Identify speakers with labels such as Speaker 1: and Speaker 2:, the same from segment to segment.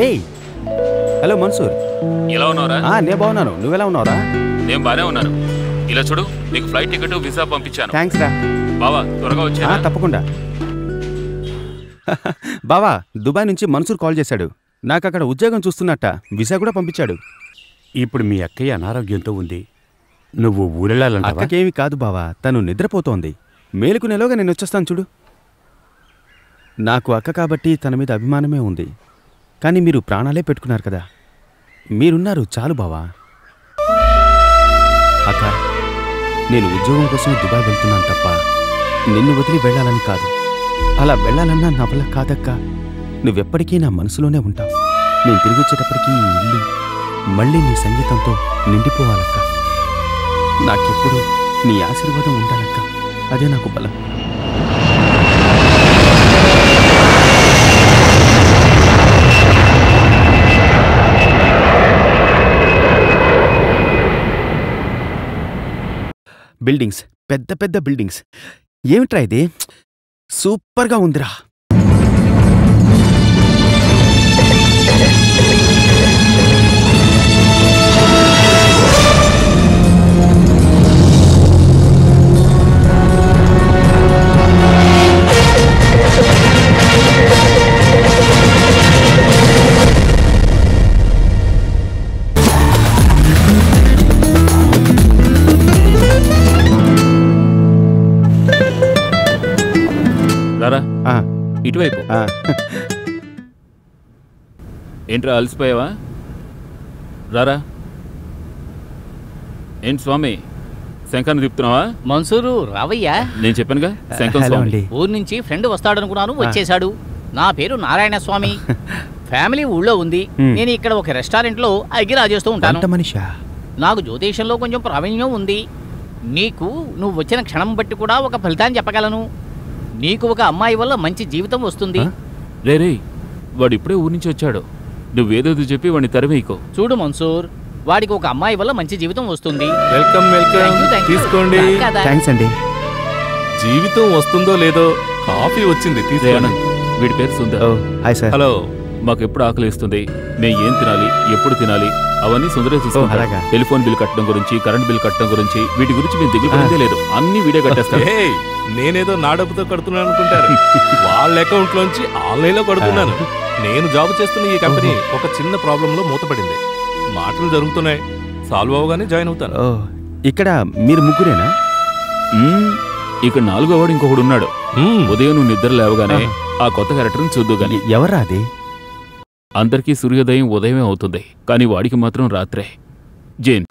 Speaker 1: రేయ్, హలో మన్సూర్.
Speaker 2: ఎలా ఉన్నారా?
Speaker 1: నేను బాగున్నాను, నువ్వెలా ఉన్నావురా?
Speaker 2: నేను బానే ఉన్నాను. ఇలా చూడు, నీకు ఫ్లైట్ టికెట్ వీసా పంపించాను.
Speaker 1: థ్యాంక్స్ రా
Speaker 2: బావా, త్వరగా వచ్చా.
Speaker 1: తప్పకుండా. బావా, దుబాయ్ నుంచి మన్సూర్ కాల్ చేశాడు. నాకు అక్కడ ఉద్యోగం చూస్తున్నట్ట, వీసా కూడా పంపించాడు.
Speaker 3: ఇప్పుడు మీ అక్కయ్య అనారోగ్యంతో ఉంది, నువ్వు ఊరెళ్ళాలంట.
Speaker 1: అక్కకేమీ కాదు బావా, తను నిద్రపోతోంది. మేలుకునేలోగా నేను వచ్చేస్తాను చూడు. నాకు అక్క కాబట్టి తన మీద అభిమానమే ఉంది. కానీ మీరు ప్రాణాలే పెట్టుకున్నారు కదా, మీరున్నారు చాలు బావా. అక్క, నేను ఉద్యోగం కోసం దుబాయ్ వెళ్తున్నాను తప్ప నిన్ను వదిలి వెళ్ళాలని కాదు. అలా వెళ్ళాలన్నా నా వల్ల కాదక్క. నువ్వెప్పటికీ నా మనసులోనే ఉంటావు. నేను తిరిగి వచ్చేటప్పటికీ ఈ ఇల్లు మళ్ళీ నీ సంగీతంతో నిండిపోవాలక్క. నాకెప్పుడు నీ ఆశీర్వాదం ఉండాలక్క, అదే నాకు బలం. బిల్డింగ్స్, పెద్ద పెద్ద బిల్డింగ్స్. ఏమిట్రా ఇది, సూపర్గా ఉందిరా.
Speaker 2: ఇటువైపు. ఏంట్రా, అలసిపోయావా? రారా. ఏంటి స్వామి, శంఖాన్ని తిప్పుతున్నావా?
Speaker 4: మన్సూరు రావయ్యా.
Speaker 2: నేను చెప్పానుగా, శంఖం స్వామి.
Speaker 4: ఊరు నుంచి ఫ్రెండ్ వస్తాడనుకున్నాను, వచ్చేశాడు. నా పేరు నారాయణ స్వామి. ఫ్యామిలీ ఊళ్ళో ఉంది. నేను ఇక్కడ ఒక రెస్టారెంట్లో అగిరాజేస్తూ ఉంటాను. నాకు జ్యోతిషంలో కొంచెం ప్రావీణ్యం ఉంది. నువ్వు వచ్చిన క్షణం బట్టి కూడా ఒక ఫలితాన్ని చెప్పగలను. నీకు ఒక అమ్మాయి వల్ల మంచి జీవితం వస్తుంది.
Speaker 2: రే, వాడు ఇప్పుడే ఊరి నుంచి వచ్చాడు. నువ్వేదో చెప్పి వాడిని తరివేయకు.
Speaker 4: చూడు మన్సూర్, వాడికి ఒక అమ్మాయి వల్ల మంచి జీవితం వస్తుంది.
Speaker 5: వెల్కమ్ వెల్కమ్, తీసుకోండి.
Speaker 1: థాంక్స్ అండి.
Speaker 5: జీవితం వస్తుందో లేదో, కాఫీ వచ్చింది, తీసుకోండి.
Speaker 2: వీడి పేరు సుందర్.
Speaker 1: Hi sir.
Speaker 5: హలో.
Speaker 2: మాకు ఎప్పుడు ఆకలి ఇస్తుంది, మేము ఏం తినాలి, ఎప్పుడు తినాలి, అవన్నీ సుందరే చూసుకుంటాడు. టెలిఫోన్ బిల్ కట్టడం గురించి, కరెంట్ బిల్ కట్టడం గురించి, వీటి గురించి మేము దిగులు పడిందే లేదు. అన్ని వీడే కట్టేస్తాడు.
Speaker 5: నేనేదో నా డబ్బుతో కడుతున్నాను అనుకుంటారు. వాళ్ళ అకౌంట్ లోంచి ఆన్లైన్ లో కడుతున్నాను. నేను జాబ్ చేస్తున్న ఈ కంపెనీ ఒక చిన్న ప్రాబ్లం లో మూతపడింది. మాటలు జరుగుతున్నాయి, సాల్వ్ అవగానే జాయిన్ అవుతాను.
Speaker 1: ఇక్కడ మీరు ముగ్గురేనా?
Speaker 2: ఇక్కడ 4వ వాడు ఇంకొకడు ఉన్నాడు. ఉదయం నువ్వు నిద్ర లేవగానే ఆ కొత్త క్యారెక్టర్ని చూద్దు గాని.
Speaker 1: ఎవరా అది?
Speaker 2: అందరికీ సూర్యోదయం ఉదయమే అవుతుంది, కానీ వాడికి మాత్రం రాత్రే. జైన్.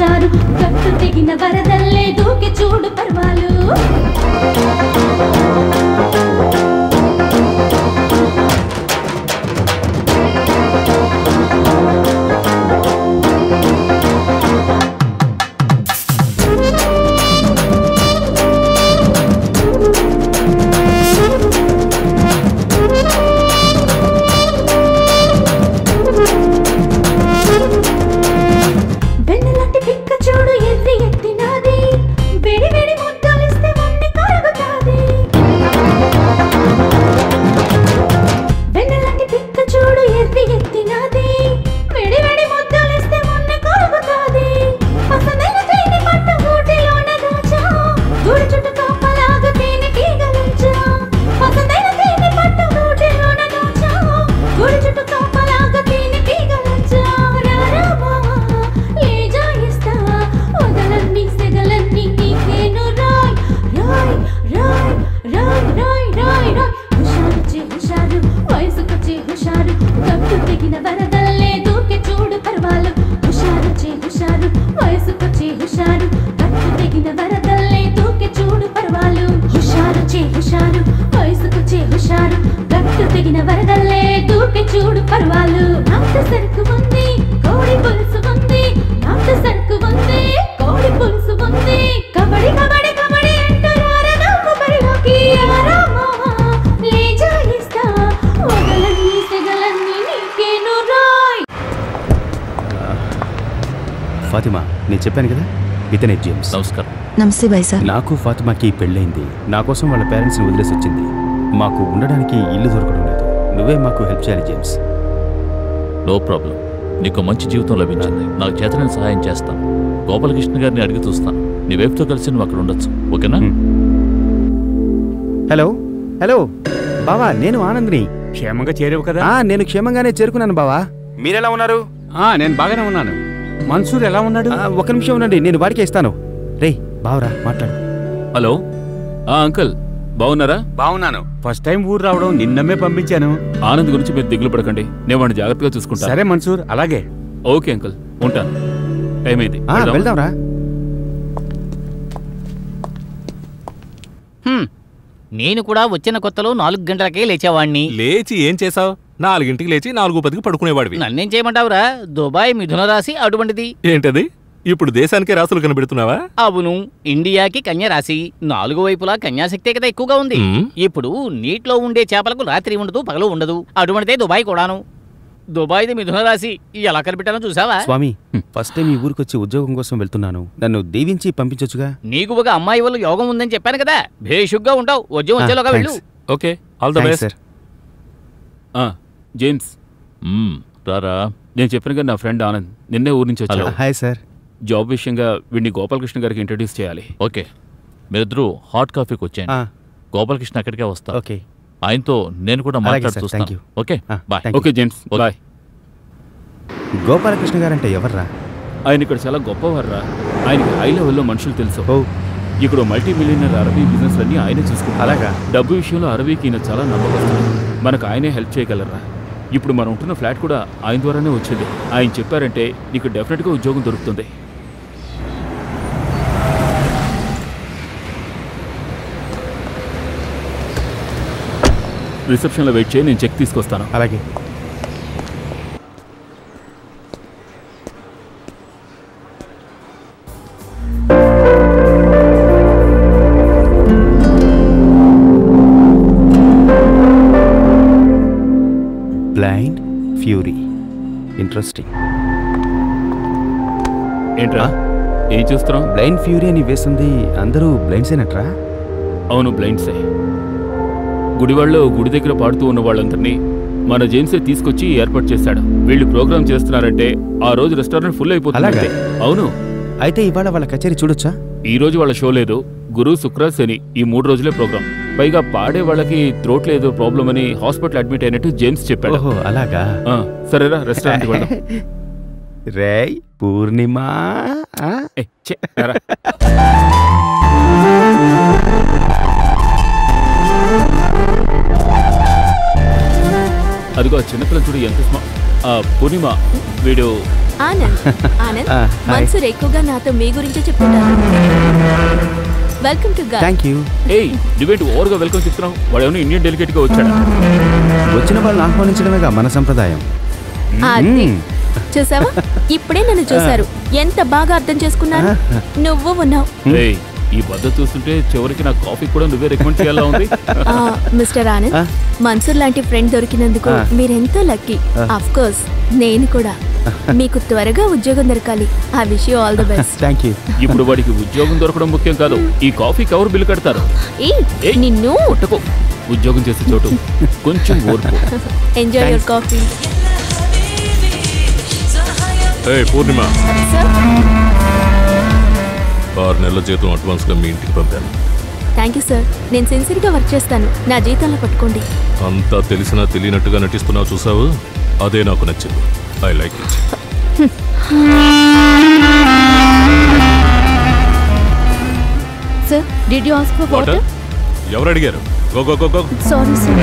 Speaker 6: హుషారు గట్టు తెగిన వరదల్లే దూకి చూడు పర్వాలు
Speaker 1: ఫాతిమా, నేను చెప్పాను కదా, ఇతనే జేమ్స్.
Speaker 2: నమస్కారం.
Speaker 7: నమస్తే భాయ్ సార్.
Speaker 1: నాకు ఫాతిమాకి పెళ్ళైంది. నా కోసం వాళ్ళ పేరెంట్స్ని వదిలేసి వచ్చింది. మాకు ఉండడానికి ఇల్లు దొరకడం లేదు. నువ్వే మాకు హెల్ప్ చేయాలి జేమ్స్.
Speaker 2: No problem. నీకు మంచి జీవితం లభించింది. నాకు చేతనైన సహాయం చేస్తాను. గోపాలకృష్ణ గారిని అడిగి చూస్తాను. నీ వైఫ్తో కలిసి నువ్వు అక్కడ ఉండొచ్చు. ఓకేనా?
Speaker 1: హలో హలో బావా, నేను ఆనంద్ని.
Speaker 3: క్షేమంగా చేరేవు కదా?
Speaker 1: నేను క్షేమంగానే చేరుకున్నాను బావా. మీరెలా ఉన్నారు?
Speaker 3: నేను బాగానే ఉన్నాను. మన్సూర్ ఎలా ఉన్నాడు?
Speaker 1: ఒక నిమిషం ఉండండి, నేను వాడికే ఇస్తాను. రే బావరా, మాట్లాడు.
Speaker 2: హలో అంకుల్, బాగున్నారా?
Speaker 3: బాగున్నాను. ఫస్ట్ టైం ఊరు రావడం, నిన్నమ్మే పంపించాను.
Speaker 2: ఆనంద్ గురించి మీరు దిగులు పడకండి, నేను వాడిని జాగ్రత్తగా చూసుకుంటాను.
Speaker 3: సరే మన్సూర్, అలాగే.
Speaker 2: ఓకే అంకుల్, ఉంటాను. టైం అయింది,
Speaker 1: వెళ్దాంరా.
Speaker 4: నేను కూడా వచ్చిన కొత్తలో 4 గంటలకే లేచేవాణ్ణి.
Speaker 5: లేచి ఏం చేసావు? 4ంటికి లేచి 4:10కి పడుకునేవాడివి.
Speaker 4: నన్నేం చేయమంటావురా? దుబాయ్ మిథున రాశి అటువంటిది.
Speaker 5: ఏంటది? ఇప్పుడు దేశానికే రాసులు కనిపెడుతున్నావా?
Speaker 4: అవును, ఇండియాకి కన్య రాశి. 4 వైపులా కన్యాశక్తే కదా ఎక్కువగా ఉంది. ఇప్పుడు నీటిలో ఉండే చేపలకు రాత్రి ఉండదు, పగలు ఉండదు. అటువంటిదే దుబాయ్ కూడాను. దుబాయ్ది మిథున రాశి. ఎలా కనిపెట్టానో చూసావా?
Speaker 1: స్వామి, ఫస్ట్ టైం ఈ ఊరికొచ్చి ఉద్యోగం కోసం వెళ్తున్నాను. నన్ను దీవించి పంపించొచ్చుగా.
Speaker 4: నీకు ఒక అమ్మాయి వల్ల యోగం ఉందని చెప్పాను కదా, భేషుగ్గా ఉంటావు. ఉద్యోగం వచ్చేలోగా వెళ్ళు.
Speaker 5: Okay, all the best.
Speaker 2: James రారా. నేను చెప్పినగా నా ఫ్రెండ్ ఆనంద్ నిన్నే ఊరి నుంచి వచ్చాడు.
Speaker 1: Hi sir.
Speaker 2: జాబ్ విషయంగా వీడిని గోపాలకృష్ణ గారికి ఇంట్రడ్యూస్ చేయాలి. ఓకే, మీరిద్దరూ హాట్ కాఫీకి వచ్చాను. గోపాలకృష్ణ అక్కడికే వస్తా.
Speaker 1: ఓకే,
Speaker 2: ఆయనతో నేను కూడా మాట్లాడుతూ. Okay bye. Okay James, bye.
Speaker 1: Gopalakrishna గారంటే ఎవర్రా?
Speaker 2: ఆయన ఇక్కడ చాలా గొప్పవారురా. ఆయనకి హై లెవెల్లో మనుషులు తెలుసు. ఇక్కడ మల్టీ మిలియనర్ అరబీ బిజినెస్ అన్ని ఆయనే చూసుకుంటారు.
Speaker 1: అలాగా?
Speaker 2: డబ్బు విషయంలో అరబీకి ఈయన చాలా నమ్మకస్తుడు. మనకు ఆయనే హెల్ప్ చేయగలరా. ఇప్పుడు మనం ఉంటున్న ఫ్లాట్ కూడా ఆయన ద్వారానే వచ్చింది. ఆయన చెప్పారంటే నీకు డెఫినెట్గా ఉద్యోగం దొరుకుతుంది. రిసెప్షన్లో వెయిట్ చేయి, నేను చెక్ తీసుకొస్తాను.
Speaker 1: అలాగే. Blind fury, interesting.
Speaker 2: ఏంట్రా ఏం చూస్తున్నాం?
Speaker 1: బ్లైండ్ ఫ్యూరీ అని వేసింది అందరూ బ్లైండ్సేనట్రా?
Speaker 2: అవును, బ్లైండ్సే. గుడివాళ్ళలో గుడి దగ్గర పాడుతూ ఉన్న వాళ్ళందరినీ మన జేమ్సే తీసుకొచ్చి ఏర్పాటు చేశాడు. వీళ్ళు ప్రోగ్రామ్ చేస్తున్నారంటే ఆ రోజు రెస్టారెంట్ ఫుల్ అయిపోతుంది. అవును.
Speaker 1: అయితే ఇవాళ వాళ్ళ కచేరీ చూడొచ్చా?
Speaker 2: ఈ రోజు వాళ్ళ షో లేదు. గురు, శుక్ర, శని ఈ 3 రోజులే ప్రోగ్రామ్. పైగా పాడే వాళ్ళకి త్రోట్ లేదు ప్రాబ్లం అని హాస్పిటల్ అడ్మిట్ అయినట్టు జేమ్స్ చెప్పాడు.
Speaker 1: ఓహో, అలాగా?
Speaker 2: సరేరా, రెస్టారెంట్కి వెళ్దాం.
Speaker 1: రేయ్ పూర్ణిమ,
Speaker 2: అదిగో చిన్నపిల్ల చూడు ఎంత పూర్ణిమ, వీడు
Speaker 7: ఆనంద్ ఆనంద్
Speaker 1: హాయ్.
Speaker 7: మన్సూర్ ఎక్కువగా నాతో మీ గురించే చెప్తుంటారు. Welcome to God.
Speaker 1: Thank you.
Speaker 2: ఏయ్ నువ్వేంటి ఓవర్గా వెల్కమ్ చెప్తున్నావు? వాడు ఏమైనా ఇండియన్ డెలిగేట్ గా వచ్చాడా?
Speaker 1: వచ్చిన వాళ్ళని ఆహ్వానించడమేగా మన సంప్రదాయం.
Speaker 7: అది చూసావా, ఇప్పుడే నన్ను చూశారు. ఎంత బాగా అర్థం చేసుకున్నారు. నువ్వు ఉన్నావు.
Speaker 2: ఏయ్ ఈ బద్ద చూస్తుంటే చివరికి నా కాఫీ కూడా నువ్వే రికమెండ్ చేయాలా ఉంది.
Speaker 7: మిస్టర్ ఆనంద్, మన్సూర్ లాంటి ఫ్రెండ్ దొరికినందుకు మీరెంతో లక్కీ. ఆఫ్ కోర్స్ నేను కూడా. మీకు త్వరగా ఉద్యోగం దొరకాలి. I wish you all the best.
Speaker 1: Thank you.
Speaker 2: ఇప్పుడు వాడికి ఉద్యోగం దొరకడం ముఖ్యం కాదు, ఈ కాఫీ కవర్ బిల్ కడతారు.
Speaker 7: ఏయ్ నిన్ను
Speaker 2: కొట్టకు. ఉద్యోగం చేసే చోటు కొంచెం ఓర్పు.
Speaker 7: Enjoy your coffee.
Speaker 5: Purnima,
Speaker 7: sir
Speaker 5: 6 నెలల జీతం అడ్వాన్స్గా మీ ఇంటికి పంపాను.
Speaker 7: Thank you sir. నేను సిన్సియర్గా వర్క్ చేస్తాను. నా జీతంలో పట్టుకోండి.
Speaker 5: అంతా తెలిసినా తెలియనట్టుగా నటిస్తున్నావు చూసావు, అదే నాకు నచ్చింది. I like it.
Speaker 7: Sir did you ask for water?
Speaker 5: ఎవరు అడిగారు? Go go go go.
Speaker 7: Sorry sir.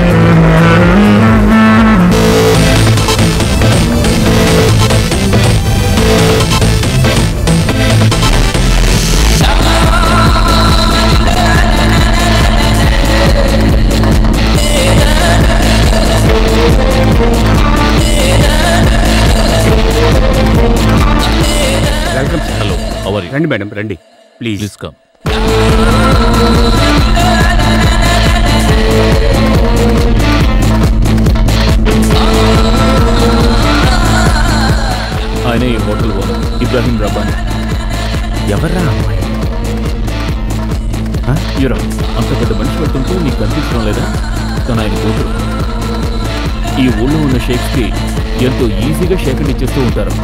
Speaker 1: Welcome.
Speaker 3: Hello, అవర్
Speaker 1: రండి మేడం, రండి ప్లీజ్.
Speaker 3: Please come.
Speaker 2: ఆయన ఈ హోటల్ ఓనర్ ఇబ్రాహీం రబ్బానీ.
Speaker 1: ఎవర్రా అమ్మాయి?
Speaker 2: యూరా అంత పెద్ద మనిషి పెడుతుంటే నీకు కనిపించడం లేదా? తను ఆయన కూతురు. ఈ ఊళ్ళో ఉన్న షేక్స్కి ఎంతో ఈజీగా షేకండ్ ఇచ్చేస్తూ ఉంటారు.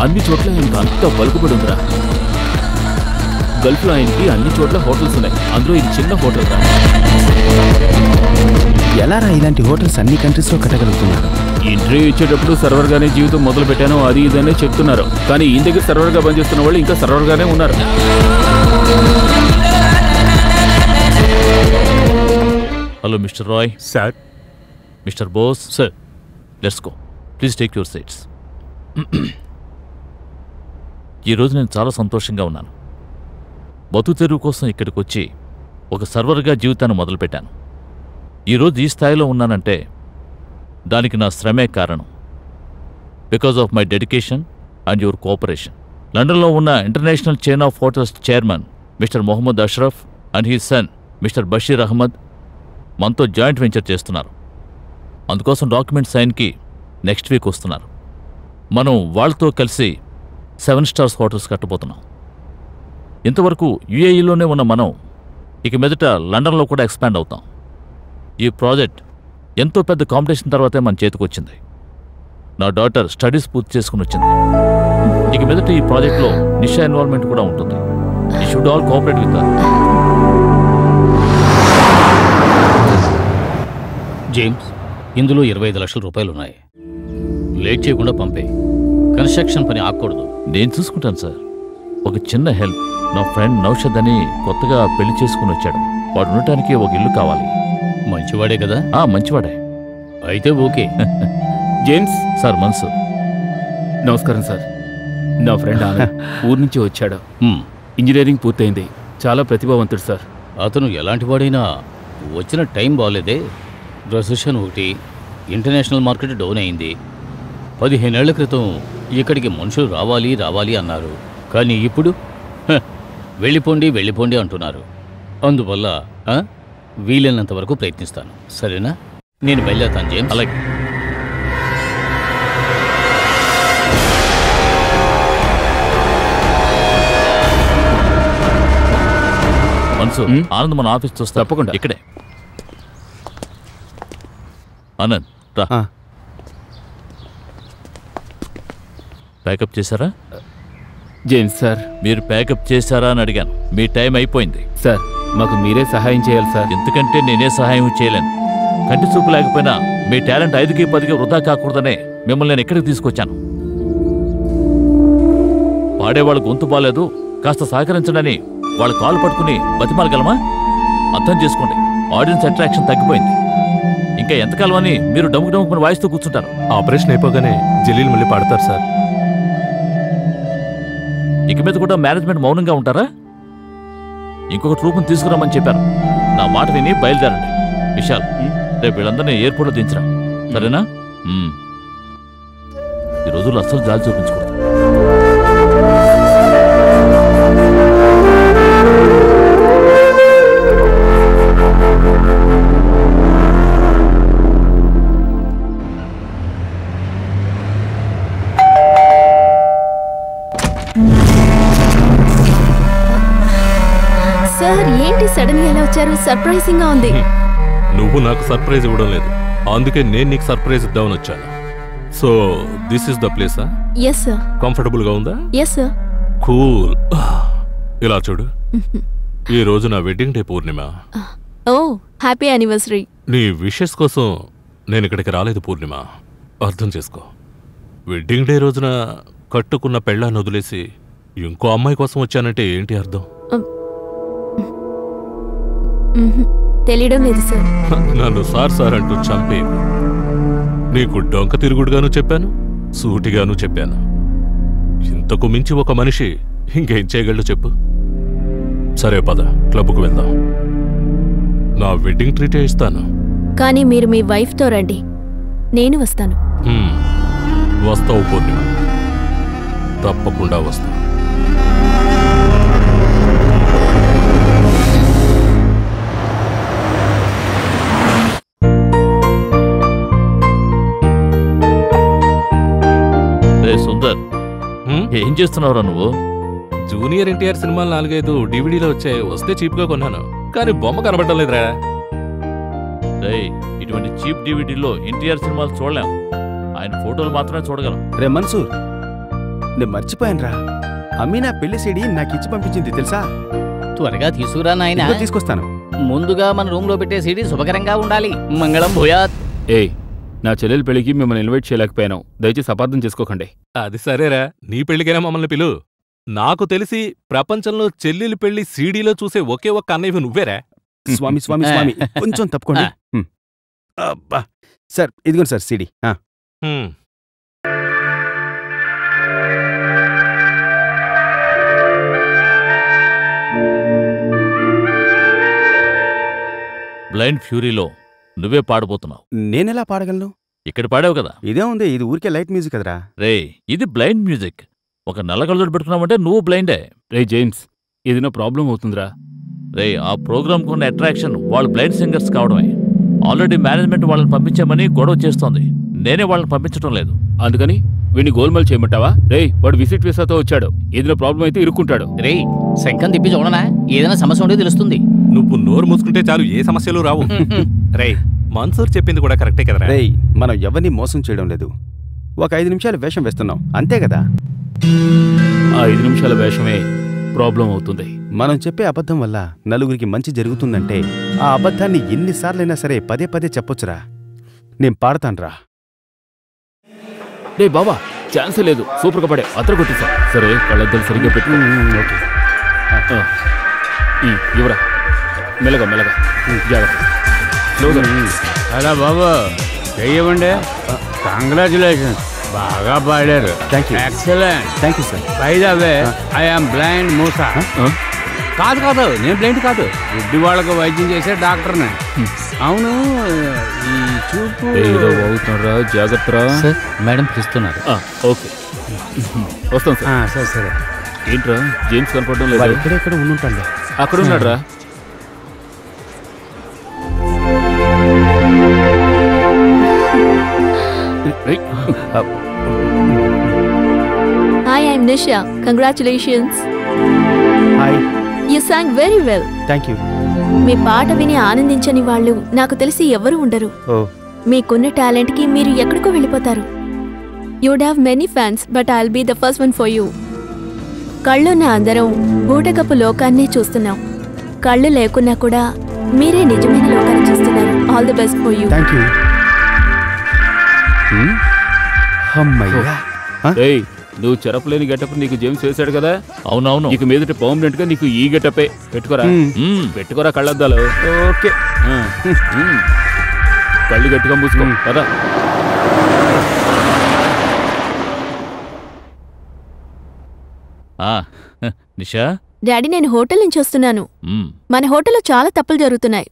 Speaker 2: అన్ని చోట్ల ఆయనకు అంత పలుకుబడి ఉందిరా. గల్ఫ్లో ఆయనకి అన్ని చోట్ల హోటల్స్ ఉన్నాయి, అందులో ఇది చిన్న హోటల్ రా.
Speaker 1: ఎలా రా ఇలాంటి హోటల్స్ అన్ని కంట్రీస్లో కట్టగలుగుతున్నారు?
Speaker 2: ఇంటర్వ్యూ ఇచ్చేటప్పుడు సర్వర్గానే జీవితం మొదలు పెట్టాను అది ఇదనే చెప్తున్నారు, కానీ ఈయన దగ్గర సర్వర్గా పనిచేస్తున్న వాళ్ళు ఇంకా సర్వర్గానే ఉన్నారు.
Speaker 3: Hello mister Roy.
Speaker 1: Sir.
Speaker 3: Mister Bose.
Speaker 2: Sir.
Speaker 3: Let's go. Please take your seats. ఈరోజు నేను చాలా సంతోషంగా ఉన్నాను. బతుకు తెరువు కోసం ఇక్కడికి వచ్చి ఒక సర్వర్గా జీవితాన్ని మొదలుపెట్టాను. ఈరోజు ఈ స్థాయిలో ఉన్నానంటే దానికి నా శ్రమే కారణం. Because of my dedication and your cooperation. లండన్లో ఉన్న international chain of hotels chairman mister Mohammed Ashraf and he son mister Bashir Ahmed మనతో జాయింట్ వెంచర్ చేస్తున్నారు. అందుకోసం డాక్యుమెంట్ సైన్కి నెక్స్ట్ వీక్ వస్తున్నారు. మనం వాళ్ళతో కలిసి 7 స్టార్స్ హోటల్స్ కట్టబోతున్నాం. ఇంతవరకు యుఏఈలోనే ఉన్న మనం ఇక మీదట లండన్లో కూడా ఎక్స్పాండ్ అవుతాం. ఈ ప్రాజెక్ట్ ఎంతో పెద్ద కాంపిటీషన్ తర్వాతే మన చేతికి వచ్చింది. నా డాటర్ స్టడీస్ పూర్తి చేసుకుని వచ్చింది. ఇక మీదట ఈ ప్రాజెక్ట్లో నిషా ఇన్వాల్వ్మెంట్ కూడా ఉంటుంది. You should all cooperate with her.
Speaker 4: James, ఇందులో 25 లక్షల రూపాయలు ఉన్నాయి. లేట్ చేయకుండా పంపే. కన్స్ట్రక్షన్ పని ఆగకూడదు.
Speaker 3: నేను చూసుకుంటాను సార్. ఒక చిన్న హెల్ప్. నా ఫ్రెండ్ నౌషద్ అని కొత్తగా పెళ్లి చేసుకుని వచ్చాడు. వాడు ఉండటానికి ఒక ఇల్లు కావాలి.
Speaker 4: మంచివాడే కదా?
Speaker 3: మంచివాడే.
Speaker 4: అయితే ఓకే.
Speaker 2: జేమ్స్.
Speaker 3: సార్ మన్సూర్.
Speaker 2: నమస్కారం సార్. నా ఫ్రెండ్ ఆనంద్ ఊరు నుంచి వచ్చాడు. ఇంజనీరింగ్ పూర్తయింది. చాలా ప్రతిభావంతుడు సార్.
Speaker 4: అతను ఎలాంటి వాడైనా వచ్చిన టైం బాగలేదే. రెసెషన్ ఒకటి, ఇంటర్నేషనల్ మార్కెట్ డౌన్ అయింది. 15 ఏళ్ల క్రితం ఇక్కడికి మనుషులు రావాలి రావాలి అన్నారు, కానీ ఇప్పుడు వెళ్ళిపోండి వెళ్ళిపోండి అంటున్నారు. అందువల్ల వీలైనంత వరకు ప్రయత్నిస్తాను. సరేనా? నేను బయలుదేరుతాను జేమ్స్.
Speaker 3: అలాగే. మన్సూర్, ఆనంద్ మన ఆఫీస్ చూస్తా.
Speaker 2: తప్పకుండా.
Speaker 3: ఇక్కడే. ఆనంద్ రా. ప్యాకప్ చేశారా?
Speaker 2: James sir.
Speaker 3: మీరు ప్యాకప్ చేశారా అని అడిగాను. మీ టైం అయిపోయింది.
Speaker 2: సార్ మాకు మీరే సహాయం చేయాలి సార్.
Speaker 3: ఎందుకంటే నేనే సహాయం చేయలేను. కంటి చూపు లేకపోయినా మీ టాలెంట్ 5కి 10కి వృధా కాకూడదనే మిమ్మల్ని నేను ఎక్కడికి తీసుకొచ్చాను. పాడేవాళ్ళ గొంతు బాలేదు, కాస్త సహకరించడని వాళ్ళ కాలు పట్టుకుని బతిమాలగలమా? అర్థం చేసుకోండి, ఆడియన్స్ అట్రాక్షన్ తగ్గిపోయింది. ఇంకా ఎంతకాలం అని మీరు డముకు డముకుని వాయిస్తూ కూర్చుంటారు?
Speaker 5: ఆపరేషన్ అయిపోగానే జలీల్ మళ్ళీ పాడతారు సార్.
Speaker 3: ఇక మీద కూడా మేనేజ్మెంట్ మౌనంగా ఉంటారా? ఇంకొక ట్రూప్ని తీసుకురామని చెప్పాను. నా మాట విని బయలుదేరండి. విశాల్, రేపు వీళ్ళందరినీ ఎయిర్పోర్ట్లో దించరా, సరేనా? ఈ రోజుల్లో అస్సలు జాలి చూపించకూడదు.
Speaker 7: సార్, ఏంటి సడన్ గా ఎలా వచ్చారు? సర్ప్రైజింగ్ గా ఉంది.
Speaker 5: నువ్వు నాకు సర్ప్రైజ్ ఇవ్వడం లేదు, అందుకే నేను నీకు సర్ప్రైజ్ ఇద్దామని వచ్చాను. సో దిస్ ఇస్ ద ప్లేసా?
Speaker 7: Yes sir.
Speaker 5: కంఫర్టబుల్ గా ఉందా?
Speaker 7: Yes sir.
Speaker 5: కూల్. ఇలా చూడు, ఈ రోజు నా wedding day Purnima.
Speaker 7: Oh, happy anniversary.
Speaker 5: నీ విషెస్ కోసం నేను ఇక్కడికి రాలేదు పూర్ణిమ, అర్థం చేసుకో. వెడ్డింగ్ డే రోజున కట్టుకున్న పెళ్ళాన్ని వదిలేసి ఇంకో అమ్మాయి కోసం వచ్చానంటే ఏంటి అర్థం?
Speaker 7: తెలియడం లేదు సార్.
Speaker 5: నన్ను సార్ అంటూ చంపే. నీకు డొంక తిరుగుడుగాను చెప్పాను, సూటిగాను చెప్పాను. ఇంతకు మించి ఒక మనిషి ఇంకేం చేయగలడు చెప్పు? సరే పద, క్లబ్కు వెళ్దాం. నా వెడ్డింగ్ ట్రీటే ఇస్తాను.
Speaker 7: కానీ మీరు మీ వైఫ్తో రండి, నేను వస్తాను.
Speaker 5: వస్తావు పూర్ణిమ, తప్పకుండా వస్తా.
Speaker 3: సుందర్, ఏం చేస్తున్నావురా నువ్వు?
Speaker 5: జూనియర్ ఎన్టీఆర్ సినిమాలు 4-5 డివిడీలో వచ్చాయి, వస్తే చీప్ గా కొన్నాను, కానీ బొమ్మ కనబడటం లేదురా.
Speaker 3: ఇటువంటి చీప్ డివిడీలో ఎన్టీఆర్ సినిమాలు చూడలేం, ఆయన ఫోటోలు మాత్రమే చూడగలం.
Speaker 1: రే మన్సూర్, నేను మర్చిపోయానురా, అమీనా పెళ్లి సీడీ నాకు ఇచ్చి పంపించింది తెలుసా?
Speaker 4: త్వరగా తీసుకురా నాయనా.
Speaker 1: తీసుకొస్తాను.
Speaker 4: ముందుగా మన రూమ్ లో పెట్టే సీడీ శుభకరంగా ఉండాలి. మంగళం భూయాత్.
Speaker 2: ఏయ్, నా చెల్లెలి పెళ్లికి మిమ్మల్ని ఇన్వైట్ చేయలేకపోయాను, దయచేసి అపార్థం చేసుకోకండి.
Speaker 5: అది సరేరా, నీ పెళ్లికైనా మమ్మల్ని పిలు. నాకు తెలిసి ప్రపంచంలో చెల్లెలి పెళ్లి సీడీలో చూసే ఒకే ఒక్క అన్నయ్య నువ్వేరా.
Speaker 1: స్వామి స్వామి స్వామి, కొంచెం తప్పుకోండి. అబ్బా సార్, ఇదిగోండి సార్ సీడీ.
Speaker 3: బ్లైండ్ ఫ్యూరీలో నువ్వే పాడబోతున్నావు.
Speaker 1: నేనెలా పాడగలను?
Speaker 3: ఇక్కడ పాడావు కదా.
Speaker 1: ఇదే ఉంది, ఇది ఊరికే లైట్ మ్యూజిక్ కదరా.
Speaker 3: రే, ఇది బ్లైండ్ మ్యూజిక్. ఒక నల్ల కళ్ళజోడు పెట్టుకున్నావంటే నువ్వు బ్లైండే.
Speaker 2: రే జేమ్స్, ఏదైనా ప్రాబ్లం అవుతుందిరా.
Speaker 3: రే, ఆ ప్రోగ్రామ్కు ఉన్న అట్రాక్షన్ వాళ్ళు బ్లైండ్ సింగర్స్ కావడమే. ఆల్రెడీ మేనేజ్మెంట్ వాళ్ళని పంపించామని గొడవ చేస్తోంది, నేనే వాళ్ళని పంపించడం లేదు.
Speaker 2: అందుకని వీడిని గోల్మాల్ చేయమంటావా? రే, వాడు విజిట్ వీసాతో వచ్చాడు, ఏదైనా ప్రాబ్లం అయితే ఇరుక్కుంటాడు.
Speaker 4: రే, శంఖం తిప్పి చూడనా, ఏదైనా సమస్య ఉంటే తెలుస్తుంది.
Speaker 5: నువ్వు నోరు మూసుకుంటే చాలు, ఏ సమస్యలు రావు. రే, మన్సూర్ చెప్పింది కూడా కరెక్టే కదరా.
Speaker 1: రే, మనం ఎవరిని మోసం చేయడం లేదు, ఒక 5 నిమిషాలు వేషం వేస్తున్నాం అంతే కదా.
Speaker 2: ఆ 5 నిమిషాల వేషమే ప్రాబ్లం అవుతుంది.
Speaker 1: మనం చెప్పే అబద్ధం వల్ల నలుగురికి మంచి జరుగుతుందంటే ఆ అబద్ధాన్ని ఎన్నిసార్లైనా సరే పదే పదే చెప్పొచ్చురా. నేను పాడతాన్రా.
Speaker 2: రే బాబా, ఛాన్సే లేదు, సూపర్గా పడే, అతను కొట్టేసా. సరే, కళ్ళద్దలు సరిగ్గా పెట్టు. ఇవరా, మెల్లగా మెల్లగా, జాగ్రత్త.
Speaker 8: అలా బాబు చెయ్యమండి. కంగ్రాచులేషన్స్, బాగా పాడారు.
Speaker 1: Thank you.
Speaker 8: Excellent.
Speaker 1: Thank you sir.
Speaker 8: By the way, I am blind Musa. కాదు, నేను బ్లైండ్ కాదు, గుడ్డి వాళ్ళకు వైద్యం చేసే డాక్టర్ని. అవును, ఈ చూపు
Speaker 2: ఏదో అవుతున్నారా, జాగ్రత్తరా.
Speaker 4: మేడం పిలుస్తున్నారు.
Speaker 2: ఓకే, వస్తాం సార్.
Speaker 8: సరే.
Speaker 2: ఏంట్రా, జేమ్స్ కనపడడం లేదు?
Speaker 1: ఎక్కడెక్కడ ఉండుంటాడు.
Speaker 2: అక్కడ ఉన్నాడు రా.
Speaker 7: Hi, I'm Nisha. Congratulations.
Speaker 1: Hi.
Speaker 7: You sang very well.
Speaker 1: Thank you.
Speaker 7: మీ పాట విని ఆనందించని వాళ్ళు నాకు తెలిసి ఎవరు ఉండరు. మీకున్న టాలెంట్ కి మీరు ఎక్కడికో వెళ్ళిపోతారు. You'd have many fans, but I'll be the first one for you. కళ్ళున్న అందరం బూటకపు లోకాన్నే చూస్తున్నాం. కళ్ళు లేకున్నా కూడా మీరే నిజమైన లోకాన్ని చూస్తున్నారు. All the best for you.
Speaker 1: Thank you. అమ్మయ్యా.
Speaker 2: ఏయ్, నువ్వు చెరపలేని గెటప్ నీకు జేమ్స్ వేశాడు కదా.
Speaker 3: అవునవును,
Speaker 2: ఇక మీదట పర్మనెంట్ గా నీకు ఈ గెటపే పెట్టుకోరా. పెట్టుకోరా కళ్ళద్దాలు.
Speaker 1: ఓకే.
Speaker 2: కళ్ళు గట్టిగా మూసుకో కదా.
Speaker 3: నిషా.
Speaker 7: డాడీ, నేను హోటల్ నుంచి వస్తున్నాను. మన హోటల్లో చాలా తప్పులు జరుగుతున్నాయి.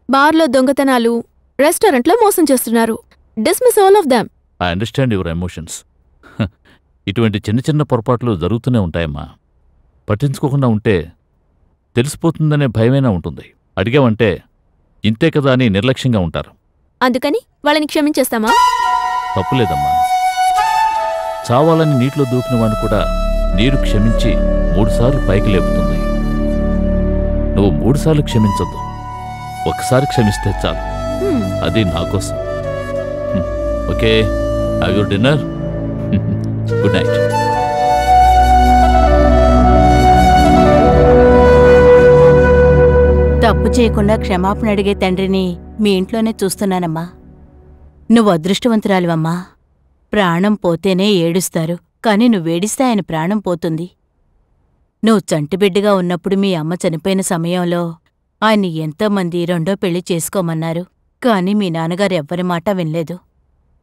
Speaker 7: బార్లో దొంగతనాలు, రెస్టారెంట్లో మోసం చేస్తున్నారు. Dismiss all of them.
Speaker 3: I understand your emotions. ఇటువంటి చిన్న చిన్న పొరపాట్లు జరుగుతూనే ఉంటాయమ్మా. పట్టించుకోకుండా ఉంటే తెలిసిపోతుందనే భయమైనా ఉంటుంది. అడిగావంటే ఇంతే కదా అని నిర్లక్ష్యంగా ఉంటారు.
Speaker 7: అందుకని వాళ్ళని క్షమించేస్తామా?
Speaker 3: తప్పులేదమ్మా. చావాలని నీటిలో దూకిన వాడిని కూడా నీరు క్షమించి 3 సార్లు పైకి లేపుతుంది. నువ్వు 3 సార్లు క్షమించొద్దు, ఒకసారి క్షమిస్తే చాలు. అది నా కోసం. Okay, have your dinner. Good night.
Speaker 9: తప్పు చేయకుండా క్షమాపణ అడిగే తండ్రిని మీ ఇంట్లోనే చూస్తున్నానమ్మా. నువ్వు అదృష్టవంతురాలివమ్మా. ప్రాణం పోతేనే ఏడుస్తారు, కాని నువ్వేడిస్తే ఆయన ప్రాణం పోతుంది. నువ్వు చంటిబిడ్డగా ఉన్నప్పుడు మీ అమ్మ చనిపోయిన సమయంలో ఆయన్ని ఎంతోమంది 2వ పెళ్లి చేసుకోమన్నారు. కాని మీ నాన్నగారు ఎవ్వరి మాట వినలేదు.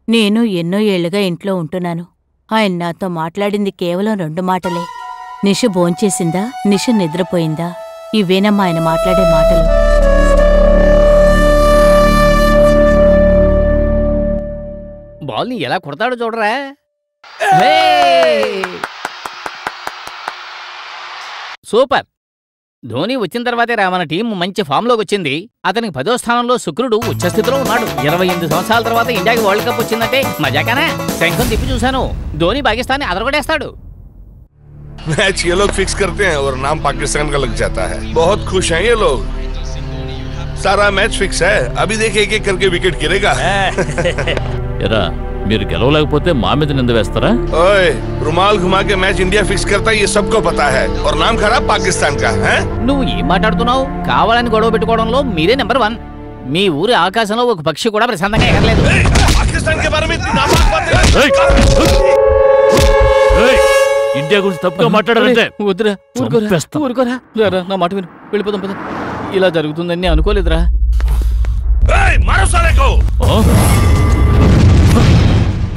Speaker 9: నేను ఎన్నో ఏళ్లుగా ఇంట్లో ఉంటున్నాను. ఆయన నాతో మాట్లాడింది కేవలం 2 మాటలే. నిష భోంచేసిందా, నిష నిద్రపోయిందా, ఇవేనమ్మా ఆయన మాట్లాడే మాటలు.
Speaker 4: బాల్ని ఎలా కొడతాడో చూడరా. సూపర్. ధోని వచ్చిన తర్వాతే మన టీం మంచి ఫామ్లోకి వచ్చింది. అతనికి 10వ స్థానంలో శుక్రుడు ఉచ్చస్థితిలో ఉన్నాడు. 28 సంవత్సరాల తర్వాత ఇండియాకి వరల్డ్ కప్ వచ్చిందంటే మజాకానా? శంఖం తిప్పి చూశాను. ధోని పాకిస్తాన్ని అదరగొట్టేస్తాడు.
Speaker 10: मैच ये लोग फिक्स करते हैं और नाम पाकिस्तान का लग जाता है। बहुत खुश हैं ये लोग। सारा मैच फिक्स है। अभी देखिए एक-एक करके विकेट गिरेगा।
Speaker 3: ఎరా, మీరు గెలవలేకపోతే మా మీద నింద వేస్తారా?
Speaker 10: ओए, रुमाल घुमा के मैच इंडिया फिक्स करता है, ये सबको पता है। और नाम खराब पाकिस्तान का है।
Speaker 4: నువ్వు ఏం మాట్లాడుతున్నావు? కావాలని గొడవ పెట్టుకోవడంలో మీరే నెంబర్ 1. మీ ఊరి ఆకాశంలో ఒక పక్షి కూడా ప్రశాంతంగా ఎగరలేదు.
Speaker 10: पाकिस्तान के बारे में इतनी नापाक बातें।
Speaker 3: ఇండియా గురించి తప్పుగా మాట్లాడాలంటే
Speaker 4: వద్దురా, ఊరుకోరా. నా మాట విను, వెళ్ళిపోదాం పద. ఇలా జరుగుతుందని నేను అనుకోలేదురా.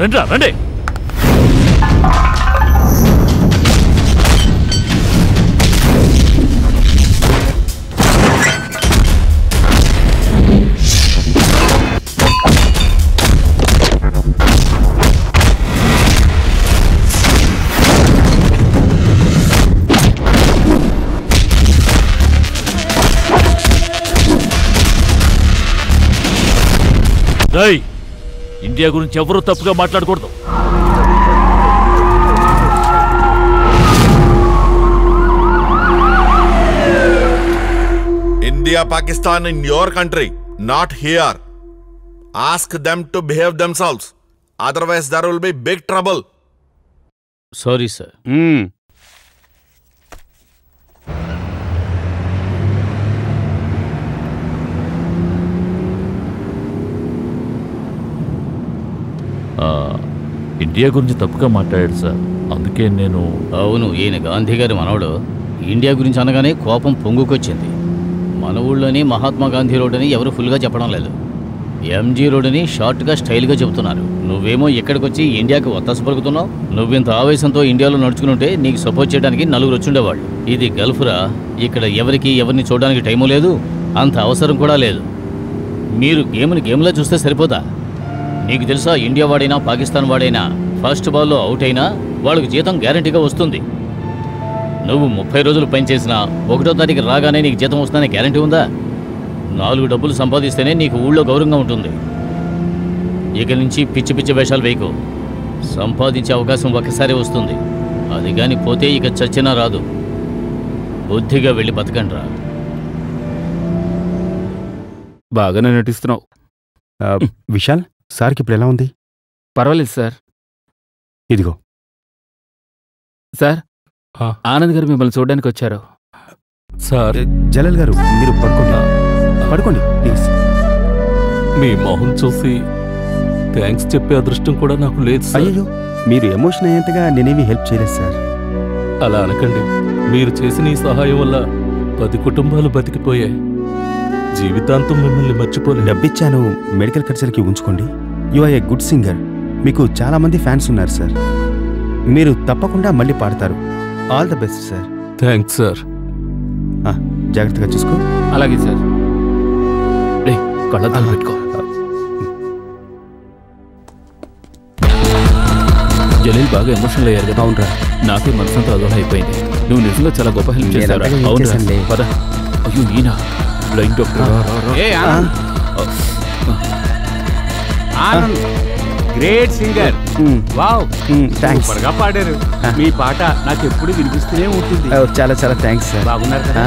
Speaker 3: రండి రండి. ఇండియా గురించి ఎవరూ తప్పుగా మాట్లాడకూడదు.
Speaker 10: India, Pakistan in your country, not here. Ask them to behave themselves. Otherwise, there will be big trouble.
Speaker 4: Sorry, sir.
Speaker 3: India గురించి తప్పుగా మాట్లాడాడు సార్, అందుకే నేను.
Speaker 4: అవును, ఈయన గాంధీ గారి మనవడు. ఇండియా గురించి అనగానే కోపం పొంగుకొచ్చింది. మన ఊళ్ళోని మహాత్మా గాంధీ రోడ్ అని ఎవరు ఫుల్గా చెప్పడం లేదు. ఎంజీ రోడ్ అని షార్ట్గా స్టైల్గా చెబుతున్నారు. నువ్వేమో ఇక్కడికొచ్చి ఇండియాకి ఒత్తాస పలుకుతున్నావు. నువ్వింత ఆవేశంతో ఇండియాలో నడుచుకుంటే నీకు సపోర్ట్ చేయడానికి 4 వచ్చుండేవాళ్ళు. ఇది గల్ఫ్రా. ఇక్కడ ఎవరిని చూడడానికి టైము లేదు, అంత అవసరం కూడా లేదు. మీరు గేమ్లా చూస్తే సరిపోదా? నీకు తెలుసా, ఇండియా వాడైనా పాకిస్తాన్ వాడైనా ఫస్ట్ బాల్లో అవుట్ అయినా వాళ్ళకి జీతం గ్యారంటీగా వస్తుంది. నువ్వు 30 రోజులు పనిచేసినా 1వ తారీఖు రాగానే నీకు జీతం వస్తుందనే గ్యారంటీ ఉందా? 4 డబ్బులు సంపాదిస్తేనే నీకు ఊళ్ళో గౌరవంగా ఉంటుంది. ఇక నుంచి పిచ్చి వేషాలు వేయకు. సంపాదించే అవకాశం ఒక్కసారి వస్తుంది, అది గాని పోతే ఇక చచ్చినా రాదు. బుద్ధిగా వెళ్ళి బతకండ్రా.
Speaker 2: బాగానే నటిస్తున్నావు.
Speaker 1: విశాల్, సార్కి ఇప్పుడు ఎలా ఉంది?
Speaker 2: పర్వాలేదు సార్.
Speaker 1: ఇదిగో
Speaker 2: సార్, ఆనంద్ గారు మిమ్మల్ని చూడడానికి వచ్చారు.
Speaker 5: సార్,
Speaker 1: జలల్ గారు మీరు పడుకోండి ప్లీజ్.
Speaker 5: మీ మొహం చూసి థ్యాంక్స్ చెప్పే అదృష్టం కూడా నాకు లేదు సార్.
Speaker 1: అయ్యో, మీరు ఎమోషన్ అయ్యేంతగా నేనేమీ హెల్ప్ చేయలేదు సార్.
Speaker 5: అలా అనకండి. మీరు చేసిన ఈ సహాయం వల్ల 10 కుటుంబాలు బతికిపోయాయి. జీవితాంతం మిమ్మల్ని మర్చిపోలేదు.
Speaker 1: డబ్బిచ్చాను, మెడికల్ ఖర్చులకి ఉంచుకోండి. You are a good singer. మీకు చాలా మంది ఫ్యాన్స్ ఉన్నారు సార్. మీరు తప్పకుండా మళ్ళీ పాడతారు. All the best sir.
Speaker 5: Thanks sir.
Speaker 1: జాగ్రత్తగా చూసుకో.
Speaker 2: అలాగే సార్. కళ్ళద్దాలు పెట్టుకో. జలీల్ బాగా ఎమోషనల్ అయ్యారు కదా.
Speaker 1: అవునరా,
Speaker 2: నాకే మనసంతా అదోలా అయిపోయింది. నువ్వు నిజంగా చాలా గొప్ప హెల్ప్ చేశారా? అవును పద. అయ్యో ఈయన blind doctor.
Speaker 8: Great singer. Wow, సూపర్గా పాడారు. మీ పాట నాకు ఎప్పుడు వినిపిస్తూనే ఉంటుంది.
Speaker 1: చాలా చాలా థ్యాంక్స్ సార్.
Speaker 8: బాగున్నారు కదా.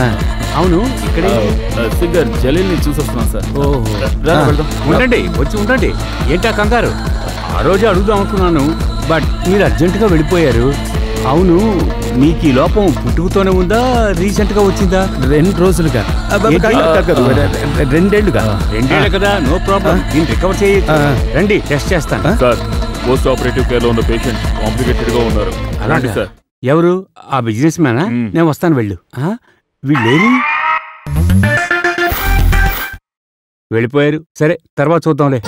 Speaker 8: అవును, ఇక్కడే
Speaker 2: సింగర్ జలీల్ ని చూసొస్తున్నాను సార్.
Speaker 8: ఉండండి, వచ్చి ఉండండి. ఏంటా కంగారు? ఆ రోజే అడుగుదాం అనుకున్నాను, బట్ మీరు అర్జెంటుగా వెళ్ళిపోయారు. అవును, మీకు ఈ లోపం పుట్టుకతోనే ఉందా, రీసెంట్ గా వచ్చిందా?
Speaker 1: 2 రోజులుగా. 2 ఏళ్లుగా.
Speaker 8: 2 ఏళ్లే కదా, నో ప్రాబ్లం. దీన్ని రికవర్ చేయొచ్చు. రండి, టెస్ట్ చేస్తాను.
Speaker 2: సార్, పోస్ట్ ఆపరేటివ్ కేర్ లో ఉన్న పేషెంట్ కాంప్లికేటెడ్ గా ఉన్నారు.
Speaker 8: అలాంటి
Speaker 2: సార్.
Speaker 8: ఎవరు? ఆ బిజినెస్ మ్యానా? నేను వస్తాను, వెళ్ళు. వీళ్ళేరి వెళ్ళిపోయారు. సరే, తర్వాత చూద్దాంలే.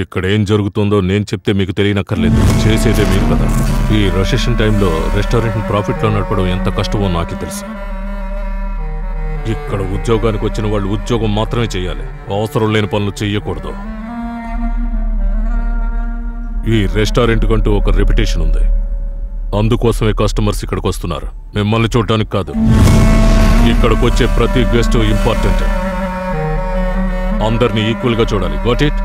Speaker 5: ఇక్కడ ఏం జరుగుతుందో నేను చెప్తే మీకు తెలియనక్కర్లేదు. చేసేదే మీరు కదా. ఈ రెసెషన్ టైంలో రెస్టారెంట్ ప్రాఫిట్లో నడపడం ఎంత కష్టమో నాకు తెలుసు. ఇక్కడ ఉద్యోగానికి వచ్చిన వాళ్ళు ఉద్యోగం మాత్రమే చేయాలి, అవసరం లేని పనులు చెయ్యకూడదు. ఈ రెస్టారెంట్ కంటూ ఒక రెప్యుటేషన్ ఉంది. అందుకోసమే కస్టమర్స్ ఇక్కడికి వస్తున్నారు, మిమ్మల్ని చూడడానికి కాదు. ఇక్కడికి వచ్చే ప్రతి గెస్ట్ ఇంపార్టెంట్. అందరినీ ఈక్వల్ గా చూడాలి. Got it?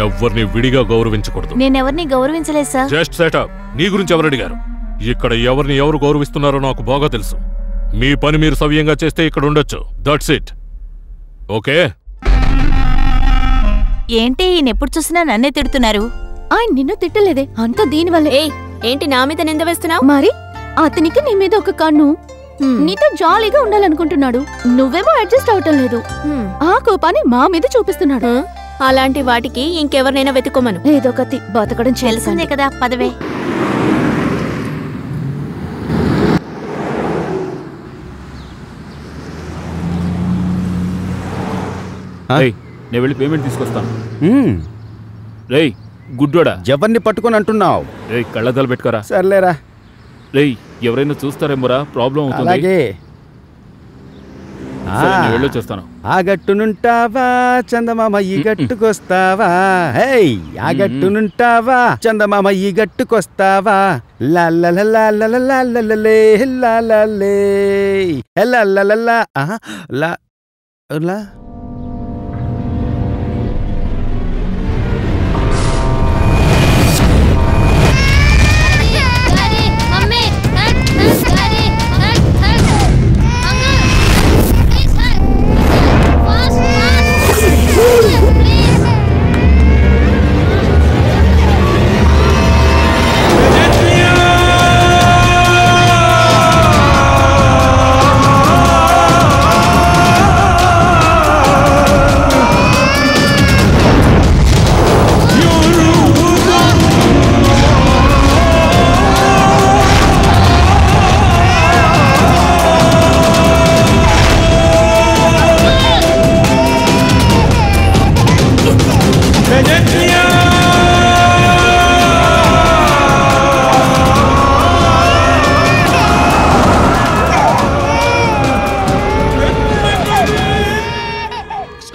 Speaker 5: ఎవరిని విడిగా గౌరవించకూడదు.
Speaker 9: నేనెవరిని గౌరవించలేదు సార్.
Speaker 5: Just setup. నీ గురించి ఎవరు అడిగారు? ఇక్కడ ఎవరిని ఎవరు గౌరవిస్తున్నారో నాకు బాగా తెలుసు. మీ పని మీరు సవ్యంగా చేస్తే ఇక్కడ ఉండొచ్చు. That's it. ఓకే?
Speaker 9: ఏంటి ఈయన ఎప్పుడు చూసినా నన్నే తిడుతున్నారు?
Speaker 11: ఆయన నిన్ను తిట్టలేదే, అంతా దీనివల్లే.
Speaker 7: ఏంటి నా మీద నింద వేస్తున్నావు?
Speaker 11: మరి అతనికి నీ మీద ఒక కన్ను. నీతో జాలీగా ఉండాలనుకుంటున్నాడు, నువ్వేమో అడ్జస్ట్ అవటం లేదు. ఆ కోపాన్ని మా మీద చూపిస్తున్నాడు.
Speaker 7: అలాంటి వాటికి ఇంకెవరినైనా వెతుకోమను.
Speaker 11: ఏదో కత్తి బతకడం
Speaker 9: తెలిసిందే కదా, పదవే.
Speaker 2: నేను వెళ్ళి పేమెంట్ తీసుకొస్తాను. రేయ్ గుడ్డోడా,
Speaker 1: ఎవరిని పట్టుకొని అంటున్నావు?
Speaker 2: రేయ్ కళ్ళద్దాలు పెట్టుకోరా.
Speaker 1: సర్లేరా.
Speaker 2: రేయ్ ఎవరైనా చూస్తారేమోరా, ప్రాబ్లం అవుతుంది.
Speaker 1: అలాగే.
Speaker 2: వెళ్ళొచ్చేస్తాను.
Speaker 1: ఆ గట్టునుంటావా చందమామ ఈ గట్టుకొస్తావా? హే, ఆ గట్టునుంటావా చందమామ ఈ గట్టుకొస్తావా? లల్లలలలలలలలలే లలలే లలలల లా లా.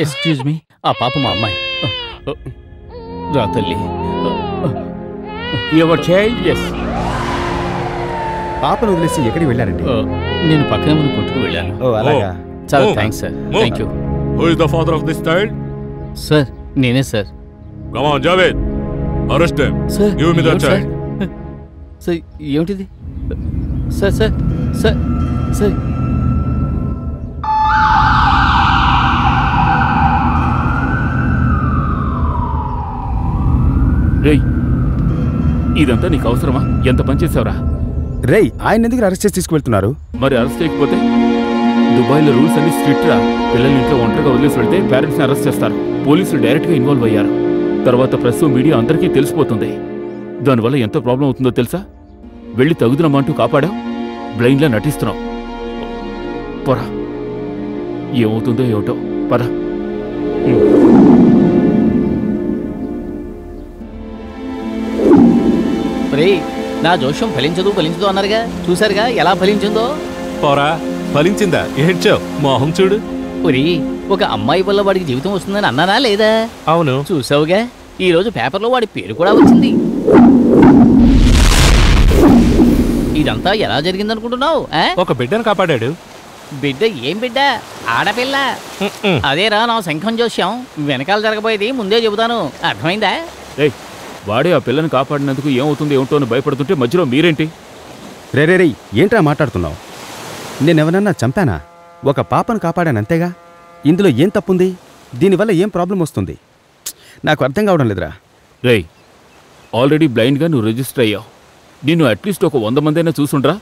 Speaker 4: ఎక్స్క్యూజ్ మీ, ఆ పాప మా అమ్మాయి. రా తల్లి.
Speaker 8: Your child?
Speaker 4: ఎస్.
Speaker 1: పాపను వదిలేసి ఎక్కడికి వెళ్ళారండి?
Speaker 4: నేను పక్కనే ముందు కొట్టుకు వెళ్ళాను.
Speaker 1: ఓ అలాగా.
Speaker 4: చాలా thanks sir. Thank you.
Speaker 5: Who is the father of this child?
Speaker 4: Sir నేనే sir.
Speaker 5: Come on Javed, arrest him.
Speaker 4: Sir
Speaker 5: give me that child.
Speaker 4: Sir ఏమిటిది? సార్ సార్ సార్ సార్
Speaker 2: రేయ్ ఇదంతా నీకు అవసరమా? ఎంత పనిచేసావురా?
Speaker 1: రేయ్ ఆయన ఎందుకు అరెస్ట్ చేసి తీసుకువెళ్తున్నారు?
Speaker 2: మరి అరెస్ట్ చేయకపోతే? దుబాయ్లో రూల్స్ అన్ని స్ట్రిక్ట్ రా. పిల్లల్ని ఇంట్లో ఒంటరిగా వదిలేసి వెళ్తే పేరెంట్స్ని అరెస్ట్ చేస్తారు. పోలీసులు డైరెక్ట్గా ఇన్వాల్వ్ అయ్యారు. తర్వాత ప్రెస్ మీడియా అందరికీ తెలిసిపోతుంది. దానివల్ల ఎంత ప్రాబ్లం అవుతుందో తెలుసా? వెళ్ళి తగుదనమంటూ కాపాడావు, బ్లైండ్లా నటిస్తున్నావు. పరా, ఏమవుతుందో ఏమిటో, పరా.
Speaker 4: నా జోష్యం ఫలించదు అన్నారుగా, చూసారుగా ఎలా ఫలించిందో.
Speaker 5: పోరా, ఫలించిందా? ఏడ్చావు, మోహం చూడు.
Speaker 4: ఒరి, ఒక అమ్మాయి వల్ల వాడికి జీవితం వస్తుందని అన్నానా లేదా?
Speaker 5: అవును,
Speaker 4: చూసావుగా, ఈ రోజు పేపర్లో వాడి పేరు కూడా వచ్చింది. ఇదంతా ఎలా జరిగిందనుకుంటున్నావు?
Speaker 5: ఒక బిడ్డను కాపాడాడు.
Speaker 4: బిడ్డ? ఏం బిడ్డ? ఆడపిల్ల. అదేరా నా శంఖం జోస్యం. వెనకాల జరగబోయేది ముందే చెబుతాను, అర్థమైందా?
Speaker 2: వాడే ఆ పిల్లని కాపాడినందుకు ఏమవుతుంది ఏమిటో అని భయపడుతుంటే మధ్యలో మీరేంటి?
Speaker 1: రే ఏంట్రా మాట్లాడుతున్నావు? నేనెవరన్నా చంపానా? ఒక పాపను కాపాడానంతేగా. ఇందులో ఏం తప్పుంది? దీనివల్ల ఏం ప్రాబ్లం వస్తుంది? నాకు అర్థం కావడం లేదురా.
Speaker 2: రేయ్, ఆల్రెడీ బ్లైండ్గా నువ్వు రిజిస్టర్ అయ్యావు. నిన్ను అట్లీస్ట్ ఒక 100 మందైనా చూసుండ్రా.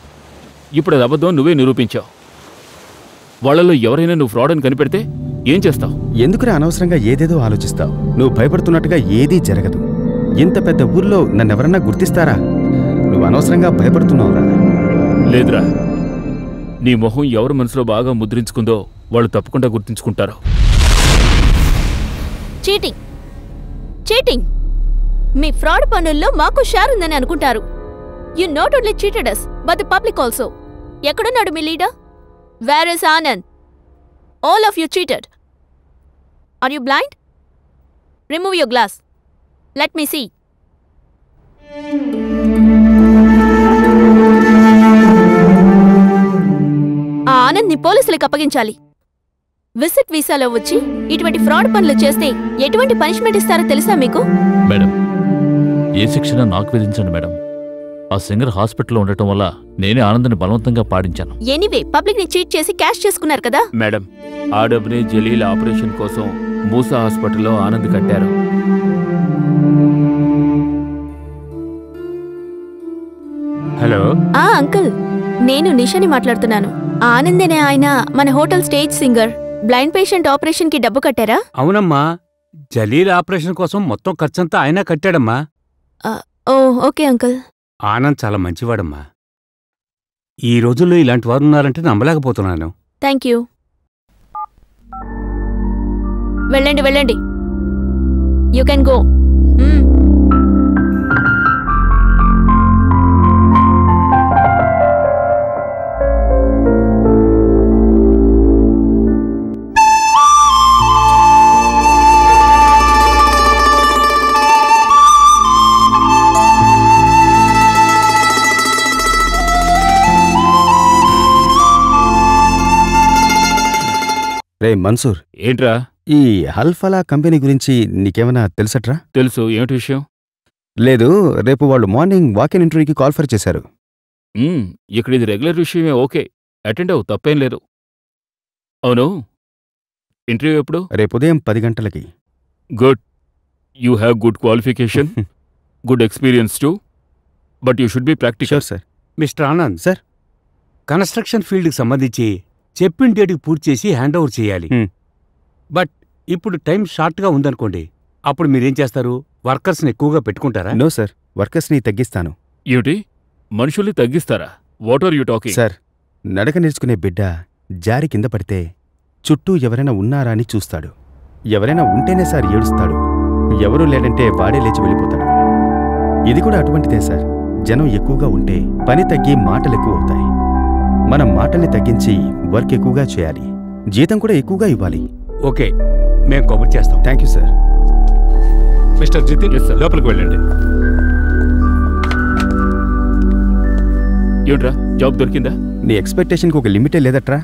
Speaker 2: ఇప్పుడు అది అబద్ధం నువ్వే నిరూపించావు. వాళ్ళలో ఎవరైనా నువ్వు ఫ్రాడ్ అని కనిపెడితే ఏం చేస్తావు?
Speaker 1: ఎందుకురా అనవసరంగా ఏదేదో ఆలోచిస్తావు? నువ్వు భయపడుతున్నట్టుగా ఏదీ జరగదు. ఇంత పెద్ద ఊర్లో నన్నెవరన్నా గుర్తిస్తారా? నువ్వు అనవసరంగా భయపడుతున్నావురా.
Speaker 2: లేదురా, నీ మొహం ఎవరి మనసులో బాగా ముద్రించుకుందో వాళ్ళు తప్పకుండా గుర్తించుకుంటారు.
Speaker 7: చీటింగ్ చీటింగ్ మీ ఫ్రాడ్ పనుల్లో మాకు షేర్ ఉందని అనుకుంటారు. You not only cheated us but the public also. ఎక్కడున్నాడు మీ leader? Where is Anand? All of you cheated. Are you blind? Remove your glass. Let me see. ఆ ఆనంద్ని పోలీసులకు అప్పగించాలి. విజిట్ వీసాలో వచ్చి ఇటువంటి ఫ్రాడ్ పనులు చేస్తే ఎటువంటి పనిష్మెంట్ ఇస్తారో తెలుసా మీకు?
Speaker 3: మేడం, ఏ శిక్షణ నాకు విధించండి మేడం. ఆ సింగర్ హాస్పిటల్లో ఉండటం వల్ల నేనే ఆనందని బలవంతంగా పాడించాను.
Speaker 7: ఎనీవే, పబ్లిక్ ని చీట్ చేసి క్యాష్ చేసుకున్నారు కదా.
Speaker 2: మేడం, ఆ డబ్బుని జలీల్ ఆపరేషన్ కోసం మూసా హాస్పిటల్లో ఆనంద్ కట్టారు.
Speaker 8: హలో.
Speaker 7: అంకుల్, నేను నిషాని మాట్లాడుతున్నాను. ఆనందనే ఆయన మన hotel stage singer. Blind patient operation కి డబ్బు కట్టారా?
Speaker 8: అవునమ్మా, జలీల్ ఆపరేషన్ కోసం మొత్తం ఖర్చంతా ఆయన కట్టాడమ్మా.
Speaker 7: ఓ ఓకే అంకుల్.
Speaker 8: ఆనంద్ చాలా మంచివాడమ్మా. ఈ రోజుల్లో ఇలాంటి వారు ఉన్నారంటే నమ్మలేకపోతున్నాను.
Speaker 7: Thank you. వెళ్ళండి వెళ్ళండి, యూ కెన్ గో.
Speaker 1: రే మన్సూర్,
Speaker 2: ఏంట్రా?
Speaker 1: ఈ హల్ఫలా కంపెనీ గురించి నీకేమైనా తెలుసట్రా?
Speaker 2: తెలుసు. ఏమిటి విషయం?
Speaker 1: లేదు, రేపు వాళ్ళు మార్నింగ్ వాకిన్ ఇంటర్వ్యూకి కాల్ఫర్ చేశారు.
Speaker 2: ఇక్కడ ఇది రెగ్యులర్ విషయమే. ఓకే, అటెండ్ అవ్వు, తప్పేం లేదు. అవును, ఇంటర్వ్యూ ఎప్పుడు?
Speaker 1: రేపు ఉదయం 10 గంటలకి.
Speaker 2: Good. You have good qualification, good experience two, but you should be practical.
Speaker 1: Sir.
Speaker 8: Mister Anand
Speaker 1: sir,
Speaker 8: construction ఫీల్డ్కి సంబంధించి చెప్పిన డేట్కి పూర్తి చేసి హ్యాండ్ ఓవర్ చేయాలి. బట్ ఇప్పుడు టైం షార్ట్గా ఉందనుకోండి, అప్పుడు మీరేం చేస్తారు? వర్కర్స్ని ఎక్కువగా పెట్టుకుంటారా?
Speaker 1: నో సార్, వర్కర్స్ని తగ్గిస్తాను.
Speaker 2: ఏమిటి, మనుషుల్ని తగ్గిస్తారా? What are you talking?
Speaker 1: Sir, నడక నేర్చుకునే బిడ్డ జారి కింద పడితే చుట్టూ ఎవరైనా ఉన్నారా అని చూస్తాడు. ఎవరైనా ఉంటేనే సార్ ఏడుస్తాడు. ఎవరూ లేడంటే వాడే లేచి వెళ్ళిపోతాడు. ఇది కూడా అటువంటిదే సార్. జనం ఎక్కువగా ఉంటే పని తగ్గి మాటలు ఎక్కువ అవుతాయి. మనం మాటల్ని తగ్గించి వర్క్ ఎక్కువగా చేయాలి, జీతం కూడా ఎక్కువగా ఇవ్వాలి.
Speaker 8: ఓకే, మేము కబుర్ చేస్తాం.
Speaker 1: Thank you sir.
Speaker 5: Mister Jithin, లోపలికి వెళ్ళండి.
Speaker 2: ఏంట్రా, జాబ్ దొరికిందా?
Speaker 1: నీ ఎక్స్పెక్టేషన్కి ఒక లిమిటే లేదట్రా.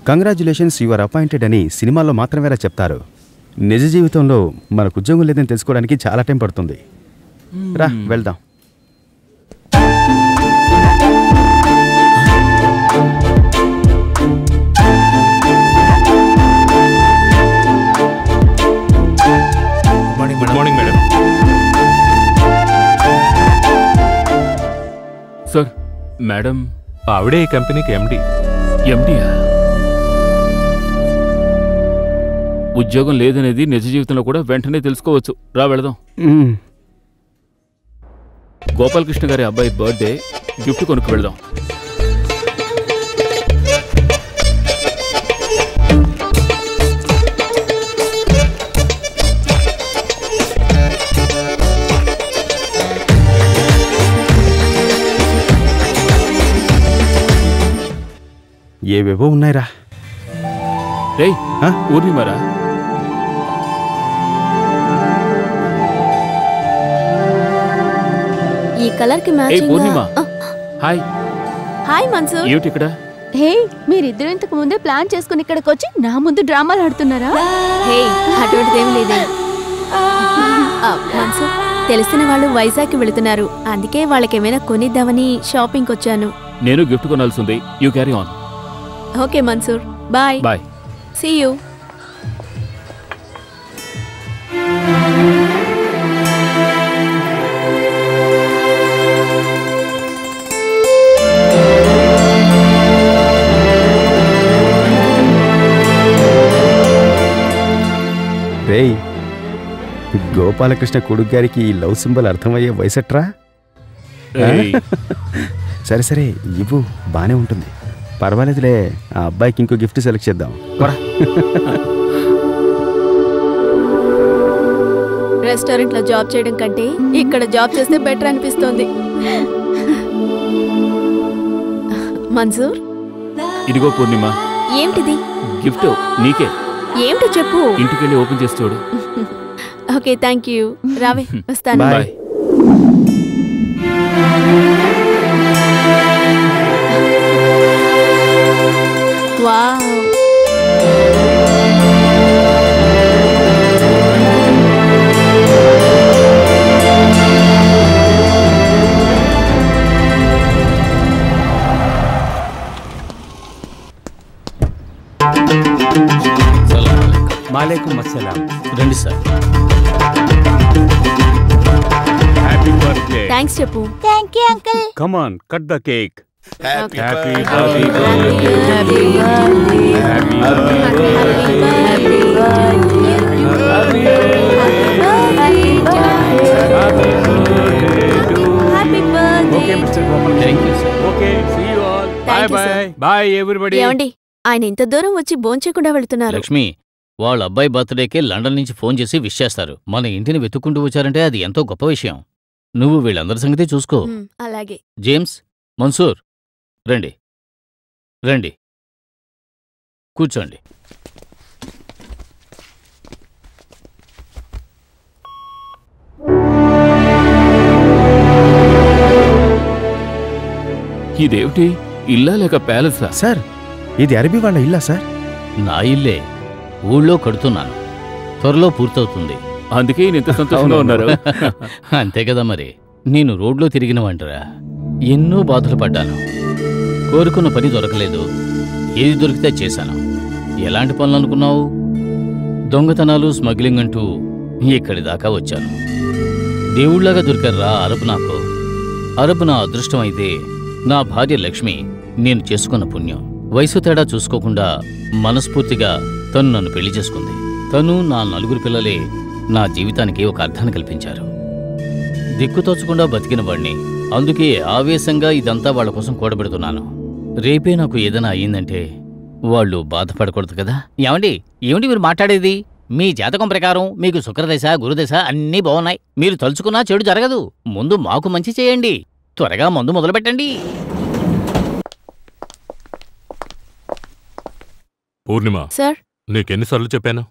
Speaker 1: కంగ్రాచ్యులేషన్స్, యు ఆర్ అపాయింటెడ్ అని సినిమాల్లో మాత్రమేరా చెప్తారు. నిజ జీవితంలో మనకు ఉద్యోగం లేదని తెలుసుకోవడానికి చాలా టైం పడుతుంది. రా వెళ్దాం.
Speaker 5: Good morning madam.
Speaker 2: Sir, madam
Speaker 5: ఆవిడే ఈ కంపెనీకి ఎండి.
Speaker 2: ఎండియా? ఉద్యోగం లేదనేది నిజ జీవితంలో కూడా వెంటనే తెలుసుకోవచ్చు. రా వెళదాం. గోపాలకృష్ణ గారి అబ్బాయి బర్త్డే, గిఫ్ట్ కొనుక్కు వెళదాం.
Speaker 1: ఏవేవో ఉన్నాయిరా.
Speaker 2: రేయ్ పూర్ణిమరా,
Speaker 7: ఈ కలర్ కి
Speaker 2: ఏయ్
Speaker 7: మ్యాచింగ్.
Speaker 2: పూర్ణిమ, హాయ్.
Speaker 7: హాయ్ మన్సూర్.
Speaker 2: ఏమిటి ఇక్కడ?
Speaker 11: హే, మీరిద్దరు ఇంతకు ముందే ప్లాన్ చేసుకుని ఇక్కడికి వచ్చి నా ముందు డ్రామాలు ఆడుతున్నారా?
Speaker 7: హే, అటువంటిదేం లేదే. మన్సూర్, తెలిసిన వాళ్ళు వైజాగ్కి వెళుతున్నారు, అందుకే వాళ్ళకేమైనా కొనిద్దామని షాపింగ్కి వచ్చాను.
Speaker 2: నేను గిఫ్ట్ కొనాల్సింది. You carry on.
Speaker 7: Okay Mansoor, bye.
Speaker 2: Bye.
Speaker 7: See you.
Speaker 1: రేయ్, గోపాలకృష్ణ కొడుకు గారికి ఈ లవ్ సింబల్ అర్థమయ్యే వయసట్రా. సరే సరే ఇవ్వు, బానే ఉంటుంది. పర్వాలేదులే, ఆ అబ్బాయికి ఇంకో గిఫ్ట్ సెలెక్ట్ చేద్దాం.
Speaker 7: రెస్టారెంట్ లో జాబ్ చేయడం కంటే ఇక్కడ జాబ్ చేస్తే బెటర్ అనిపిస్తోంది. మన్సూర్,
Speaker 2: ఇదిగో పూర్ణిమ.
Speaker 7: ఏమిటిది?
Speaker 2: గిఫ్ట్ నీకే.
Speaker 7: ఏమిటో చెప్పు.
Speaker 2: ఇంటికెళ్ళి ఓపెన్ చేసి చూడు.
Speaker 7: Okay, thank you. రావే, వస్తాను.
Speaker 2: బాయ్.
Speaker 7: వావ్.
Speaker 8: వాలేకుమ్ అస్సలాం.
Speaker 4: రండి సార్.
Speaker 8: Happy birthday.
Speaker 7: థ్యాంక్స్ చెప్పు.
Speaker 9: Thank you uncle.
Speaker 8: Come on, cut the cake.
Speaker 10: Happy
Speaker 8: happy
Speaker 10: birthday.
Speaker 8: Okay mister Gopal.
Speaker 4: Thank you sir.
Speaker 8: Okay, see you all. Bye
Speaker 7: Thank you,
Speaker 8: bye.
Speaker 7: sir.
Speaker 8: Bye everybody.
Speaker 7: ఏమండి, ఆయన ఇంత దూరం వచ్చి భోంచేయకుండా వెళ్తున్నారు.
Speaker 4: లక్ష్మి, వాళ్ళ అబ్బాయి బర్త్డేకి లండన్ నుంచి ఫోన్ చేసి విష్ చేస్తారు. మన ఇంటిని వెతుక్కుంటూ వచ్చారంటే అది ఎంతో గొప్ప విషయం. నువ్వు వీళ్ళందరి సంగతి చూసుకో.
Speaker 7: అలాగే.
Speaker 4: జేమ్స్, మన్సూర్, రండి రండి, కూర్చోండి.
Speaker 2: ఇదేమిటి, ఇల్లా లేక ప్యాలెసా?
Speaker 1: సార్, ఇది అరబీ వాళ్ళ ఇల్లా సార్?
Speaker 4: నా ఇల్లే, ఊళ్ళో కడుతున్నాను, త్వరలో పూర్తవుతుంది.
Speaker 2: అందుకే ఈయన ఇంత సంతోషంగా ఉన్నారు.
Speaker 4: అంతే కదా మరి. నేను రోడ్లో తిరిగిన వంటరా, ఎన్నో బాధలు పడ్డాను. కోరుకున్న పని దొరకలేదు, ఏది దొరికితే చేశాను. ఎలాంటి పనులు అనుకున్నావు? దొంగతనాలు, స్మగ్లింగ్ అంటూ ఇక్కడి దాకా వచ్చాను. దేవుళ్లాగా దొరికారా అరబ్ నాకు. అరబ్ నా అదృష్టం అయితే నా భార్య లక్ష్మి నేను చేసుకున్న పుణ్యం. వయసు తేడా చూసుకోకుండా మనస్ఫూర్తిగా తను నన్ను పెళ్లి చేసుకుంది. తను నా నలుగురు పిల్లలే నా జీవితానికి ఒక అర్థాన్ని కల్పించారు. దిక్కుతోచకుండా బతికిన వాడిని, అందుకే ఆవేశంగా ఇదంతా వాళ్ళ కోసం కూడబెడుతున్నాను. రేపే నాకు ఏదైనా అయ్యిందంటే వాళ్ళు బాధపడకూడదు కదా. ఏమండి మీరు మాట్లాడేది? మీ జాతకం ప్రకారం మీకు శుక్రదశ, గురుదశ అన్నీ బాగున్నాయి. మీరు తలుచుకున్నా చెడు జరగదు. ముందు మాకు మంచి చేయండి. త్వరగా మందు మొదలు పెట్టండి.
Speaker 5: పూర్ణిమ,
Speaker 7: సార్.
Speaker 5: నీకెన్నిసార్లు చెప్పాను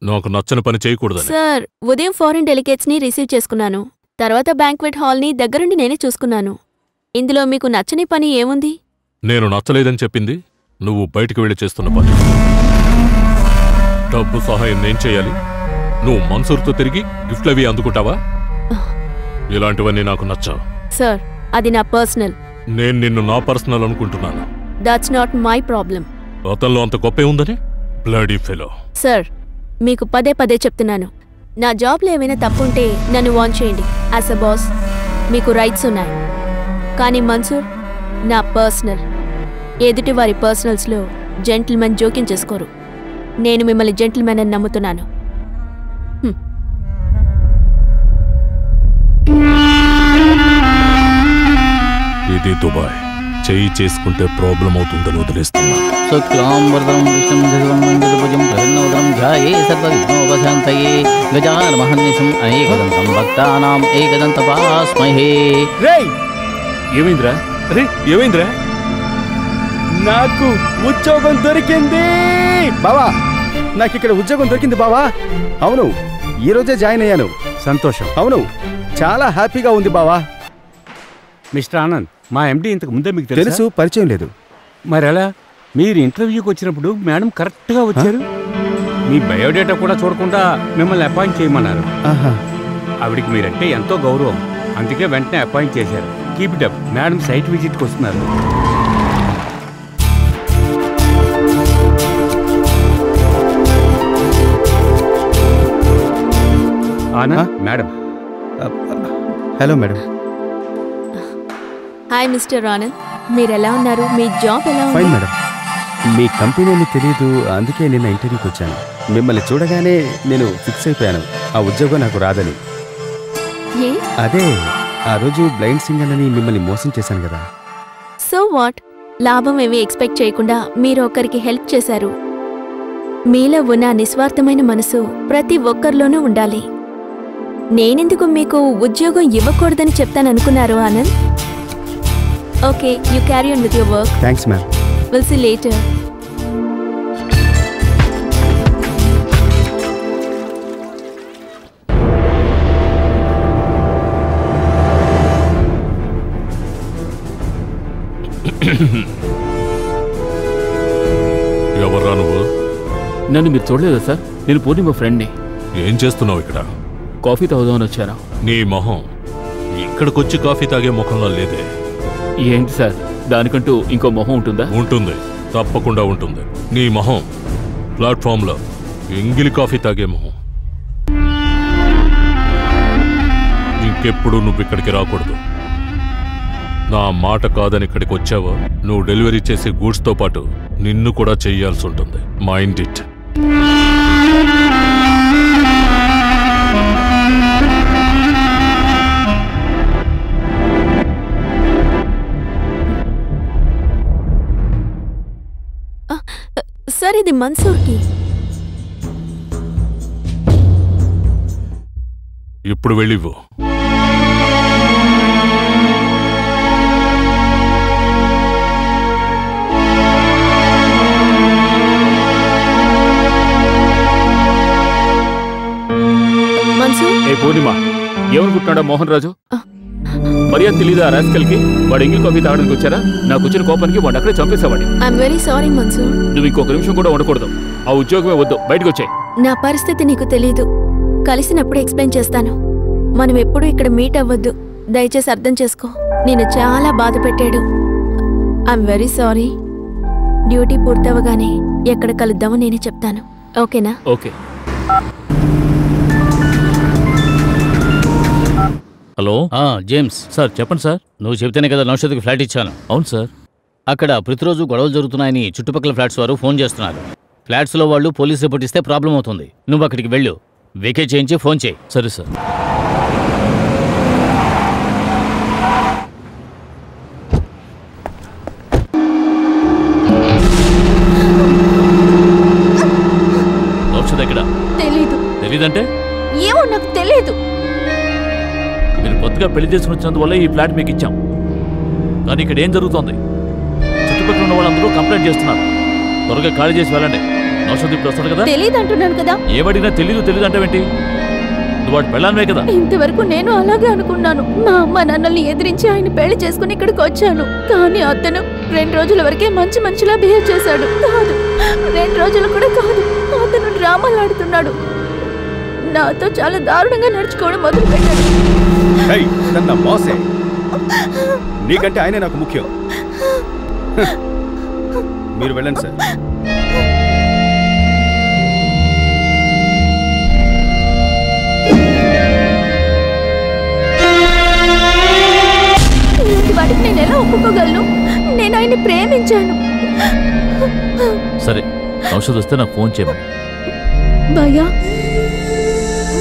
Speaker 5: నాకు నచ్చని పని చేయకూడదని?
Speaker 7: సార్, ఉదయం ఫారిన్ డెలిగేట్స్ ని రిసీవ్ చేసుకున్నాను. తర్వాత బ్యాంక్వెట్ హాల్ ని దగ్గరుండి నేనే చూసుకున్నాను. ఇందులో మీకు నచ్చని పని ఏముంది?
Speaker 5: నేను నచ్చలేదని చెప్పింది నువ్వు బయటికి వెళ్ళి చేస్తున్న పని. డబ్బు సహాయం నేను చేయాలి, నువ్వు మన్సూర్తో తిరిగి గిఫ్ట్లవి అందుకుంటావా? ఇలాంటివన్నీ నాకు నచ్చావు.
Speaker 7: సార్, అది నా పర్సనల్.
Speaker 5: నేను నిన్ను నా పర్సనల్ అనుకుంటున్నాను.
Speaker 7: That's not my problem.
Speaker 5: అతనిలో అంత గొప్పే ఉందని? Bloody fellow.
Speaker 7: సార్, మీకు పదే పదే చెప్తున్నాను, నా జాబ్లో ఏమైనా తప్పుంటే నన్ను వార్న్ చేయండి. యాజ్ అ బాస్ మీకు రైట్స్ ఉన్నాయి. కానీ మన్సూర్ నా పర్సనల్. ఎదుటి వారి పర్సనల్స్లో జెంటిల్మెన్ జోక్యం చేసుకోరు. నేను మిమ్మల్ని జెంటిల్మెన్ అని నమ్ముతున్నాను.
Speaker 5: ఇది దుబాయ్. చెయ్యి చేసుకుంటే ప్రాబ్లం అవుతుందని వదిలేస్తున్నా.
Speaker 4: శుక్లాంబరధరం విష్ణుం శశివర్ణం ప్రసన్నవదనం ధ్యాయే సర్వవిఘ్నోపశాంతయే గజానమహర్నిశం అనేకదంతం భక్తానాం ఏకదంతపాస్మహే.
Speaker 2: ఏమైందిరా?
Speaker 1: అరే ఏమైందిరా? నాకు ఉద్యోగం దొరికింది బావా. నాకు ఇక్కడ ఉద్యోగం దొరికింది బావా. అవును, ఈ రోజే జాయిన్ అయ్యాను.
Speaker 8: సంతోషం.
Speaker 1: అవును, చాలా హ్యాపీగా ఉంది బావా.
Speaker 8: మిస్టర్ ఆనంద్, మా ఎండి ఇంతకు ముందే మీకు
Speaker 1: తెలుసు, పరిచయం లేదు.
Speaker 8: మరి ఎలా? మీరు ఇంటర్వ్యూకి వచ్చినప్పుడు మేడం కరెక్ట్గా వచ్చారు. మీ బయోడేటా కూడా చూడకుండా మిమ్మల్ని అపాయింట్ చేయమన్నారు. ఆవిడికి మీరంటే ఎంతో గౌరవం, అందుకే వెంటనే అపాయింట్ చేశారు. Keep it up. Madam site విజిట్కి వస్తున్నారు. Anand, madam.
Speaker 1: Hello madam.
Speaker 7: Hi mister Anand, మీరు ఎలా ఉన్నారు? మీ జాబ్ ఎలా ఉంది?
Speaker 1: Fine madam. మీ కంపెనీ అని తెలియదు, అందుకే నిన్న ఇంటర్వ్యూకి వచ్చాను. మిమ్మల్ని చూడగానే నేను ఫిక్స్ అయిపోయాను ఆ ఉద్యోగం నాకు రాదని. అదే ఆ రోజు బ్లైండ్ సింగర్ అని మిమ్మల్ని మోసం చేశాను కదా.
Speaker 7: So what? లాభం ఏమీ ఎక్స్పెక్ట్ చేయకుండా మీరు ఒకరికి హెల్ప్ చేశారు. మీలో ఉన్న నిస్వార్థమైన మనసు ప్రతి ఒక్కరిలోనూ ఉండాలి. నేనెందుకు మీకు ఉద్యోగం ఇవ్వకూడదని చెప్తాననుకున్నారు Anand? Okay, you carry on with your work.
Speaker 1: Thanks ma'am.
Speaker 7: Will see later.
Speaker 5: ఎవర్రా నువ్వు?
Speaker 2: నన్ను మీరు చూడలేదా సార్? నేను పూర్ణిమ ఫ్రెండ్ని.
Speaker 5: ఏం చేస్తున్నావు ఇక్కడ?
Speaker 2: కాఫీ తాగుదామని వచ్చాను.
Speaker 5: నీ మొహం ఇక్కడికొచ్చి కాఫీ తాగే ముఖంలో లేదే.
Speaker 2: ఏంటి సార్, దానికంటూ ఇంకో మొహం ఉంటుందా?
Speaker 5: ఉంటుంది, తప్పకుండా ఉంటుంది. నీ మొహం ప్లాట్ఫామ్లో ఎంగిలి కాఫీ తాగే మొహం. ఇంకెప్పుడు నువ్వు ఇక్కడికి రాకూడదు. నా మాట కాదని ఇక్కడికి వచ్చావో నువ్వు డెలివరీ చేసే గూడ్స్తో పాటు నిన్ను కూడా చెయ్యాల్సి ఉంటుంది. Mind it.
Speaker 7: సార్, ఇది మన్సూర్కి.
Speaker 5: ఇప్పుడు వెళ్ళివ్వు.
Speaker 7: మన్సూర్,
Speaker 2: ఏ పూర్ణిమ, ఏమనుకుంటున్నాడా మోహన్ రాజు? మర్యాద తెలీదా ఆ రాస్కల్కి? వాడు ఎంగిల్ కాఫీ తాగడానికి వచ్చారా? నాకు వచ్చిన కోపానికి వాడు అక్కడే చంపేసేవాడి.
Speaker 7: I'm very sorry Mansoor.
Speaker 2: నువ్వు ఇంకొక నిమిషం కూడా ఉండకూడదు. ఆ ఉద్యోగమే వద్దు, బయటకు వచ్చాయి.
Speaker 7: నా పరిస్థితి నీకు తెలీదు. కలిసినప్పుడు ఎక్స్ప్లెయిన్ చేస్తాను. మనం ఎప్పుడూ ఇక్కడ మీట్ అవ్వద్దు. దయచేసి అర్థం చేసుకో. నేను చాలా బాధ పెట్టాడు. I'm very sorry. డ్యూటీ పూర్తవగానే ఎక్కడ కలుద్దామో నేనే చెప్తాను. ఓకేనా?
Speaker 2: ఓకే.
Speaker 3: హలో
Speaker 4: జేమ్స్
Speaker 3: సార్, చెప్పండి సార్.
Speaker 4: నువ్వు చెప్తేనే కదా నౌషద్కి ఫ్లాట్ ఇచ్చాను.
Speaker 3: అవును సార్.
Speaker 4: అక్కడ ప్రతిరోజు గొడవలు జరుగుతున్నాయని చుట్టుపక్కల ఫ్లాట్స్ వారు ఫోన్ చేస్తున్నారు. ఫ్లాట్స్లో వాళ్ళు పోలీస్ రిపోర్ట్ ఇస్తే ప్రాబ్లం అవుతుంది. నువ్వు అక్కడికి వెళ్ళు, వేకేట్ చేయించి ఫోన్ చేయి.
Speaker 3: సరే సార్. నౌషద్ ఎక్కడ? తెలీదంటే?
Speaker 11: ఏమో నాకు తెలియదు.
Speaker 3: మీరు కొత్తగా పెళ్లి చేసుకుని వచ్చినందువల్ల ఈ ఫ్లాట్ మీకు ఇచ్చాం. కానీ ఇక్కడ ఏం జరుగుతోంది? చుట్టుపక్కల ఉన్న వాళ్ళందరూ కంప్లైంట్ చేస్తున్నారు. త్వరగా ఖాళీ చేసి వెళ్ళండి. నౌషద్ ఇప్పుడు వస్తాడు కదా?
Speaker 11: తెలియదు అంటున్నాను కదా.
Speaker 3: ఏమడిగినా తెలీదు అంటే ఏంటి? నువ్వు వాడు పెళ్ళాన్వే కదా?
Speaker 11: ఇంతవరకు నేను అలాగే అనుకున్నాను. మా అమ్మ నాన్నల్ని ఎదిరించి ఆయన పెళ్లి చేసుకుని ఇక్కడికి వచ్చాను. కానీ అతను 2 రోజుల వరకే మంచి మనిషిలా బిహేవ్ చేశాడు. కాదు, 2 రోజులు కూడా కాదు. అతను డ్రామాలు ఆడుతున్నాడు. నాతో చాలా దారుణంగా నడుచుకోవడం మొదలు పెట్టాడు.
Speaker 1: నీకంటే ఆయనే నాకు ముఖ్యం. మీరు వెళ్ళండి సార్.
Speaker 11: వాటికి నేను ఎలా ఒప్పుకోగలను? నేను ఆయన్ని ప్రేమించాను.
Speaker 3: సరే, ఔషధం వస్తే నాకు ఫోన్ చేయమని.
Speaker 11: భయ్యా,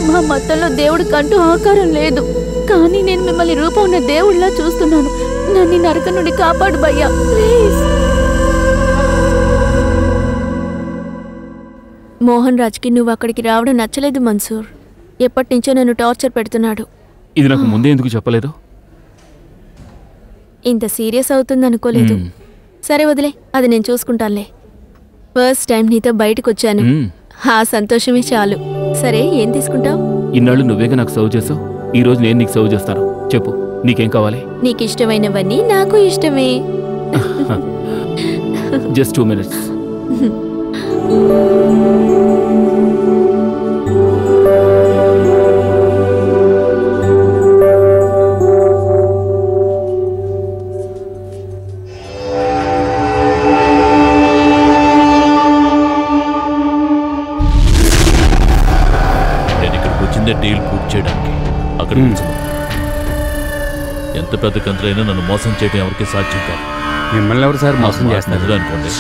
Speaker 11: మా మతంలో దేవుడికంటూ ఆకారం లేదు, కానీ నేను మిమ్మల్ని రూపం ఉన్న దేవుడిలా చూస్తున్నాను. నన్ను ఈ నరకం నుండి కాపాడు భయ్యా, ప్లీజ్.
Speaker 7: మోహన్ రాజ్కి నువ్వు అక్కడికి రావడం నచ్చలేదు మన్సూర్. ఎప్పటి నుంచో నన్ను టార్చర్ పెడుతున్నాడు.
Speaker 2: ఇది నాకు ముందే ఎందుకు చెప్పలేదు?
Speaker 7: ఇంత సీరియస్ అవుతుంది అనుకోలేదు. సరే వదిలే, అది నేను చూసుకుంటానులే. ఫస్ట్ టైం నీతో బయటకు వచ్చాను, ఆ సంతోషమే చాలు. సరే, ఏం తీసుకుంటావు?
Speaker 2: ఇన్నాళ్ళు నువ్వేగా నాకు సర్వ్ చేసావు, ఈ రోజు నేను నీకు సర్వ్ చేస్తాను. చెప్పు, నీకేం కావాలి?
Speaker 7: నీకు ఇష్టమైనవన్నీ నాకు ఇష్టమే.
Speaker 2: Just 2 minutes.
Speaker 3: డీల్ పూర్తి చేయడానికి అక్కడ ఎంత పెద్ద కంత్రైనా నన్ను మోసం చేయడం ఎవరికి సాధ్యం కాదు.
Speaker 8: మిమ్మల్ని ఎవరు సార్ మోసం చేస్తున్నారు
Speaker 3: అనుకోండి.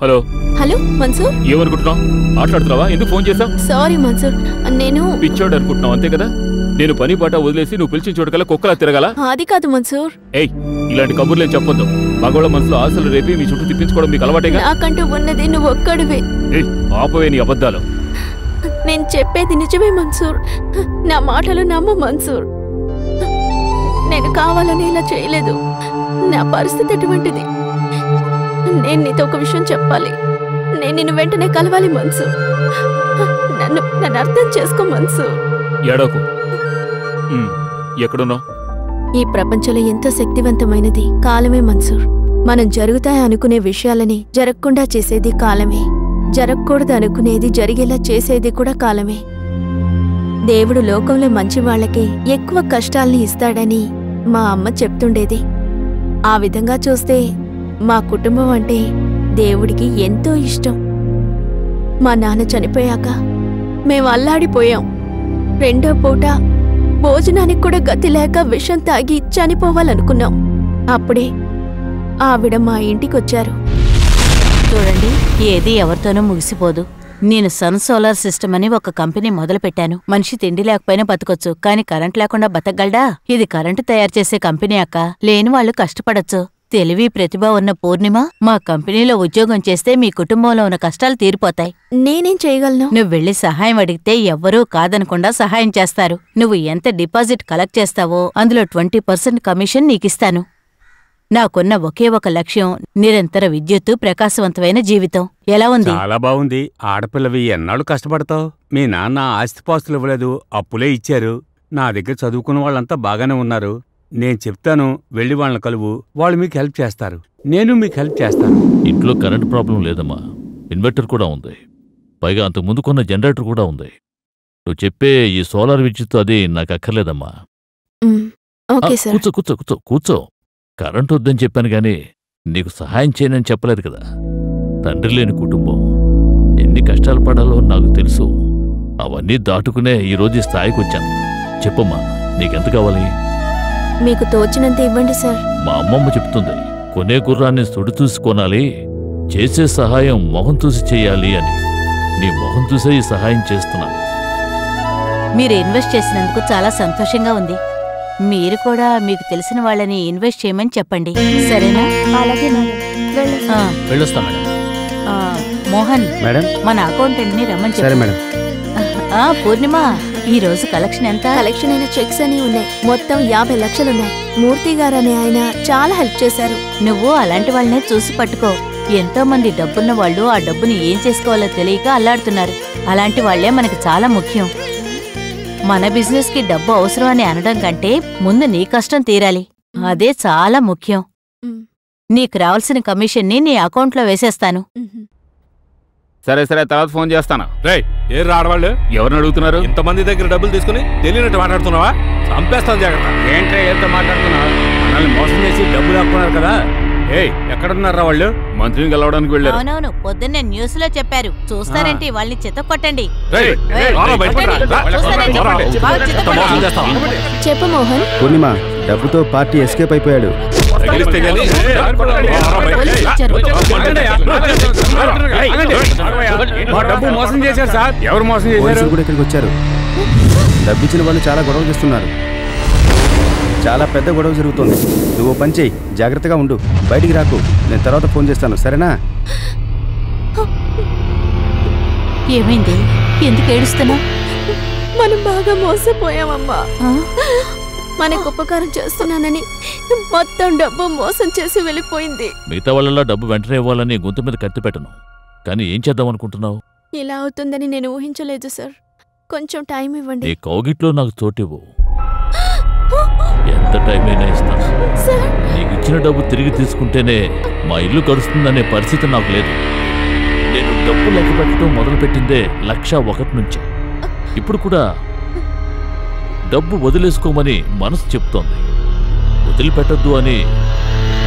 Speaker 2: హలో
Speaker 7: హలో మన్సూర్,
Speaker 2: ఏమనుకుంటున్నావు? మాట్లాడుతున్నావా? ఎందుకు ఫోన్ చేశావు?
Speaker 7: సారీ మన్సూర్, నేను
Speaker 2: పిచ్చోడు అనుకుంటున్నావు అంతే కదా? నేను పని పాట వదిలేసి నువ్వు పిలిచిన చోటుకల్లా కుక్కలా తిరగాల?
Speaker 7: అది కాదు మన్సూర్.
Speaker 2: ఏయ్, ఇలాంటి కబుర్లేం చెప్పొద్దు. మగవాళ్ళ మనసులో ఆశలు రేపి మీ చుట్టూ తిప్పించుకోవడం మీకు అలవాటేగా?
Speaker 7: నాకంటూ ఉన్నది నువ్వు ఒక్కడివే.
Speaker 2: ఏయ్, ఆపవే నీ అబద్ధాలు.
Speaker 7: నేను చెప్పేది నిజమే మన్సూర్, నా మాటలు నమ్ము మన్సూర్. నేను కావాలని ఇలా చేయలేదు, నా పరిస్థితి అటువంటిది. నేను నీతో ఒక విషయం చెప్పాలి. నేను నిన్ను వెంటనే కలవాలి మన్సూర్. నన్ను అర్థం చేసుకో మన్సూర్.
Speaker 2: ఏడోకు. ఎక్కడున్నావు?
Speaker 7: ఈ ప్రపంచంలో ఎంతో శక్తివంతమైనది కాలమే మన్సూర్. మనం జరుగుతాయి అనుకునే విషయాలని జరగకుండా చేసేది కాలమే, జరగకూడదు అనుకునేది జరిగేలా చేసేది కూడా కాలమే. దేవుడు లోకంలో మంచి వాళ్ళకి ఎక్కువ కష్టాల్ని ఇస్తాడని మా అమ్మ చెప్తుండేది. ఆ విధంగా చూస్తే మా కుటుంబం అంటే దేవుడికి ఎంతో ఇష్టం. మా నాన్న చనిపోయాక మేము అల్లాడిపోయాం. రెండో పూట భోజనానికి కూడా గతి లేక విషం తాగి చనిపోవాలనుకున్నాం. అప్పుడే ఆవిడ మా ఇంటికొచ్చారు.
Speaker 9: చూడండి, ఏది ఎవరితోనూ ముగిసిపోదు. నేను సన్ సోలార్ సిస్టమ్ అని ఒక కంపెనీ మొదలుపెట్టాను. మనిషి తిండి లేకపోయినా బతకొచ్చు, కానీ కరెంట్ లేకుండా బతకగలడా? ఇది కరెంటు తయారు చేసే కంపెనీ అక్క. లేని వాళ్ళు కష్టపడొచ్చు, తెలివి ప్రతిభ ఉన్న పూర్ణిమ మా కంపెనీలో ఉద్యోగం చేస్తే మీ కుటుంబంలో ఉన్న కష్టాలు తీరిపోతాయి.
Speaker 7: నేనేం చేయగలను?
Speaker 9: నువ్వు వెళ్లి సహాయం అడిగితే ఎవ్వరూ కాదనకుండా సహాయం చేస్తారు. నువ్వు ఎంత డిపాజిట్ కలెక్ట్ చేస్తావో అందులో 20% కమిషన్ నీకిస్తాను. నాకున్న ఒకే ఒక లక్ష్యం నిరంతర విద్యుత్తు, ప్రకాశవంతమైన జీవితం. ఎలా ఉంది?
Speaker 8: చాలా బాగుంది. ఆడపిల్లవి ఎన్నాళ్ళు కష్టపడతావు? మీ నాన్న ఆస్తిపాస్తులు ఇవ్వలేదు, అప్పులే ఇచ్చారు. నా దగ్గర చదువుకున్న వాళ్ళంతా బాగానే ఉన్నారు. నేను చెప్తాను, వెళ్ళి వాళ్ళని కలువు, వాళ్ళు మీకు హెల్ప్ చేస్తారు. నేను మీకు హెల్ప్ చేస్తాను.
Speaker 3: ఇంట్లో కరెంట్ ప్రాబ్లం లేదమ్మా, ఇన్వర్టర్ కూడా ఉంది. పైగా అంతకుముందు కొన్న జనరేటర్ కూడా ఉంది. నువ్వు చెప్పే ఈ సోలార్ విద్యుత్ అది నాకు అక్కర్లేదమ్మా. కూర్చో కూర్చో కూర్చో కూర్చో. కరెంట్ వద్దని చెప్పాను గాని నీకు సహాయం చేయనని చెప్పలేదు కదా. తండ్రి లేని కుటుంబం ఎన్ని కష్టాలు పడాలో నాకు తెలుసు. అవన్నీ దాటుకునే ఈరోజు ఈ స్థాయికి వచ్చాను. చెప్పమ్మా, నీకెంత కావాలి?
Speaker 7: మీకు తోచినంత ఇవ్వండి సార్.
Speaker 3: మా అమ్మమ్మ చెప్తుంది, కొనే గుర్రాన్ని సుడి చూసి కొనాలి, చేసే సహాయం మొహం చూసి చెయ్యాలి అని. నీ మొహం చూసే ఈ సహాయం చేస్తున్నాను.
Speaker 9: మీరు ఇన్వెస్ట్ చేసినందుకు చాలా సంతోషంగా ఉంది. మీరు కూడా మీకు తెలిసిన వాళ్ళని ఇన్వెస్ట్ చేయమని చెప్పండి, సరేనా?
Speaker 7: అలాగే
Speaker 4: వెళ్ళొస్తా మేడం.
Speaker 9: మోహన్
Speaker 1: మేడం,
Speaker 9: మన అకౌంటెంట్ని రమ్మని
Speaker 1: సరే
Speaker 9: చెప్పు.
Speaker 1: మేడం.
Speaker 9: పూర్ణిమ, ఈ రోజు కలెక్షన్ ఎంత?
Speaker 7: కలెక్షన్ అయిన చెక్స్ అని ఉన్నాయి. మొత్తం 50 లక్షలున్నాయి. మూర్తి గారనే ఆయన చాలా హెల్ప్ చేశారు.
Speaker 9: నువ్వు అలాంటి వాళ్ళనే చూసి పట్టుకో. ఎంతో మంది డబ్బున్న వాళ్ళు ఆ డబ్బుని ఏం చేసుకోవాలో తెలియక అల్లాడుతున్నారు. అలాంటి వాళ్లే మనకి చాలా ముఖ్యం. మన బిజినెస్ కి డబ్బు అవసరం అని అనడం కంటే ముందు నీ కష్టం తీరాలి, అదే చాలా ముఖ్యం. నీకు రావాల్సిన కమిషన్ని నీ అకౌంట్లో వేసేస్తాను.
Speaker 2: సరే సరే, తర్వాత ఫోన్ చేస్తాను.
Speaker 5: రేయ్, ఏ రాడవాళ్ళు
Speaker 2: ఎవరిని అడుగుతున్నారు?
Speaker 5: ఇంతమంది దగ్గర డబ్బులు తీసుకుని తెలియనట్టు మాట్లాడుతున్నావా? చంపేస్తాను, జాగ్రత్త.
Speaker 8: ఏంట్రా ఎంత మాట్లాడుతున్నావు? మనల్ని మోసం చేసి డబ్బులు ఆపుకున్నారు కదా. ఏయ్, ఎక్కడున్నారా వాళ్ళు?
Speaker 2: మంత్రిని కలవడానికి వెళ్ళారు.
Speaker 9: అవునవును, పొద్దున్నే న్యూస్ లో చెప్పారు. చూస్తారేంటి? వాళ్ళని చెత్త కొట్టండి.
Speaker 7: చెప్పు మోహన్.
Speaker 1: పూర్ణిమ, డబ్బుతో పార్టీ ఎస్కేప్ అయిపోయాడు.
Speaker 8: మా డబ్బు మోసం చేశారు సార్. ఎవరు మోసం చేశారు?
Speaker 1: పోలీసులు కూడా ఇక్కడికి వచ్చారు. డబ్బిచ్చిన వాళ్ళు చాలా గొడవ చేస్తున్నారు. చాలా పెద్ద గొడవ జరుగుతుంది. నువ్వు పని చేయి, జాగ్రత్తగా ఉండు, బయటికి రాకు. నేను తర్వాత ఫోన్ చేస్తాను, సరేనా?
Speaker 9: ఏమైంది? ఎందుకు ఏడుస్తున్నావు?
Speaker 7: మనం బాగా మోసపోయామమ్మా. మనకు ఉపకారం చేస్తున్నానని మొత్తం డబ్బు మోసం చేసి వెళ్ళిపోయింది.
Speaker 3: మిగతా వాళ్ళ డబ్బు వెంటనే ఇవ్వాలని గొంతు మీద కత్తి పెట్టను, కానీ ఏం చేద్దాం అనుకుంటున్నావు?
Speaker 7: ఇలా అవుతుందని నేను ఊహించలేదు సార్. కొంచెం టైం ఇవ్వండి.
Speaker 3: నీ కౌగిట్లో నాకు చోటివ్వు. ఎంత టైం అయినా ఇస్తాను. నీకు ఇచ్చిన డబ్బు తిరిగి తీసుకుంటేనే మా ఇల్లు గడుస్తుందనే పరిస్థితి నాకు లేదు. నేను డబ్బు లెక్క పెట్టడం మొదలుపెట్టిందే 1,01 నుంచి. ఇప్పుడు కూడా డబ్బు వదిలేసుకోమని మనసు చెప్తోంది, వదిలిపెట్టద్దు అని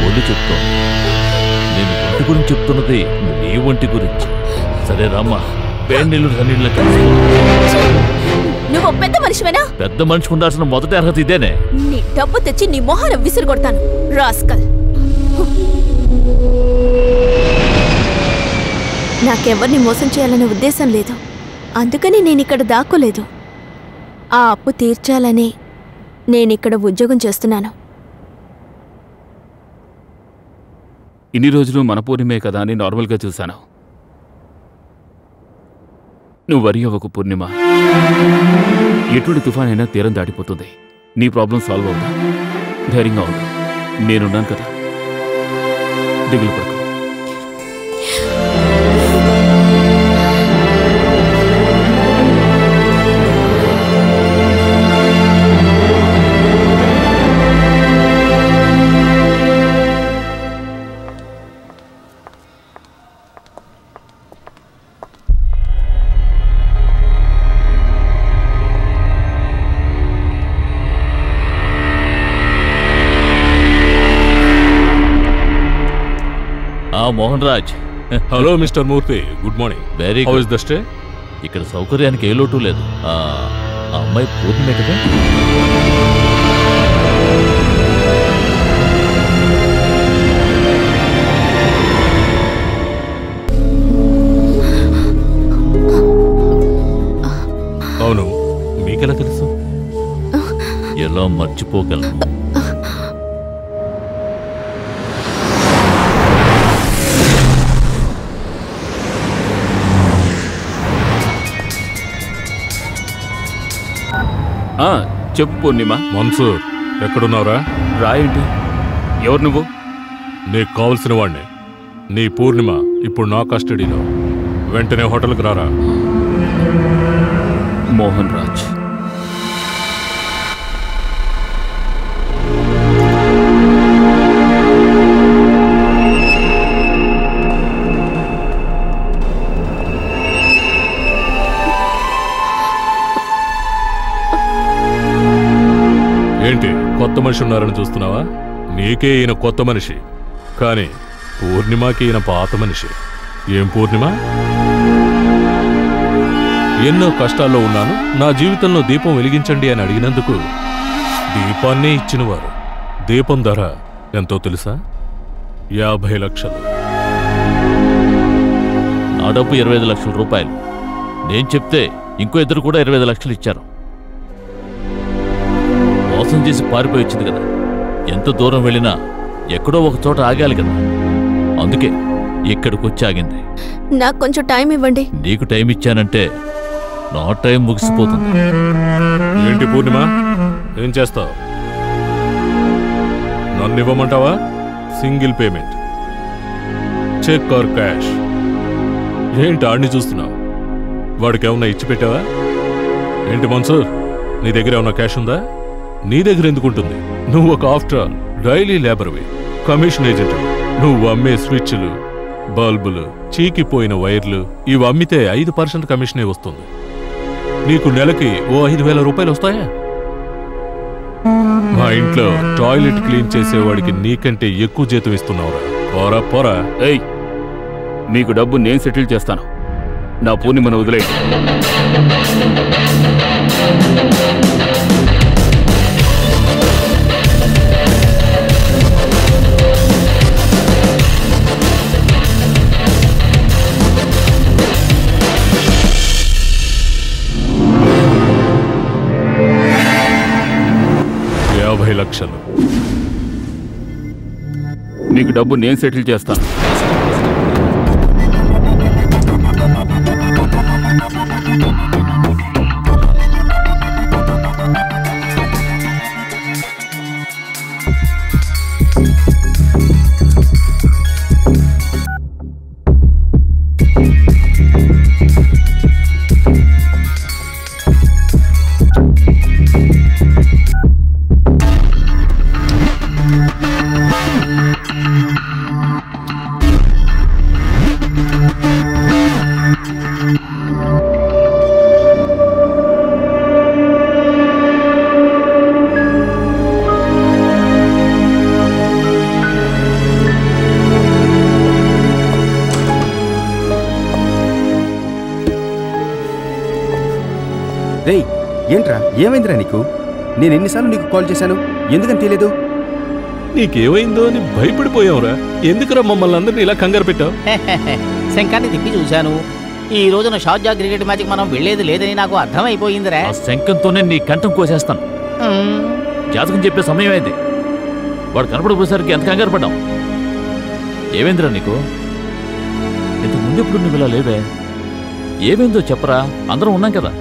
Speaker 3: ఒళ్ళు చెప్తోంది. నేను ఒంటి గురించి చెప్తున్నది నీ ఒంటి గురించి. సరే రామ్మా, వేడి నీళ్ళు సన్నీళ్ళ కలిసి.
Speaker 7: నువ్వు పెద్ద మనిషివేనా?
Speaker 3: పెద్ద మనిషికి ఉండాల్సిన మొదటి అర్హత ఇదేనే.
Speaker 7: నీ డబ్బు తెచ్చి నీ మొహాన విసిరు కొడతాను, రాస్కల్. నాకెవరిని మోసం చేయాలనే ఉద్దేశం లేదు, అందుకని నేనిక్కడ దాక్కోలేదు. ఆ అప్పు తీర్చాలని నేనిక్కడ ఉద్యోగం చేస్తున్నాను.
Speaker 2: ఇన్ని రోజులు మన పూర్ణిమే కదా అని నార్మల్గా చూశాను. నువ్వు వరి అవ్వకు పూర్ణిమ. ఎటువంటి తుఫాన్ అయినా తీరం దాటిపోతుంది. నీ ప్రాబ్లం సాల్వ్ అవుతా. ధైర్యంగా ఉండు, నేనున్నాను కదా, దిగులు పడకు.
Speaker 3: Mohan Raj.
Speaker 5: Hello mister Murthy, good morning.
Speaker 3: Very
Speaker 5: how is the stay?
Speaker 3: ఇక్కడ సౌకర్యానికి ఏ లోటు లేదు. ఆ అమ్మాయి పూర్ణిమే కదా?
Speaker 5: అవును, మీకెలా తెలుసు?
Speaker 3: ఎలా మర్చిపోగలను?
Speaker 2: చెప్పు పూర్ణిమ.
Speaker 5: మన్సూర్ ఎక్కడున్నావురా?
Speaker 2: రాయేంటి? ఎవరు నువ్వు?
Speaker 5: నీకు కావలసిన వాడిని. నీ పూర్ణిమ ఇప్పుడు నా కస్టడీలో. వెంటనే హోటల్కి రారా.
Speaker 2: మోహన్ రాజ్.
Speaker 5: ఏంటి కొత్త మనిషి ఉన్నారని చూస్తున్నావా? నీకే ఈయన కొత్త మనిషి, కానీ పూర్ణిమకి ఈయన పాత మనిషి. ఏం పూర్ణిమ? ఎన్నో కష్టాల్లో ఉన్నాను, నా జీవితంలో దీపం వెలిగించండి అని అడిగినందుకు దీపాన్నే ఇచ్చినవారు. దీపం ధర ఎంతో తెలుసా? 50 లక్షలు.
Speaker 3: నా డబ్బు 25 లక్షల రూపాయలు. నేను చెప్తే ఇంకో ఇద్దరు కూడా 25 లక్షలు ఇచ్చారు. మోసం చేసి పారిపోయి వచ్చింది కదా, ఎంత దూరం వెళ్ళినా ఎక్కడో ఒక చోట ఆగాలి కదా, అందుకే ఇక్కడికి వచ్చి ఆగింది.
Speaker 7: నాకు కొంచెం టైం ఇవ్వండి.
Speaker 3: నీకు టైం ఇచ్చానంటే నా టైం ముగిసిపోతుంది.
Speaker 5: ఏంటి పూర్ణిమ, ఏం చేస్తావు? నన్ను ఇవ్వమంటావా? Single payment, cheque or cash? ఏంటి ఆడిని చూస్తున్నావు? వాడికి ఏమన్నా ఇచ్చి పెట్టావా? ఏంటి మన్సూర్, నీ దగ్గర ఏమన్నా క్యాష్ ఉందా? నీ దగ్గర ఎందుకుంటుంది? నువ్వు ఒక ఆఫ్టర్ ఆల్ డైలీ లేబర్వి, కమిషన్ ఏజెంట్. నువ్వు అమ్మే స్విచ్లు, బల్బులు, చీకిపోయిన వైర్లు ఇవి అమ్మితే 5% కమిషనే వస్తుంది. నీకు నెలకి ఓ 5,000 రూపాయలు వస్తాయా? మా ఇంట్లో టాయిలెట్ క్లీన్ చేసేవాడికి నీకంటే ఎక్కువ జీతం ఇస్తున్నావురా. పోరా పోరా.
Speaker 2: ఏయ్, మీకు డబ్బు నేను సెటిల్ చేస్తాను. నా పూర్ణిమను వదిలేయండి.
Speaker 5: లక్షలు.
Speaker 2: మీకు డబ్బు నేను సెటిల్ చేస్తాను.
Speaker 1: రేయ్, ఏంట్రా, ఏమైందిరా నీకు? నేను ఎన్నిసార్లు నీకు కాల్ చేశాను, ఎందుకని తీయలేదు?
Speaker 5: నీకేమైందో అని భయపడిపోయావురా. ఎందుకురా మమ్మల్ని అందరినీ ఇలా కంగారు పెట్టావు?
Speaker 4: శంఖాన్ని తిప్పి చూశాను. ఈ రోజున షార్జా క్రికెట్ మ్యాచ్కి మనం వెళ్లేది లేదని నాకు అర్థమైపోయిందిరా.
Speaker 3: ఆ శంఖంతోనే నీ కంఠం కోసేస్తాను. జాతకం చెప్పే సమయం అయింది. వాడు కనపడిపోయేసరికి ఎంత కంగారు పడ్డాం. ఏమైందిరా నీకు? ఇంతకు ముందు ఎప్పుడు నువ్వు ఇలా లేవే? ఏమైందో చెప్పరా, అందరం ఉన్నాం కదా.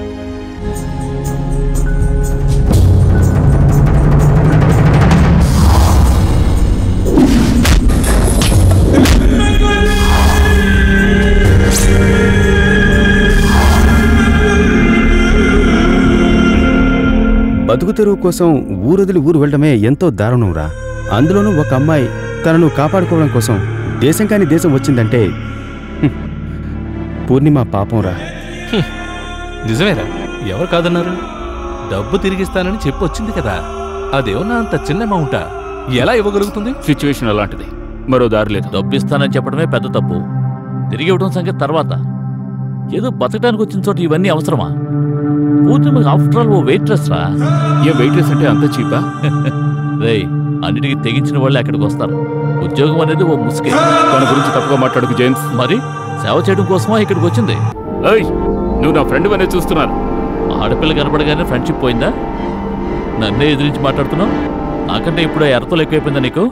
Speaker 1: బతుకు తెరువు కోసం ఊరొదిలి ఊరు వెళ్ళడమే ఎంతో దారుణంరా. అందులోనూ ఒక అమ్మాయి తనను కాపాడుకోవడం కోసం దేశం కాని దేశం వచ్చిందంటే పూర్ణిమ పాపంరా.
Speaker 5: నిజమేరా, ఎవరు కాదన్నారు? డబ్బు తిరిగిస్తానని చెప్పి వచ్చింది కదా, అదేమన్నా అంత చిన్న అమౌంటా? ఎలా ఇవ్వగలుగుతుంది?
Speaker 2: సిచ్యువేషన్ అలాంటిది, మరో దారి లేదు.
Speaker 3: డబ్బు ఇస్తానని చెప్పడమే పెద్ద తప్పు, తిరిగి ఇవ్వడం సంగతి తర్వాత. ఏదో బతకడానికి వచ్చిన చోట ఇవన్నీ అవసరమా? పూర్ణిమకి ఆఫ్టర్ ఆల్ ఓ వెయిట్రెస్ రా.
Speaker 2: ఏ వెయిట్రెస్ అంటే అంత చీపా?
Speaker 3: రేయ్, అన్నిటికీ తెగించిన వాళ్ళే అక్కడికి వస్తారు. ఉద్యోగం అనేది ఓ ముసుకే.
Speaker 2: తన గురించి తప్పుగా మాట్లాడుకు జేమ్స్.
Speaker 3: మరి సేవ చేయడం కోసమా ఇక్కడికి వచ్చింది?
Speaker 2: ఏయ్, నువ్వు నా ఫ్రెండ్ అనే చూస్తున్నాను.
Speaker 3: ఆడపిల్ల కనపడగానే ఫ్రెండ్షిప్ పోయిందా? నన్నే ఎదిరించి మాట్లాడుతున్నావు? నాకంటే ఇప్పుడు ఎర్రతోలు ఎక్కువైపోయిందా నీకు?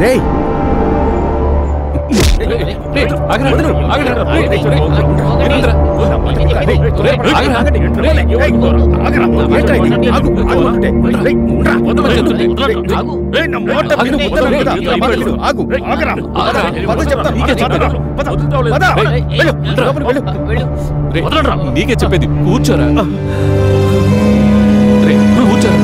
Speaker 1: రేయ్,
Speaker 5: నీకే చెప్పేది కూర్చోరా కూర్చోరా.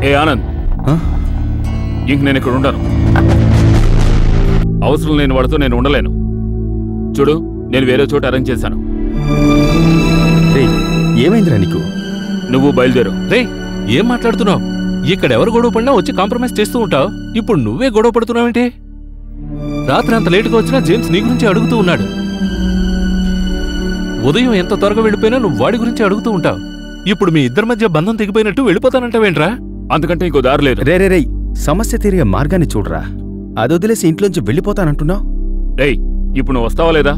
Speaker 2: ఏ ఆనంద్, ఇంక నేను ఇక్కడ ఉండను. అవసరం లేని వాడితో నేను ఉండలేను. చూడు, నేను వేరే చోట అరేంజ్ చేశాను.
Speaker 1: ఏమైందిరా నీకు?
Speaker 2: నువ్వు బయలుదేరు.
Speaker 5: రే, ఏం మాట్లాడుతున్నావు? ఇక్కడ ఎవరు గొడవ పడినా వచ్చి కాంప్రమైజ్ చేస్తూ ఉంటావు. ఇప్పుడు నువ్వే గొడవ పడుతున్నావేంటి? రాత్రి అంత లేటుగా వచ్చినా జేమ్స్ నీ గురించి అడుగుతూ ఉన్నాడు. ఉదయం ఎంత త్వరగా వెళ్ళిపోయినా నువ్వు వాడి గురించి అడుగుతూ ఉంటావు. ఇప్పుడు మీ ఇద్దరి మధ్య బంధం తెగిపోయినట్టు వెళ్ళిపోతానంటావేంట్రా?
Speaker 2: అంతకంటే ఇంకో దారి లేదు.
Speaker 1: రే, సమస్య తీరిగే మార్గాన్ని చూడరా. అది వదిలేసి ఇంట్లోంచి వెళ్ళిపోతానంటున్నావు.
Speaker 2: రేయ్, ఇప్పుడు నువ్వు వస్తావా లేదా?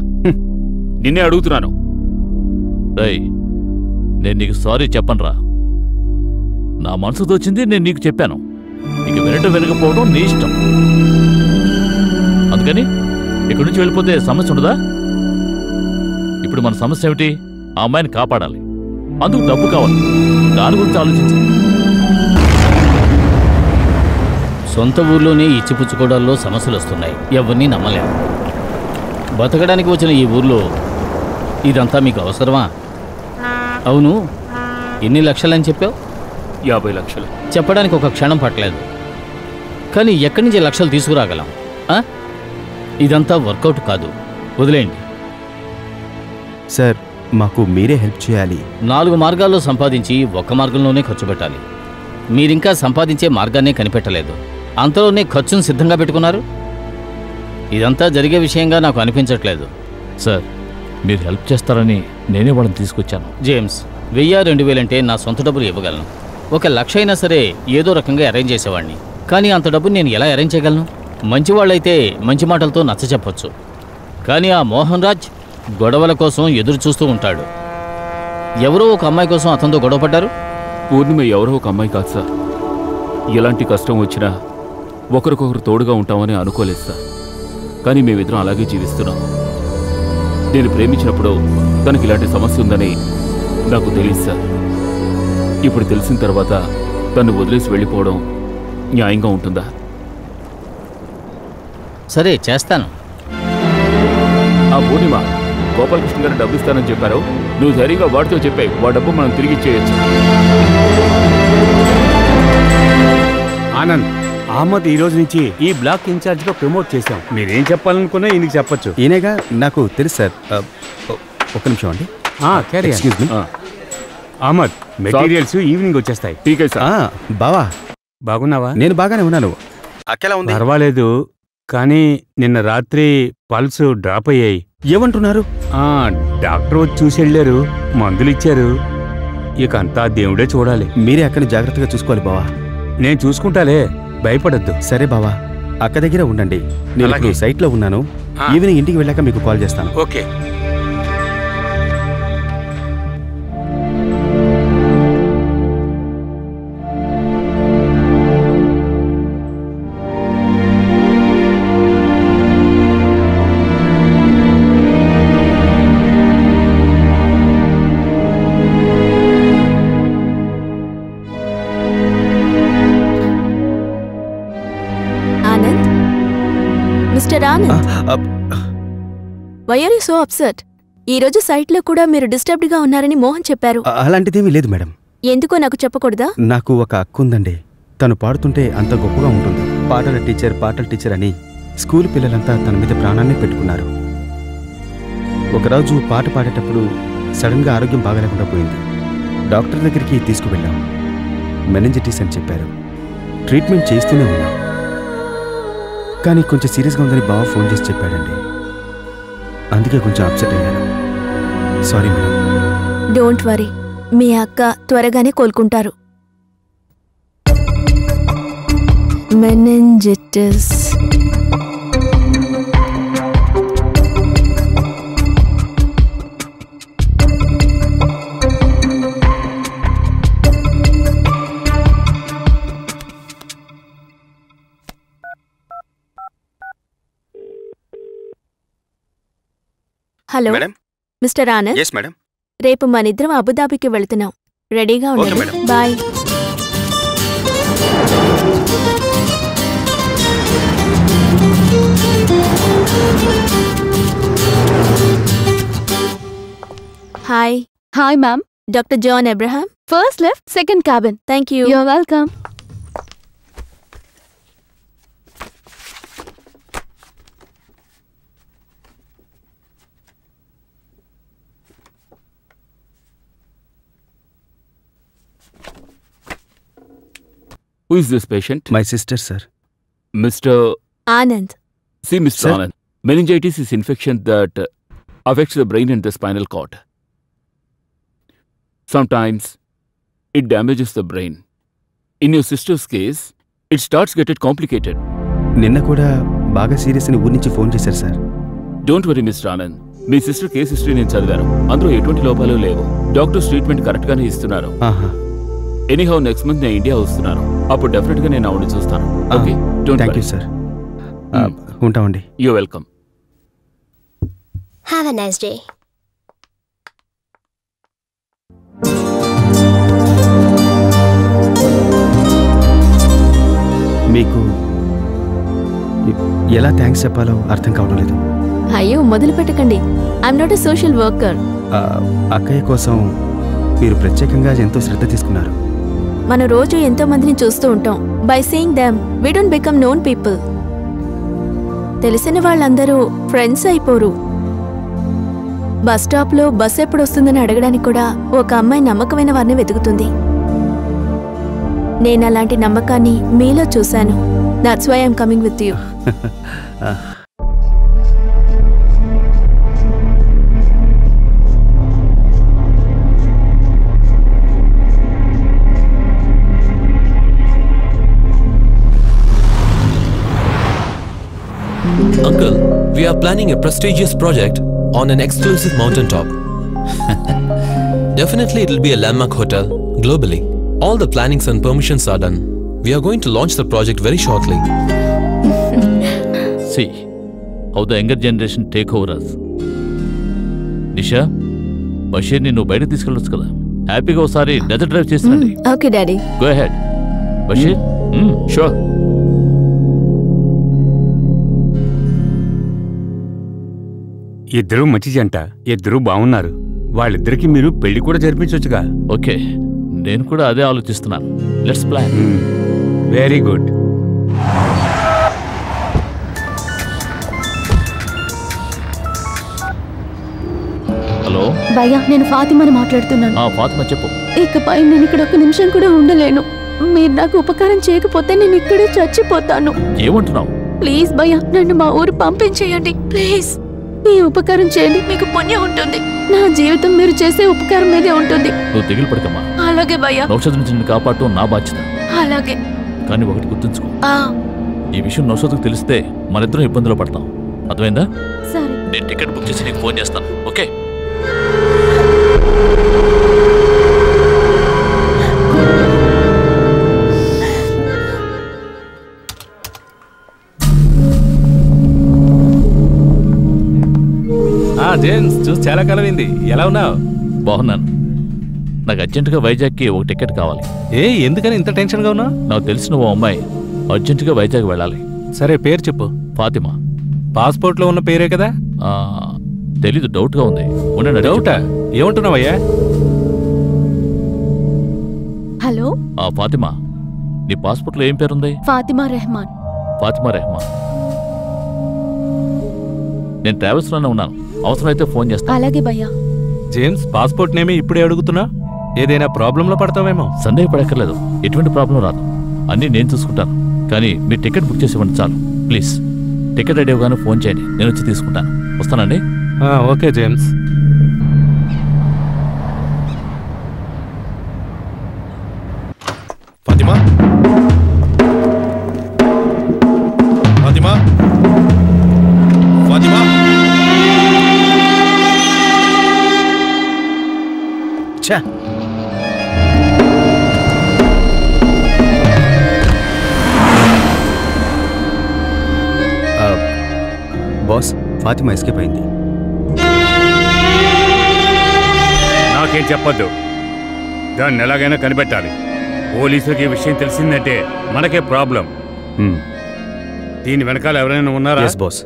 Speaker 2: నిన్నే అడుగుతున్నాను.
Speaker 3: రేయ్, నేను నీకు సారీ చెప్పనురా. నా మనసు తోచింది నేను నీకు చెప్పాను. ఇక వినటం వినకపోవడం నీ ఇష్టం. అందుకని ఇక్కడి నుంచి వెళ్ళిపోతే సమస్య ఉండదా? ఇప్పుడు మన సమస్య ఏమిటి? ఆ అమ్మాయిని కాపాడాలి. అందుకు డబ్బు కావాలి. దాని గురించి ఆలోచించు.
Speaker 4: సొంత ఊర్లోనే ఇచ్చిపుచ్చుకోవడాల్లో సమస్యలు వస్తున్నాయి. ఎవరిని నమ్మలేము. బతకడానికి వచ్చిన ఈ ఊర్లో ఇదంతా మీకు అవసరమా? అవును, ఎన్ని లక్షలని చెప్పావు?
Speaker 2: 50 లక్షలు.
Speaker 4: చెప్పడానికి ఒక క్షణం పట్టలేదు. కానీ ఎక్కడి నుంచి లక్షలు తీసుకురాగలం? ఇదంతా వర్కౌట్ కాదు. వదిలేయండి.
Speaker 1: సార్, మాకు మీరే హెల్ప్ చేయాలి.
Speaker 4: 4 మార్గాల్లో సంపాదించి ఒక్క మార్గంలోనే ఖర్చు పెట్టాలి. మీరింకా సంపాదించే మార్గాన్నే కనిపెట్టలేదు. అంతలోనే ఖర్చును సిద్ధంగా పెట్టుకున్నారు. ఇదంతా జరిగే విషయంగా నాకు అనిపించట్లేదు.
Speaker 3: సార్, మీరు హెల్ప్ చేస్తారని నేనే వాళ్ళని తీసుకొచ్చాను.
Speaker 4: జేమ్స్, 1000-2000 అంటే నా సొంత డబ్బులు ఇవ్వగలను. 1,00,000 అయినా సరే ఏదో రకంగా అరేంజ్ చేసేవాడిని. కానీ అంత డబ్బుని నేను ఎలా అరేంజ్ చేయగలను? మంచివాళ్ళైతే మంచి మాటలతో నచ్చ చెప్పొచ్చు. కానీ ఆ మోహన్ రాజ్ గొడవల కోసం ఎదురు చూస్తూ ఉంటాడు. ఎవరో ఒక అమ్మాయి కోసం అతనితో గొడవపడ్డారు.
Speaker 2: పూర్ణిమ ఎవరో ఒక అమ్మాయి కాదు సార్. ఎలాంటి కష్టం వచ్చినా ఒకరికొకరు తోడుగా ఉంటామని అనుకోలేదు సార్. కానీ మేమిద్దరం అలాగే జీవిస్తున్నాం. నేను ప్రేమించినప్పుడు తనకి ఇలాంటి సమస్య ఉందని నాకు తెలియదు సార్. ఇప్పుడు తెలిసిన తర్వాత తను వదిలేసి వెళ్ళిపోవడం న్యాయంగా ఉంటుందా?
Speaker 4: సరే, చేస్తాను.
Speaker 2: ఆ పూర్ణిమ గోపాలకృష్ణ గారు డబ్బు ఇస్తానని చెప్పారు. నువ్వు ధైర్యంగా వాడితో చెప్పాయి. వాడి డబ్బు మనం తిరిగి ఇచ్చేయచ్చు.
Speaker 8: ఆనంద్, అహ్మద్ ఈ రోజు నుంచి ఈ బ్లాక్ ఇన్ఛార్జ్ గా ప్రమోట్ చేశాం. మీరేం చెప్పాలనుకున్నా ఈయనకి చెప్పొచ్చు.
Speaker 1: ఈయనగా నాకు తెలుసు సార్. ఒక్క నిమిషం అండి. Excuse me.
Speaker 8: Ahmed, materials evening వచ్చేస్తాయి.
Speaker 1: బావా,
Speaker 8: బాగున్నావా?
Speaker 1: నేను బాగానే ఉన్నాను. అక్కెలా ఉంది?
Speaker 8: పర్వాలేదు, కానీ నిన్న రాత్రి పల్స్ డ్రాప్ అయ్యాయి.
Speaker 1: ఏమంటున్నారు?
Speaker 8: డాక్టర్ వచ్చి చూసి వెళ్ళారు, మందులు ఇచ్చారు. ఇక అంతా దేవుడే చూడాలి.
Speaker 1: మీరే అక్కని జాగ్రత్తగా చూసుకోవాలి బావా.
Speaker 8: నేను చూసుకుంటాలే, భయపడద్దు.
Speaker 1: సరే బావా, అక్క దగ్గర ఉండండి. నేను ఇప్పుడు సైట్లో ఉన్నాను. ఈవినింగ్ ఇంటికి వెళ్ళాక మీకు కాల్ చేస్తాను.
Speaker 8: Okay.
Speaker 7: Mister Anand, why are you so upset? ఈ రోజు సైట్లో కూడా మీరు డిస్టర్బ్డ్ గా ఉన్నారని మోహన్ చెప్పారు.
Speaker 1: అలాంటిదేమీ లేదు మేడం.
Speaker 7: ఎందుకో నాకు చెప్పకూడదా?
Speaker 1: నాకు ఒక అక్క ఉందండి. తను పాడుతుంటే అంత గొప్పగా ఉంటుంది. పాటల టీచర్ అని స్కూల్ పిల్లలంతా తన మీద ప్రాణాన్ని పెట్టుకున్నారు. ఒకరోజు పాట పాడేటప్పుడు సడన్గా ఆరోగ్యం బాగాలేకుండా పోయింది. డాక్టర్ దగ్గరికి తీసుకువెళ్ళాం. మెనింజైటిస్ అని చెప్పారు. ట్రీట్మెంట్ చేస్తూనే ఉన్నాం. కానీ కొంచెం సీరియస్గా ఉందని బావ ఫోన్ చేసి చెప్పాడండి. అందుకే కొంచెం అప్సెట్ అయ్యాను. Sorry madam.
Speaker 7: డోంట్ వరీ, మీ అక్క త్వరగానే కోలుకుంటారు. Meningitis. Hello mister Anand.
Speaker 1: Yes madam.
Speaker 7: రేపు మనిద్దరం అబుదాబికి వెళ్తున్నాం. రెడీగా ఉండండి. Bye. Hi.
Speaker 11: Hi ma'am.
Speaker 7: Doctor John Abraham.
Speaker 11: First left, second cabin.
Speaker 7: Thank you.
Speaker 11: You're welcome.
Speaker 2: Who is this patient?
Speaker 1: My sister, sir.
Speaker 2: Mr.
Speaker 7: Anand.
Speaker 2: See, Mr.
Speaker 1: Sir?
Speaker 2: Anand, meningitis is infection that affects the brain and the spinal cord. Sometimes it damages the brain. In your sister's case, it starts getting complicated.
Speaker 1: నిన్న కూడా బాగా serious అని ఊరి నుంచి phone చేశారు sir.
Speaker 2: Don't worry, Mr. Anand. Me sister case history నేను చదివాను. అందులో ఎటువంటి లోపాలు లేవు. డాక్టర్స్ ట్రీట్మెంట్ కరెక్ట్గానే ఇస్తున్నారు. ఎనీహౌ నెక్స్ట్ మంత్ నేను ఇండియా వస్తున్నాను. అప్పుడు డెఫినెట్గా నేను ఆవిడ చూస్తాను. Okay,
Speaker 1: thank you sir. ఉంటామండి.
Speaker 2: You welcome.
Speaker 12: Have a nice day.
Speaker 1: మీకు ఎలా థ్యాంక్స్ చెప్పాలో అర్థం కావడం లేదు.
Speaker 7: అయ్యో మొదలు పెట్టకండి. I'm not a social worker.
Speaker 1: అక్కయ్య కోసం మీరు ప్రత్యేకంగా ఎంతో శ్రద్ధ తీసుకున్నారు.
Speaker 7: మనం రోజు ఎంతో మందిని చూస్తూ ఉంటాం. By seeing them we don't become known people. తెలిసిన వాళ్ళందరూ ఫ్రెండ్స్ అయిపోరు. బస్ స్టాప్లో బస్ ఎప్పుడు వస్తుందని అడగడానికి కూడా ఒక అమ్మాయి నమ్మకమైన వారిని వెతుకుతుంది. నేను అలాంటి నమ్మకాన్ని మీలో చూశాను. That's why I'm coming with you.
Speaker 13: Uncle, we are planning a prestigious project on an exclusive mountaintop. Definitely it will be a landmark hotel globally. All the plannings and permissions are done. We are going to launch the project very shortly.
Speaker 3: See how the younger generation take over us. Nisha, Basheer నిన్ను బయట తీసుకెళ్ళొచ్చు కదా. హ్యాపీగా ఒకసారి desert drive చేసిరండి.
Speaker 7: Okay daddy.
Speaker 3: Go ahead. Basheer. Sure.
Speaker 8: ఇద్దరూ మంచి జంట. ఇద్దరూ బాగున్నారు. వాళ్ళిద్దరికి మీరు పెళ్లి కూడా జరిపించొచ్చుగా.
Speaker 3: ఓకే, నేను కూడా అదే ఆలోచిస్తున్నాను. Let's plan.
Speaker 8: Very good.
Speaker 3: Hello
Speaker 11: భయ్యా, నేను ఫాతిమాని మాట్లాడుతున్నాను.
Speaker 3: ఫాతిమా చెప్పు.
Speaker 11: ఇకపై నేను ఇక్కడ ఒక నిమిషం కూడా ఉండలేను. మీరు నాకు ఉపకారం చేయకపోతే నేను ఇక్కడే చచ్చిపోతాను.
Speaker 3: ఏమంటున్నావు?
Speaker 11: ప్లీజ్ భయ్యా, నన్ను మా ఊరు పంపించేయండి ప్లీజ్. ఈ ఉపకారం చేయండి, మీకు పుణ్యం ఉంటుంది. నా జీవితం మీరు చేసే ఉపకారం మీదే ఉంటుంది.
Speaker 3: నువ్వు తెగిలి పడకమ్మా.
Speaker 11: అలాగే భయ్యా.
Speaker 3: నౌషద్ నుంచి నిన్ను కాపాడటం నా బాధ్యత.
Speaker 11: అలాగే.
Speaker 3: కానీ ఒకటి గుర్తుంచుకో, ఈ విషయం నౌషద్కు తెలిస్తే మనిద్దరం ఇబ్బందులు పడతాం. అర్థమైందా?
Speaker 11: సరే.
Speaker 3: నేను టికెట్ బుక్ చేసి నీకు ఫోన్ చేస్తాను. ఓకే.
Speaker 5: జేమ్స్, చూసి చాలా కాలమైంది. ఎలా ఉన్నావు?
Speaker 3: బాగున్నాను. నాకు అర్జెంటుగా వైజాగ్కి ఒక టికెట్ కావాలి.
Speaker 5: ఎందుకని ఇంత టెన్షన్గా ఉన్నావు?
Speaker 3: నాకు తెలిసిన ఓ అమ్మాయి అర్జెంటుగా వైజాగ్ వెళ్ళాలి.
Speaker 5: సరే, పేరు చెప్పు.
Speaker 3: ఫాతిమా.
Speaker 5: పాస్పోర్ట్లో ఉన్న పేరే కదా?
Speaker 3: తెలీదు, డౌట్గా ఉంది.
Speaker 5: డౌటా? ఏమంటున్నావయ్యా?
Speaker 11: హలో
Speaker 3: ఫాతిమా, నీ పాస్పోర్ట్లో ఏం పేరుంది?
Speaker 11: ఫాతిమా రెహమాన్.
Speaker 3: ఫాతిమా రెహమాన్. నేను ట్రావెల్స్లోనే ఉన్నాను. అవసరమైతే ఫోన్ చేస్తాను.
Speaker 11: అలాగే భయ్యా.
Speaker 5: జేమ్స్, పాస్పోర్ట్ నేమే ఇప్పుడే అడుగుతున్నా? ఏదైనా ప్రాబ్లంలో పడతావేమో?
Speaker 3: సందేహపడక్కర్లేదు, ఎటువంటి ప్రాబ్లం రాదు. అన్నీ నేను చూసుకుంటాను. కానీ మీరు టికెట్ బుక్ చేసి ఇవ్వండి చాలు. ప్లీజ్ టికెట్ రెడీ అవగానే ఫోన్ చేయండి, నేను వచ్చి తీసుకుంటాను. వస్తానండి.
Speaker 5: Okay James.
Speaker 1: Boss, Fatima escape అయింది.
Speaker 8: నాకేం చెప్పొద్దు. దాన్ని ఎలాగైనా కనిపెట్టాలి. పోలీసులకి ఈ విషయం తెలిసిందంటే మనకే ప్రాబ్లం. దీని వెనకాల ఎవరైనా ఉన్నారా?
Speaker 1: బాస్.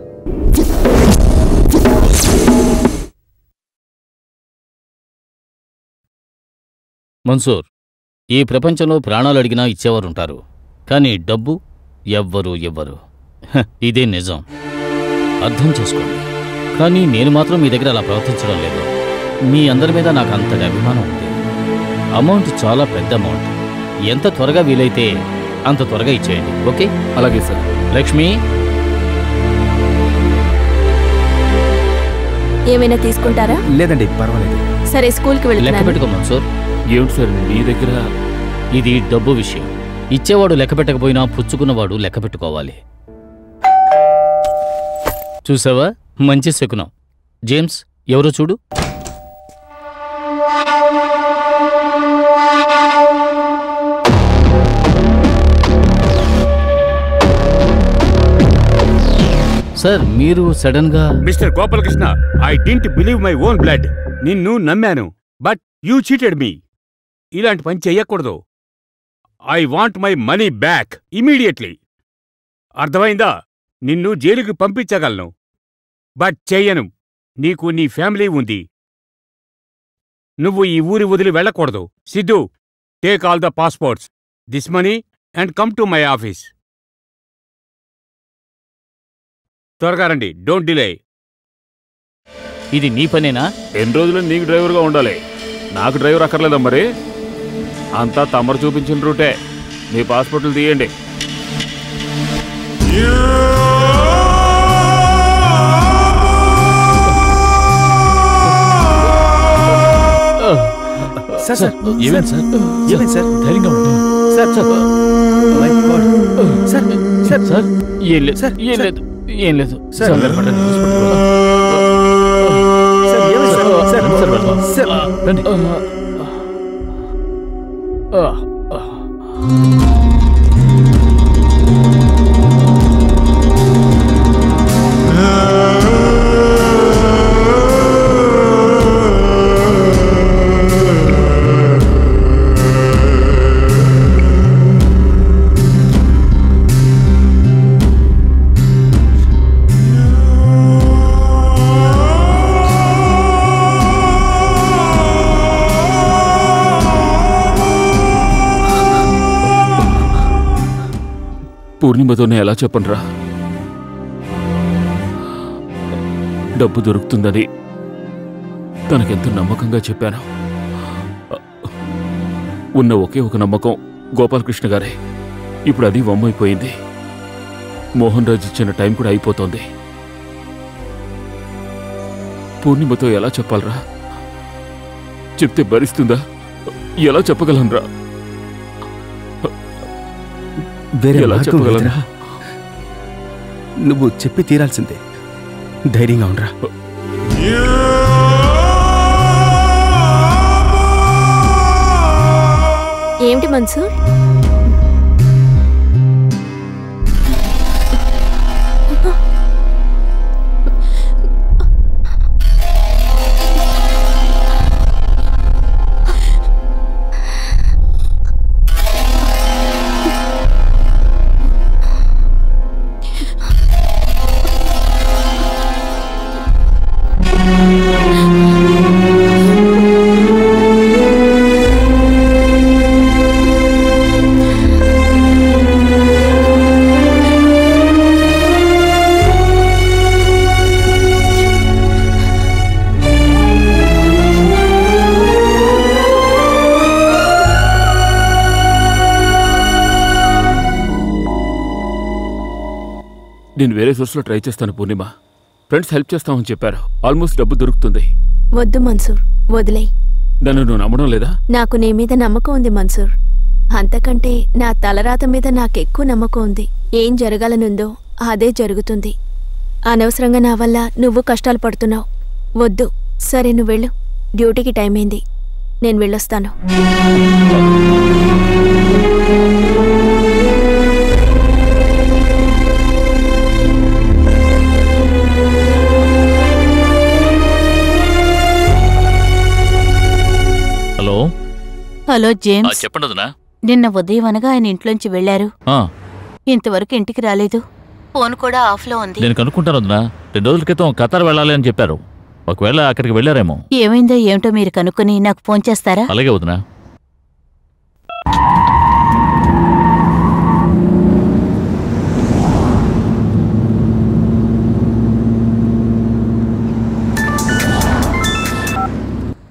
Speaker 4: మన్సూర్, ఈ ప్రపంచంలో ప్రాణాలు అడిగినా ఇచ్చేవారుంటారు, కానీ డబ్బు ఎవ్వరు ఇవ్వరు. ఇదే నిజం, అర్థం చేసుకోండి. కానీ నేను మాత్రం మీ దగ్గర అలా ప్రవర్తించడం లేదు. మీ అందరి మీద నాకు అంతటి అభిమానం ఉంది. అమౌంట్ చాలా పెద్ద అమౌంట్. ఎంత త్వరగా వీలైతే అంత త్వరగా ఇచ్చేయండి, ఓకే?
Speaker 2: అలాగే సార్.
Speaker 4: లక్ష్మి,
Speaker 7: ఏమైనా తీసుకుంటారా?
Speaker 1: లేదండి, పర్వాలేదు.
Speaker 7: సరే, స్కూల్కి
Speaker 4: లెక్క
Speaker 7: వెళ్తున్నాను.
Speaker 4: పెట్టుకో మన్సూర్.
Speaker 2: ఏమిటి సార్ మీ దగ్గర?
Speaker 4: ఇది డబ్బు విషయం. ఇచ్చేవాడు లెక్క పెట్టకపోయినా పుచ్చుకున్నవాడు లెక్క పెట్టుకోవాలి. చూసావా, మంచి శకునం. జేమ్స్, ఎవరో చూడు. సార్, మీరు సడన్ గా...
Speaker 8: mister Gopalakrishna, I didn't believe my own blood. నిన్ను నమ్మాను, బట్ యూ చీటెడ్ మీ. ఇలాంటి పని చెయ్యకూడదు. I want my money back immediately. అర్థమైందా? నిన్ను జైలుకి పంపించగలను, బట్ చెయ్యను. నీకు నీ ఫ్యామిలీ ఉంది. నువ్వు ఈ ఊరి వదిలి వెళ్ళకూడదు. Siddhu, take all the passports, this money and come to my office. త్వరగా రండి, డోంట్ డిలే.
Speaker 4: ఇది నీ పనేనా?
Speaker 2: ఎన్ని రోజులు నీకు డ్రైవర్గా ఉండాలి? నాకు డ్రైవర్ అక్కర్లేదా మరి? అంతా తమరు చూపించిన రూటే. మీ పాస్పోర్ట్లు తీయండి.
Speaker 1: సార్ సార్,
Speaker 3: ఏమైంది సార్?
Speaker 1: ఏమైంది సార్?
Speaker 3: ధైర్యంగా ఉండండి.
Speaker 1: Sir sir, my God. Sir sir
Speaker 4: sir, ఏం లేదు
Speaker 1: సార్,
Speaker 4: ఏం లేదు ఏం లేదు
Speaker 1: సార్, సార్ ఏమైంది సార్? సార్ సార్,
Speaker 3: రండి.
Speaker 2: పూర్ణిమతోనే ఎలా చెప్పనురా? డబ్బు దొరుకుతుందని తనకెంత నమ్మకంగా చెప్పాను. ఉన్న ఒకే ఒక నమ్మకం గోపాలకృష్ణ గారే. ఇప్పుడు అది వమ్మైపోయింది. మోహన్ రాజ్ ఇచ్చిన టైం కూడా అయిపోతోంది. పూర్ణిమతో ఎలా చెప్పాలరా? చెప్తే భరిస్తుందా? ఎలా చెప్పగలనురా?
Speaker 1: వేరే
Speaker 2: ఎలా
Speaker 1: మార్గం
Speaker 2: చెప్పగలను?
Speaker 1: లేదురా. నువ్వు చెప్పి తీరాల్సిందే. ధైర్యంగా ఉండరా.
Speaker 7: ఏమిటి మన్సూర్?
Speaker 2: నేను వేరే సోర్స్లో ట్రై చేస్తాను పూర్ణిమ. ఫ్రెండ్స్ హెల్ప్ చేస్తామని చెప్పారు. ఆల్మోస్ట్ డబ్బు దొరుకుతుంది.
Speaker 7: వద్దు మన్సూర్, వదిలేయ్.
Speaker 2: నన్ను నువ్వు నమ్మడం లేదా?
Speaker 7: నాకు నీ మీద నమ్మకం ఉంది మన్సూర్. అంతకంటే నా తలరాత మీద నాకెక్కువ నమ్మకం ఉంది. ఏం జరగాలనుందో అదే జరుగుతుంది. అనవసరంగా నా వల్ల నువ్వు కష్టాలు పడుతున్నావు. వద్దు. సరే, నువ్వు వెళ్ళు. డ్యూటీకి టైం అయింది. నేను వెళ్ళొస్తాను.
Speaker 3: హలో
Speaker 9: హలో జేమ్స్,
Speaker 3: చెప్పండి వదినా.
Speaker 9: నిన్న ఉదయం అనగా ఆయన ఇంట్లోంచి వెళ్లారు. ఇంతవరకు ఇంటికి రాలేదు. ఫోన్ కూడా ఆఫ్లో ఉంది.
Speaker 3: నేను కనుక్కుంటాను వదినా. 2 రోజుల క్రితం ఖతార్ వెళ్ళాలి అని చెప్పారు. ఒకవేళ అక్కడికి వెళ్ళారేమో.
Speaker 9: ఏమైందో ఏమిటో మీరు కనుక్కొని నాకు ఫోన్ చేస్తారా?
Speaker 3: అలాగే వదినా.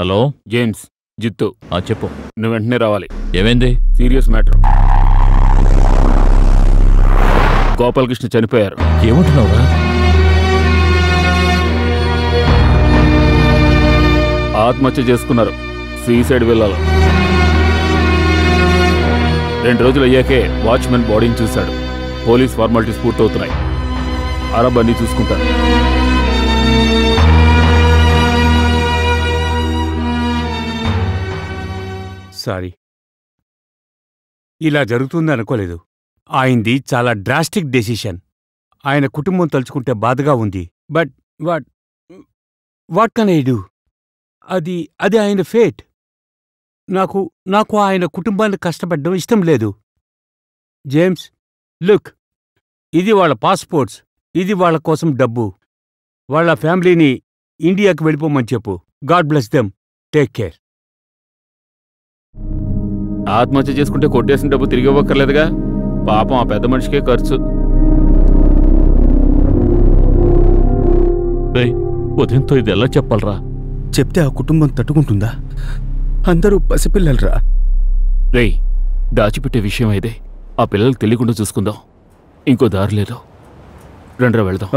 Speaker 3: హలో
Speaker 2: జేమ్స్, జిత్తు.
Speaker 3: చెప్పు.
Speaker 2: నువ్వు వెంటనే రావాలి.
Speaker 3: ఏమైంది?
Speaker 2: Serious matter. గోపాలకృష్ణ చనిపోయారు.
Speaker 3: ఏమంటున్నావురా?
Speaker 2: ఆత్మహత్య చేసుకున్నారు. సూసైడ్ వెళ్ళాలి. 2 రోజులు అయ్యాకే వాచ్మెన్ బాడీని చూశాడు. పోలీస్ ఫార్మాలిటీస్ పూర్తవుతున్నాయి. అరబ్ అన్నీ చూసుకుంటారు.
Speaker 8: సారీ, ఇలా జరుగుతుంది అనుకోలేదు. ఆయనది చాలా డ్రాస్టిక్ డెసిషన్. ఆయన కుటుంబం తలుచుకుంటే బాధగా ఉంది. But what can I do? అది ఆయన ఫేట్. నాకు ఆయన కుటుంబాన్ని కష్టపడడం ఇష్టం లేదు. జేమ్స్, లుక్, ఇది వాళ్ళ పాస్పోర్ట్స్, ఇది వాళ్ళ కోసం డబ్బు. వాళ్ళ ఫ్యామిలీని ఇండియాకి వెళ్ళిపోమని చెప్పు. God bless them. Take care.
Speaker 2: ఆత్మహత్య చేసుకుంటే కొట్టేసిన డబ్బు తిరిగి ఇవ్వక్కర్లేదుగా. పాపం ఆ పెద్ద మనిషికే ఖర్చు.
Speaker 3: ఉదయంతో ఇది ఎలా చెప్పాలరా?
Speaker 1: చెప్తే ఆ కుటుంబం తట్టుకుంటుందా? అందరూ పసిపిల్లలరా.
Speaker 2: రేయ్, దాచిపెట్టే విషయం అయితే ఆ పిల్లలకు తెలియకుండా చూసుకుందాం. ఇంకో దారి లేదు. రండ్రా వెళ్దాం.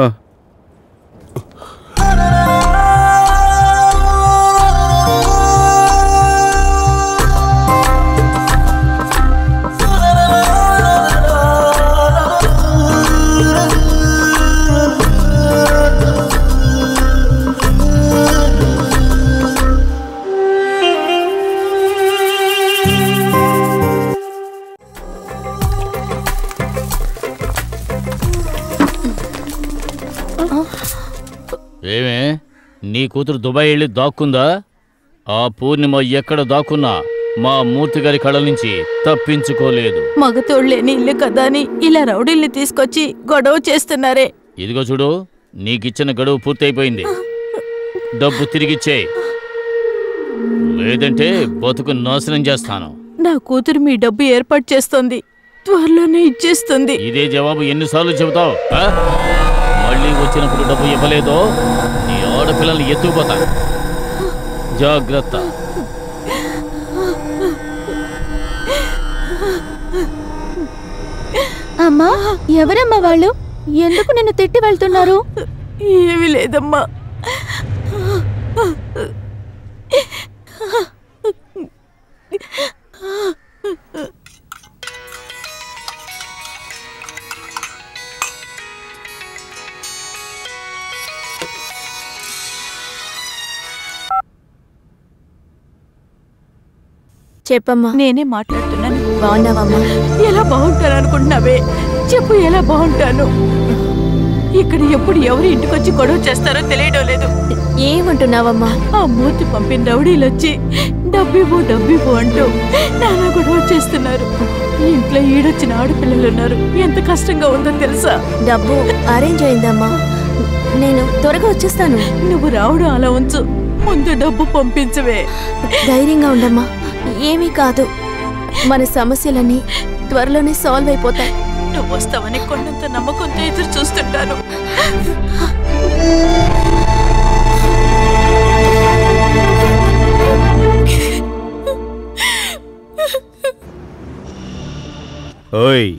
Speaker 4: ఏమే, నీ కూతురు దుబాయ్ వెళ్ళి దాక్కుందా? ఆ పూర్ణిమ ఎక్కడ దాక్కున్నా మా మూర్తిగారి కళ్ళ నుంచి తప్పించుకోలేదు.
Speaker 9: మగతోళ్ళేని ఇల్లు కదా అని ఇలా రౌడీల్ని తీసుకొచ్చి గొడవ చేస్తున్నారే.
Speaker 4: ఇదిగో చూడు, నీకిచ్చిన గడువు పూర్తయిపోయింది. డబ్బు తిరిగిచ్చేయి, లేదంటే బతుకు నాశనం చేస్తాను.
Speaker 9: నా కూతురు మీ డబ్బు ఏర్పాటు చేస్తోంది, త్వరలోనే ఇచ్చేస్తుంది.
Speaker 4: ఇదే జవాబు ఎన్నిసార్లు చెబుతావు? మళ్ళీ వచ్చినప్పుడు డబ్బు ఇవ్వలేదో నీ ఆడపిల్లల్ని ఎత్తుకుపోతా. జాగ్రత్త.
Speaker 11: అమ్మా, ఎవరమ్మా వాళ్ళు? ఎందుకు నిన్ను తిట్టి వెళ్తున్నారు?
Speaker 9: ఏమీ లేదమ్మా.
Speaker 7: చెప్పమ్మా.
Speaker 9: నేనే మాట్లాడుతున్నాను.
Speaker 7: బాగున్నావమ్మా?
Speaker 9: ఎలా బాగుంటాను అనుకుంటున్నావే? చెప్పు, ఎలా బాగుంటాను? ఇక్కడ ఎప్పుడు ఎవరు ఇంటికొచ్చి గొడవ చేస్తారో తెలియడం లేదు.
Speaker 7: ఏమంటున్నావమ్మా?
Speaker 9: ఆ మూర్తి పంపిన రౌడీలొచ్చి డబ్బివ్వు డబ్బివ్వు అంటూ నానా గొడవ చేస్తున్నారు. ఇంట్లో ఈడొచ్చిన ఆడపిల్లలున్నారు. ఎంత కష్టంగా ఉందో తెలుసా?
Speaker 7: డబ్బు అరేంజ్ అయిందమ్మా. నేను త్వరగా వచ్చేస్తాను.
Speaker 9: నువ్వు రావడం అలా ఉంచు, ముందు డబ్బు పంపించవే.
Speaker 7: ధైర్యంగా ఉండమ్మా, ఏమీ కాదు. మన సమస్యలన్నీ త్వరలోనే సాల్వ్ అయిపోతాయి.
Speaker 9: నువ్వు వస్తావని కొండంత నమ్మకంతో ఎదురు చూస్తుంటాను.
Speaker 8: ఓయ్,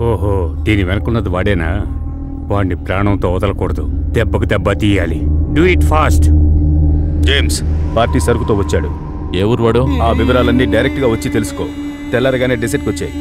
Speaker 8: ఓహో, దీని వెనుకున్నది వాడేనా? వాడిని ప్రాణంతో వదలకూడదు. దెబ్బకు దెబ్బ తీయాలి. Do it fast.
Speaker 1: James party సరుకుతో వచ్చాడు.
Speaker 3: ఏ ఊరు వాడు?
Speaker 1: ఆ వివరాలన్నీ డైరెక్ట్గా వచ్చి తెలుసుకో. తెల్లారగానే డెసర్ట్కి వచ్చాయి.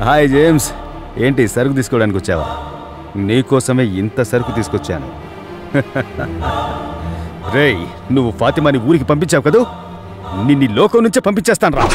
Speaker 1: హాయ్ జేమ్స్, ఏంటి సరుకు తీసుకోవడానికి వచ్చావా? నీకోసమే ఇంత సరుకు తీసుకొచ్చాను. రేయ్, నువ్వు ఫాతిమాని ఊరికి పంపించావు కదూ, నిన్ను లోకం నుంచే పంపించేస్తాను రా.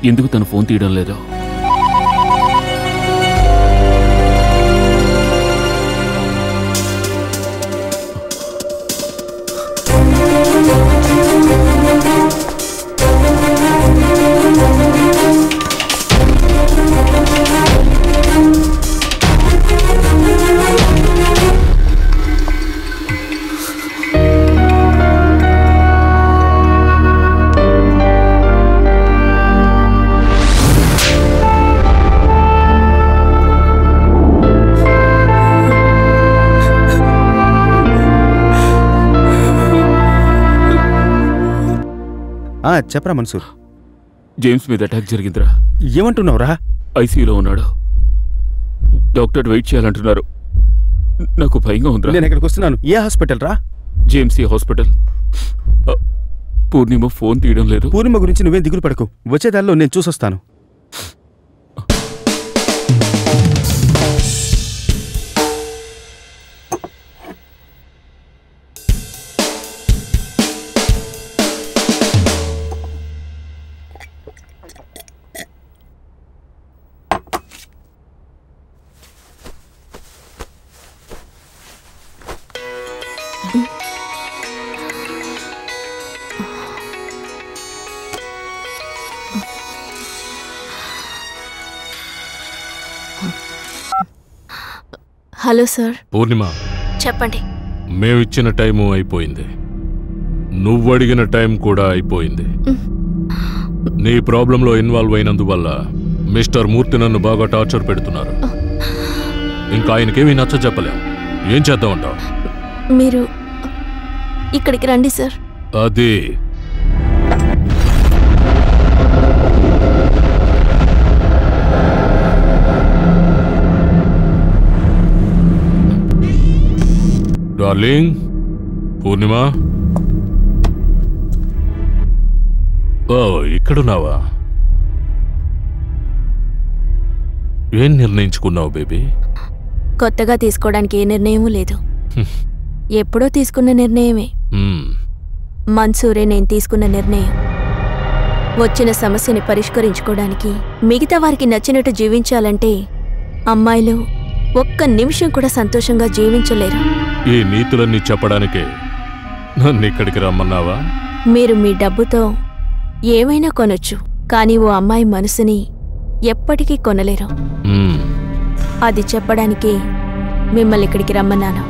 Speaker 2: ఎందుకు తను ఫోన్ తీయడం లేదు? చెప్పరా మన్సూర్. జేమ్స్ మీద అటాక్ జరిగిందిరా. ఏమంటున్నావురా? ఐసీయూలో ఉన్నాడు. డాక్టర్ వెయిట్ చేయాలంటున్నారు. నాకు భయంగా ఉందిరా. నేను ఎక్కడికి వస్తున్నాను. ఏ హాస్పిటల్ రా? జేమ్సీ హాస్పిటల్. పూర్ణిమ ఫోన్ తీయడం లేదు. పూర్ణిమ గురించి నువ్వేం దిగులు పడకు, వచ్చేదాల్లో నేను చూసొస్తాను.
Speaker 7: Hello sir.
Speaker 5: పూర్ణిమ,
Speaker 7: చెప్పండి.
Speaker 5: మేమిచ్చిన టైము అయిపోయింది. నువ్వు అడిగిన టైం కూడా అయిపోయింది. నీ ప్రాబ్లంలో ఇన్వాల్వ్ అయినందువల్ల మిస్టర్ మూర్తి నన్ను బాగా టార్చర్ పెడుతున్నారు. ఇంకా ఆయనకేమీ నచ్చ చెప్పలేం. ఏం చేద్దామంటావు?
Speaker 7: మీరు ఇక్కడికి రండి సార్.
Speaker 5: అది డార్లింగ్, పూర్ణిమ, ఓ ఇక్కడున్నావా? ఏం నిర్ణయించుకున్నావు బేబీ?
Speaker 7: కొత్తగా తీసుకోవడానికి ఏ నిర్ణయమూ లేదు. ఎప్పుడో తీసుకున్న నిర్ణయమే. మన్సూరే నేను తీసుకున్న నిర్ణయం. వచ్చిన సమస్యని పరిష్కరించుకోవడానికి, మిగతా వారికి నచ్చినట్టు జీవించాలంటే అమ్మాయిలు ఒక్క నిమిషం కూడా సంతోషంగా జీవించలేరు.
Speaker 5: ఈ నీతులన్నీ చెప్పడానికే నన్ను ఇక్కడికి రమ్మన్నావా?
Speaker 7: మీరు మీ డబ్బుతో ఏమైనా కొనొచ్చు, కానీ ఓ అమ్మాయి మనసుని ఎప్పటికీ కొనలేరు. అది చెప్పడానికి మిమ్మల్ని ఇక్కడికి రమ్మన్నాను.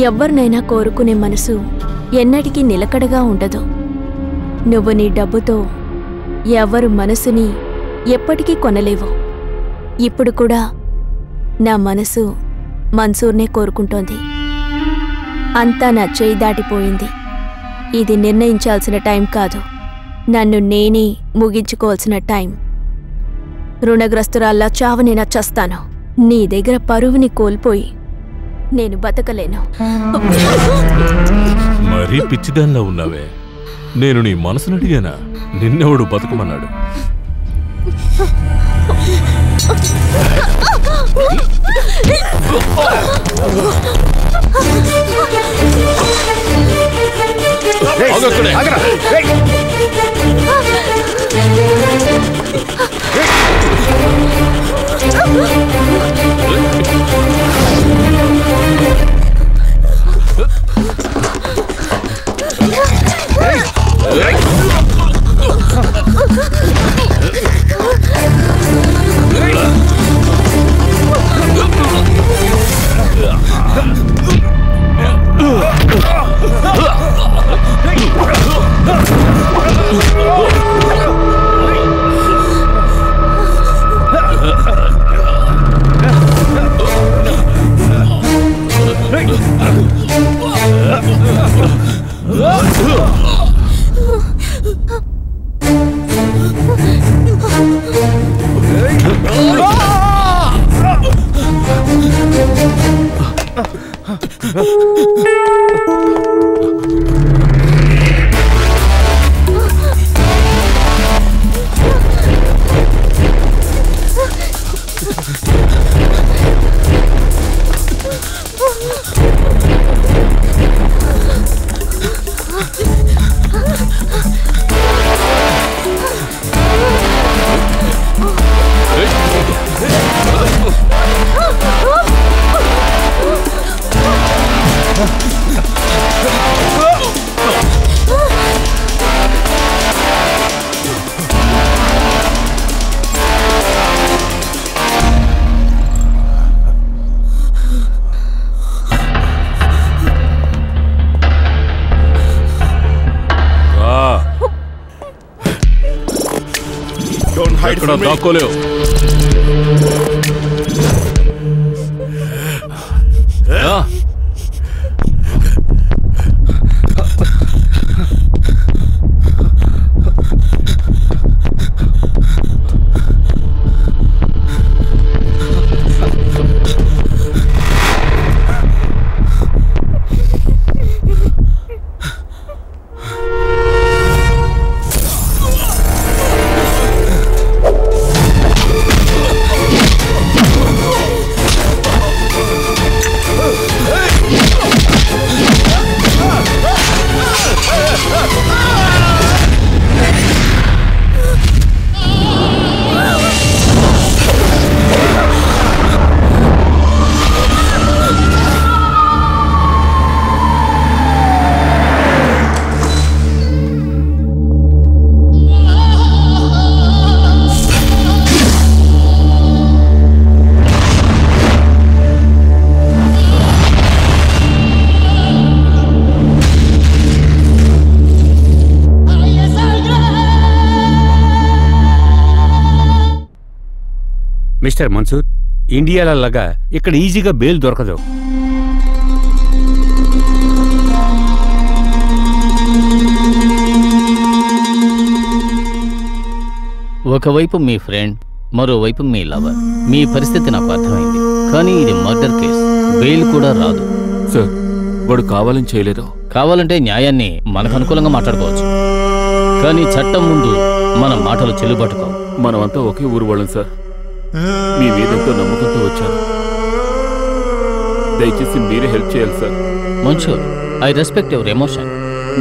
Speaker 7: ఎవ్వరినైనా కోరుకునే మనసు ఎన్నటికీ నిలకడగా ఉండదు. నువ్వు నీ డబ్బుతో ఎవ్వరు మనసుని ఎప్పటికీ కొనలేవు. ఇప్పుడు కూడా నా మనసు మన్సూర్నే కోరుకుంటోంది. అంతా నా చేయి దాటిపోయింది. ఇది నిర్ణయించాల్సిన టైం కాదు, నన్ను నేనే ముగించుకోవాల్సిన టైం. రుణగ్రస్తురాల్లా చావనేనా చస్తాను. నీ దగ్గర పరువుని కోల్పోయి నేను బతకలేను.
Speaker 5: మరీ పిచ్చిదాన్లా ఉన్నావే. నేను నీ మనసును అడిగానా? నిన్నెవడు బతకమన్నాడు? ఎక్కడ దాక్కోలేవు.
Speaker 8: మిస్టర్ మన్సూర్, ఇండియాలలాగా ఇక్కడ ఈజీగా బెయిల్ దొరకదు.
Speaker 4: ఒకవైపు మీ ఫ్రెండ్, మరోవైపు మీ లవర్. మీ పరిస్థితి నాకు అర్థమైంది, కానీ ఇది మర్డర్ కేస్. బెయిల్ కూడా రాదు.
Speaker 2: సార్, వాడు కావాలని చేయలేదు.
Speaker 4: కావాలంటే న్యాయాన్ని మనకు అనుకూలంగా మాట్లాడుకోవచ్చు, కానీ చట్టం ముందు మన మాటలు చెల్లుబాటు కావు.
Speaker 2: మనమంతా ఒకే ఊరు వాళ్ళం సార్. మీ మీదంతో నమ్మకంతో వచ్చాను. దయచేసి మీరే హెల్ప్ చేయాలి sir.
Speaker 4: Mansoor, I respect your emotion.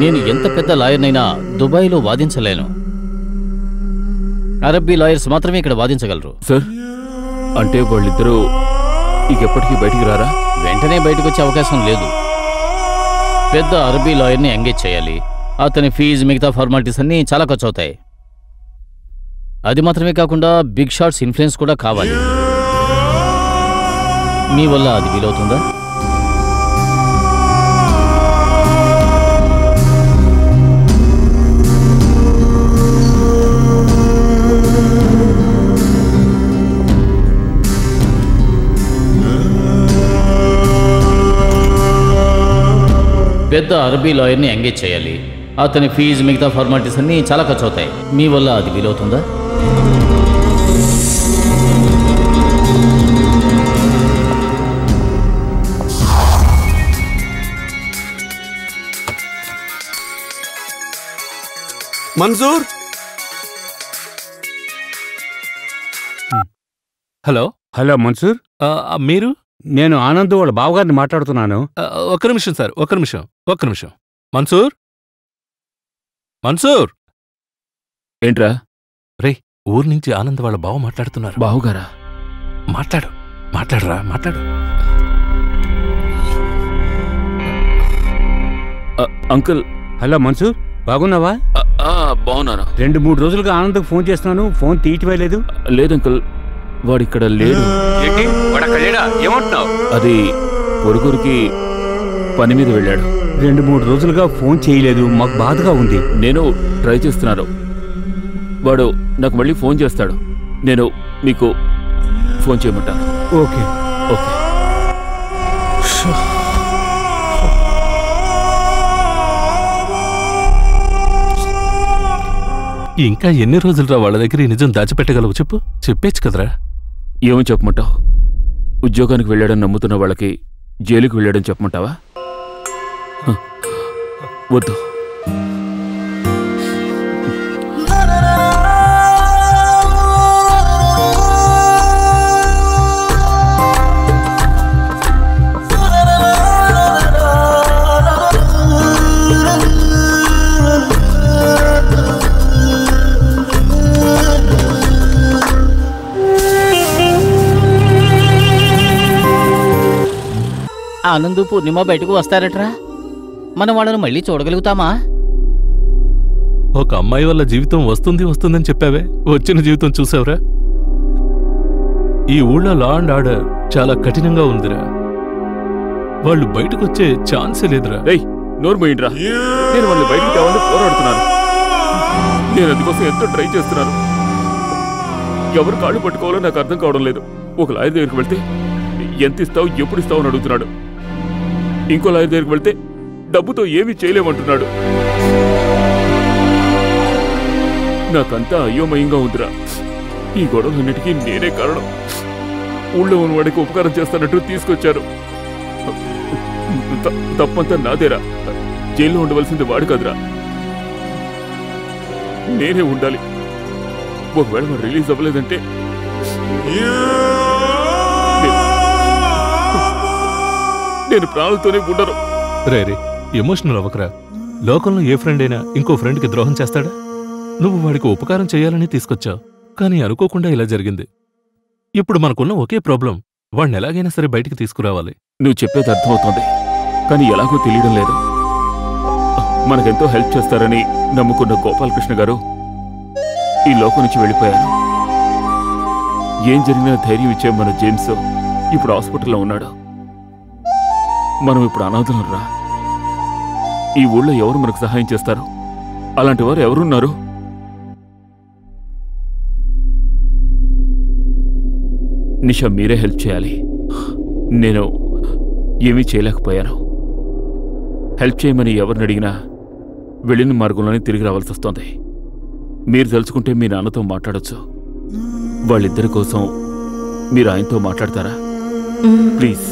Speaker 4: నేను ఎంత పెద్ద లాయర్నైనా దుబాయ్లో వాదించలేను. అరబ్బీ లాయర్స్ మాత్రమే ఇక్కడ వాదించగలరు.
Speaker 2: సార్, అంటే వాళ్ళిద్దరూ ఎప్పటికీ బయటికి రారా?
Speaker 4: వెంటనే బయటకు వచ్చే అవకాశం లేదు. పెద్ద అరబ్బీ లాయర్ని ఎంగేజ్ చేయాలి. అతని ఫీజు, మిగతా ఫార్మాలిటీస్ అన్నీ చాలా ఖర్చు అవుతాయి. అది మాత్రమే కాకుండా బిగ్ షాట్స్ ఇన్ఫ్లుయెన్స్ కూడా కావాలి. మీ వల్ల అది వీలవుతుందా? పెద్ద అరబీ లాయర్ని ఎంగేజ్ చేయాలి. అతని ఫీజు, మిగతా ఫార్మాలిటీస్ అన్నీ చాలా ఖర్చు అవుతాయి. మీ వల్ల అది వీలవుతుందా?
Speaker 12: మంజూర్,
Speaker 5: హలో.
Speaker 8: హలో మన్సూర్,
Speaker 5: మీరు?
Speaker 8: నేను ఆనంద్ వాళ్ళ బావగారిని మాట్లాడుతున్నాను.
Speaker 5: ఒక్క నిమిషం సార్, ఒక్క నిమిషం. మన్సూర్, మన్సూర్.
Speaker 2: ఏంట్రా?
Speaker 5: రే, ఊరు నుంచి ఆనంద్ వాళ్ళ బావ మాట్లాడుతున్నారు.
Speaker 2: బావుగారా?
Speaker 5: మాట్లాడరా.
Speaker 2: అంకుల్.
Speaker 8: హలో మన్సూర్, బాగున్నావా?
Speaker 2: బాగున్నాను.
Speaker 8: 2-3 రోజులుగా ఆనంద్కు ఫోన్ చేస్తున్నాను, ఫోన్ తీయటమే లేదు.
Speaker 2: లేదు అంకుల్, వాడిక్కడ లేడు.
Speaker 8: ఏంటి, వాడక్కడ లేడా? ఏమంటున్నావు?
Speaker 2: అది పొరుగురికి పని మీద వెళ్ళాడు.
Speaker 8: 2-3 రోజులుగా ఫోన్ చేయలేదు, మాకు బాధగా ఉంది.
Speaker 2: నేను ట్రై చేస్తున్నాను. వాడు నాకు మళ్ళీ ఫోన్ చేస్తాడు. నేను మీకు ఫోన్ చేయమంటాను.
Speaker 8: ఓకే.
Speaker 5: ఇంకా ఎన్ని రోజులురా వాళ్ళ దగ్గర ఈ నిజం దాచిపెట్టగలవు? చెప్పేచ్చు కదరా.
Speaker 2: ఏమని చెప్పమంటావు? ఉద్యోగానికి వెళ్ళాడని నమ్ముతున్న వాళ్ళకి జైలుకి వెళ్ళాడని చెప్పమంటావా? వద్దు.
Speaker 4: ఆనంద్, పూర్ణిమ బయటకు వస్తారట్రా? మనం వాళ్ళను మళ్ళీ చూడగలుగుతామా?
Speaker 5: ఒక అమ్మాయి వల్ల జీవితం వస్తుందని చెప్పావే, వచ్చిన జీవితం చూసావురా? ఈ ఊళ్ళో లా అండ్ ఆర్డర్ చాలా కఠినంగా ఉందిరా. వాళ్ళు బయటకొచ్చే ఛాన్సే లేదురా.
Speaker 2: నోరు మూయండిరా. నేను వాళ్ళని బయటకు తేవాలని పోరాడుతున్నాను. నేను అందుకోసం ఎంతో ట్రై చేస్తున్నాను. ఎవరు కాళ్ళు పట్టుకోవాలో నాకు అర్థం కావడం లేదు. ఒక లాయర్ దగ్గరికి వెళ్తే ఎంత ఇస్తావు, ఎప్పుడు ఇస్తావు అని అడుగుతున్నాడు. ఇంకో లాయర్ దగ్గరికి వెళ్తే డబ్బుతో ఏమీ చేయలేమంటున్నాడు. నాకంతా అయోమయంగా ఉందిరా. ఈ గొడవలన్నిటికీ నేనే కారణం. ఊళ్ళో ఉన్నవాడికి ఉపకారం చేస్తానట్టు తీసుకొచ్చారు. తప్పంతా నాదేరా. జైల్లో ఉండవలసింది వాడు కదరా, నేనే ఉండాలి. ఒకవేళ వాడు రిలీజ్ అవ్వలేదంటే నేను ప్రాణాలతోనే ఉండను.
Speaker 5: రే, ఎమోషనల్ అవ్వకరా. లోకంలో ఏ ఫ్రెండ్ అయినా ఇంకో ఫ్రెండ్కి ద్రోహం చేస్తాడా? నువ్వు వాడికి ఉపకారం చేయాలని తీసుకొచ్చావు, కానీ అనుకోకుండా ఇలా జరిగింది. ఇప్పుడు మనకున్న ఒకే ప్రాబ్లం, వాడిని ఎలాగైనా సరే బయటికి తీసుకురావాలి.
Speaker 2: నువ్వు చెప్పేది అర్థమవుతోంది, కానీ ఎలాగో తెలియడం లేదు. మనకెంతో హెల్ప్ చేస్తారని నమ్ముకున్న గోపాలకృష్ణ గారు ఈ లోకం నుంచి వెళ్ళిపోయారు. ఏం జరిగినా ధైర్యం ఇచ్చే మన జేమ్స్ ఇప్పుడు హాస్పిటల్లో ఉన్నాడు. మనం ఇప్పుడు అనాథులం రా. ఈ ఊళ్ళో ఎవరు మనకు సహాయం చేస్తారు? అలాంటి వారు ఎవరున్నారు? నిషా, మీరే హెల్ప్ చేయాలి. నేను ఏమీ చేయలేకపోయాను. హెల్ప్ చేయమని ఎవరిని అడిగినా వెళ్ళిన మార్గంలోనే తిరిగి రావాల్సి వస్తోంది. మీరు తలుచుకుంటే మీ నాన్నతో మాట్లాడొచ్చు. వాళ్ళిద్దరి కోసం మీరు ఆయనతో మాట్లాడతారా? Please.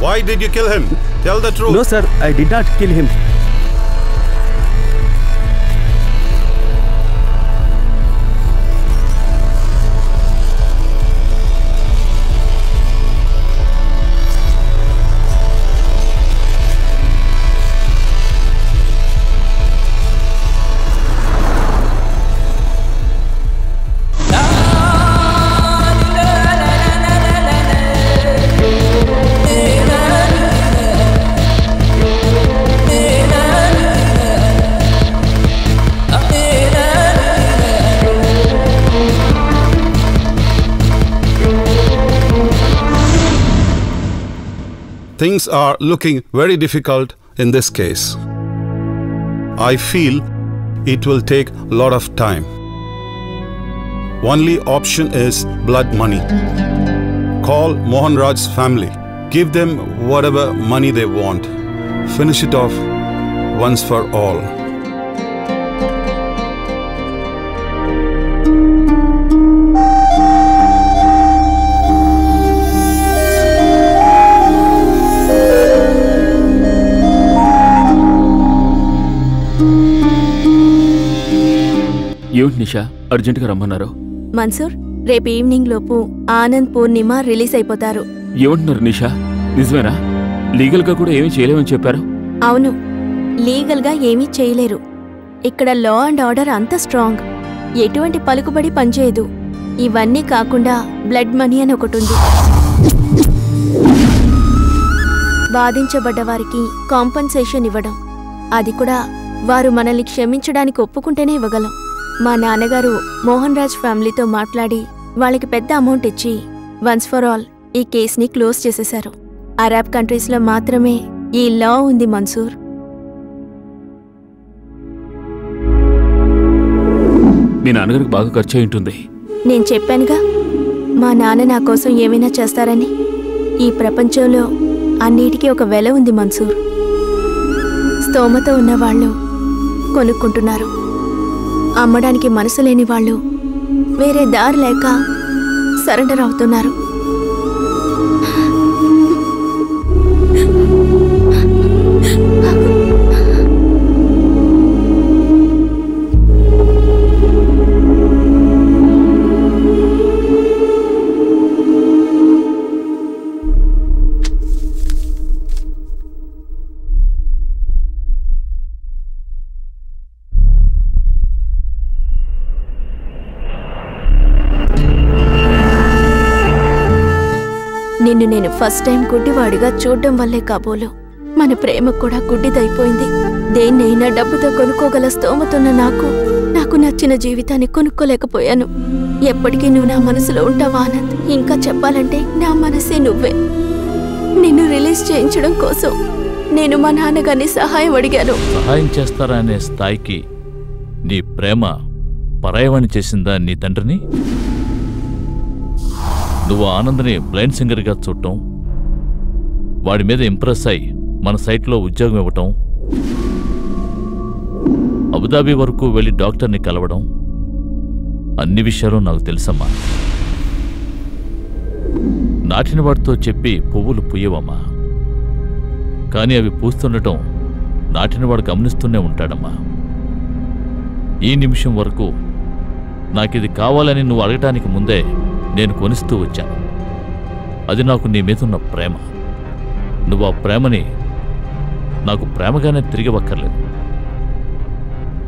Speaker 12: Why did you kill him? Tell the truth.
Speaker 1: No, sir. I did not kill him.
Speaker 12: Things are looking very difficult in this case. I feel it will take a lot of time. Only option is blood money. Call Mohan Raj's family. Give them whatever money they want. Finish it off once for all.
Speaker 2: ఏమిటి నిషా అర్జెంటుగా రమ్మన్నారు?
Speaker 7: మన్సూర్, రేపు evening లోపు ఆనంద్ పూర్ణిమ release అయిపోతారు.
Speaker 2: ఏమంటున్నారు నిషా? నిజమేనా? Legal గా కూడా ఏమీ చేయలేమని చెప్పారు.
Speaker 7: అవును, లీగల్ గా ఏమీ చేయలేరు. ఇక్కడ లా అండ్ ఆర్డర్ అంత స్ట్రాంగ్, ఎటువంటి పలుకుబడి పనిచేయదు. ఇవన్నీ కాకుండా బ్లడ్ మనీ అని ఒకటి ఉంది. బాధించబడ్డ వారికి కాంపన్సేషన్ ఇవ్వడం, అది కూడా వారు మనల్ని క్షమించడానికి ఒప్పుకుంటేనే ఇవ్వగలం. మా నాన్నగారు మోహన్ రాజ్ ఫ్యామిలీతో మాట్లాడి వాళ్ళకి పెద్ద అమౌంట్ ఇచ్చి వన్స్ ఫర్ ఆల్ ఈ కేసుని క్లోజ్ చేసేశారు. అరబ్ కంట్రీస్లో మాత్రమే ఈ లా ఉంది మన్సూర్.
Speaker 2: మీ నాన్నగారికి బాగా ఖర్చు అయి ఉంటుంది.
Speaker 7: నేను చెప్పానుగా, మా నాన్న నా కోసం ఏమైనా చేస్తారని. ఈ ప్రపంచంలో అన్నిటికీ ఒక వెల ఉంది మన్సూర్. స్తోమత ఉన్నవాళ్ళు కొనుక్కుంటున్నారు, అమ్మడానికి మనసు లేని వాళ్ళు వేరే దారి లేక సరెండర్ అవుతున్నారు. నిన్ను నేను ఫస్ట్ టైం గుడ్డివాడిగా చూడడం వల్లే కాబోలు మన ప్రేమ కూడా గుడ్డిదైపోయింది. దేన్నైనా డబ్బుతో కొనుక్కోగల స్తోమతున్న నాకు నచ్చిన జీవితాన్ని కొనుక్కోలేకపోయాను. ఎప్పటికీ నువ్వు నా మనసులో ఉంటావా ఆనంద్? ఇంకా చెప్పాలంటే నా మనసే నువ్వే. నిన్ను రిలీజ్ చేయించడం కోసం నేను మా నాన్నగారిని సహాయం అడిగాను.
Speaker 3: సహాయం చేస్తారా అనే స్థాయికి నీ ప్రేమ పరాయవాణి చేసిందా నీ తండ్రిని? నువ్వు ఆనంద్ని బ్లైండ్ సింగర్గా చూడటం, వాడి మీద ఇంప్రెస్ అయి మన సైట్లో ఉద్యోగం ఇవ్వటం, అబుదాబీ వరకు వెళ్ళి డాక్టర్ని కలవడం, అన్ని విషయాలు నాకు తెలుసమ్మా. నాటిన వాడితో చెప్పి పువ్వులు పుయ్యవమ్మా, కానీ అవి పూస్తుండటం నాటినవాడు గమనిస్తూనే ఉంటాడమ్మా. ఈ నిమిషం వరకు నాకిది కావాలని నువ్వు అడగటానికి ముందే నేను కొనిస్తూ వచ్చాను. అది నాకు నీ మీదున్న ప్రేమ. నువ్వు ఆ ప్రేమని నాకు ప్రేమగానే తిరిగి ఇవ్వక్కర్లేదు,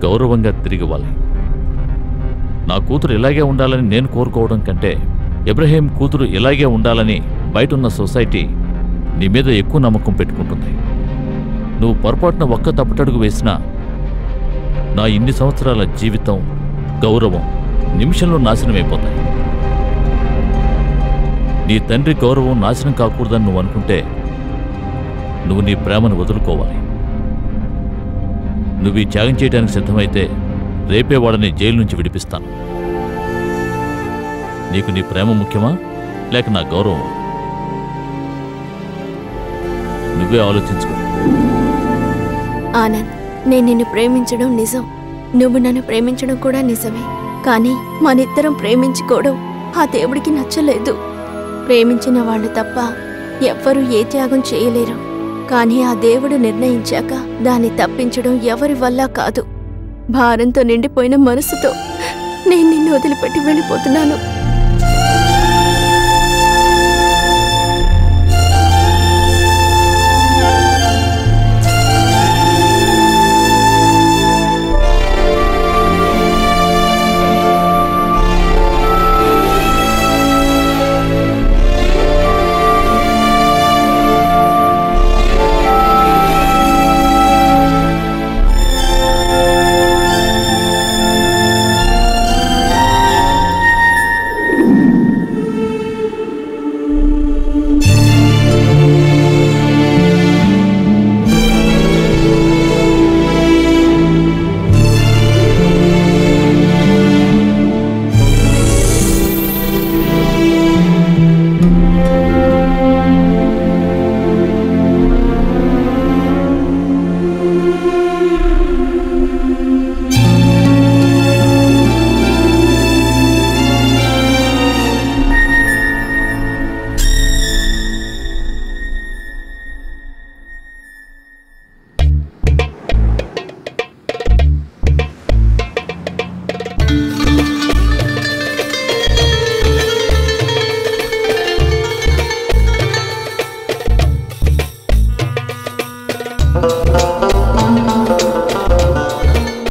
Speaker 3: గౌరవంగా తిరిగి ఇవ్వాలి. నా కూతురు ఇలాగే ఉండాలని నేను కోరుకోవడం కంటే ఇబ్రహీం కూతురు ఇలాగే ఉండాలని బయటున్న సొసైటీ నీ మీద ఎక్కువ నమ్మకం పెట్టుకుంటుంది. నువ్వు పొరపాటున ఒక్క తప్పుటడుగు వేసినా నా ఇన్ని సంవత్సరాల జీవితం, గౌరవం నిమిషంలో నాశనమైపోతాయి. నీ తండ్రి గౌరవం నాశనం కాకూడదని నువ్వు అనుకుంటే నువ్వు నీ ప్రేమను వదులుకోవాలి. నువ్వు ఈ త్యాగం చేయడానికి సిద్ధమైతే రేపే వాడిని జైలు నుంచి విడిపిస్తాను. నీకు నీ ప్రేమ ముఖ్యమా లేక నా గౌరవం? నువ్వే ఆలోచించుకో.
Speaker 7: ఆనంద్, నేను నిన్ను ప్రేమించడం నిజం, నువ్వు నన్ను ప్రేమించడం కూడా నిజమే. కానీ మనిద్దరం ప్రేమించుకోవడం ఆ దేవుడికి నచ్చలేదు. ప్రేమించిన వాళ్ళు తప్ప ఎవ్వరూ ఏ త్యాగం చేయలేరు. కానీ ఆ దేవుడు నిర్ణయించాక దాన్ని తప్పించడం ఎవరి వల్ల కాదు. భారంతో నిండిపోయిన మనసుతో నేను నిన్ను వదిలిపెట్టి వెళ్ళిపోతున్నాను.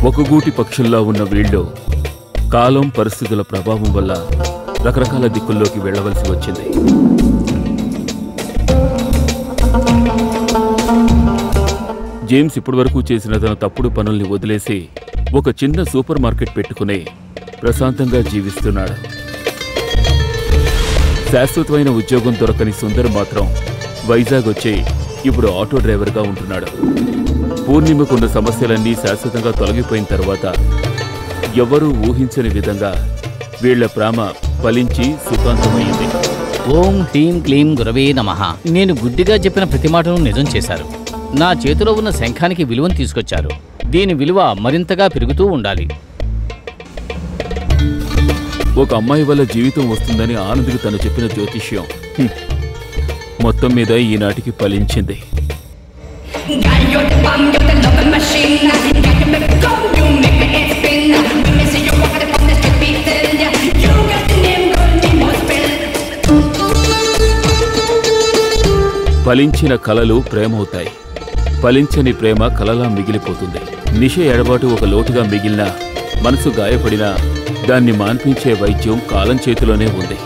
Speaker 2: ఒక గూటి పక్షుల్లా ఉన్న వీళ్ళు కాలం పరిస్థితుల ప్రభావం వల్ల రకరకాల దిక్కుల్లోకి వెళ్ళవలసి వచ్చింది. జేమ్స్ ఇప్పటివరకు చేసిన తన తప్పుడు పనుల్ని వదిలేసి ఒక చిన్న సూపర్ మార్కెట్ పెట్టుకుని ప్రశాంతంగా జీవిస్తున్నాడు. శాశ్వతమైన ఉద్యోగం దొరకని సుందర్ మాత్రం వైజాగ్ వచ్చి ఇప్పుడు ఆటో డ్రైవర్గా ఉంటున్నాడు. పూర్ణిమకున్న సమస్యలన్నీ శాశ్వతంగా తొలగిపోయిన తర్వాత ఎవరూ ఊహించని విధంగా వీళ్ల ప్రేమ ఫలించి సుఖాంతమైంది.
Speaker 4: ఓం హ్రీం క్లీం గురవే నమః. నేను గుడ్డిగా చెప్పిన ప్రతి మాటను నిజం చేశారు. నా చేతిలో ఉన్న శంఖానికి విలువను తీసుకొచ్చారు. దీని విలువ మరింతగా పెరుగుతూ ఉండాలి.
Speaker 2: ఒక అమ్మాయి వల్ల జీవితం వస్తుందని ఆనంద్కి తను చెప్పిన జ్యోతిష్యం మొత్తం మీద ఈనాటికి ఫలించింది. ఫలించిన కలలు ప్రేమవుతాయి. ఫలించని ప్రేమ కలలా మిగిలిపోతుంది. నిష ఎడబాటు ఒక లోటుగా మిగిలినా, మనసు గాయపడినా దాన్ని మాన్పించే వైద్యం కాలం చేతిలోనే ఉంది.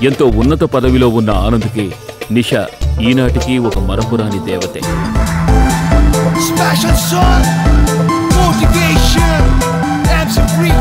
Speaker 2: ఎంతో ఉన్నత పదవిలో ఉన్న ఆనంద్కి నిష ఈనాటికి ఒక మరపురాని దేవతే.
Speaker 14: Special song, motivation, and some free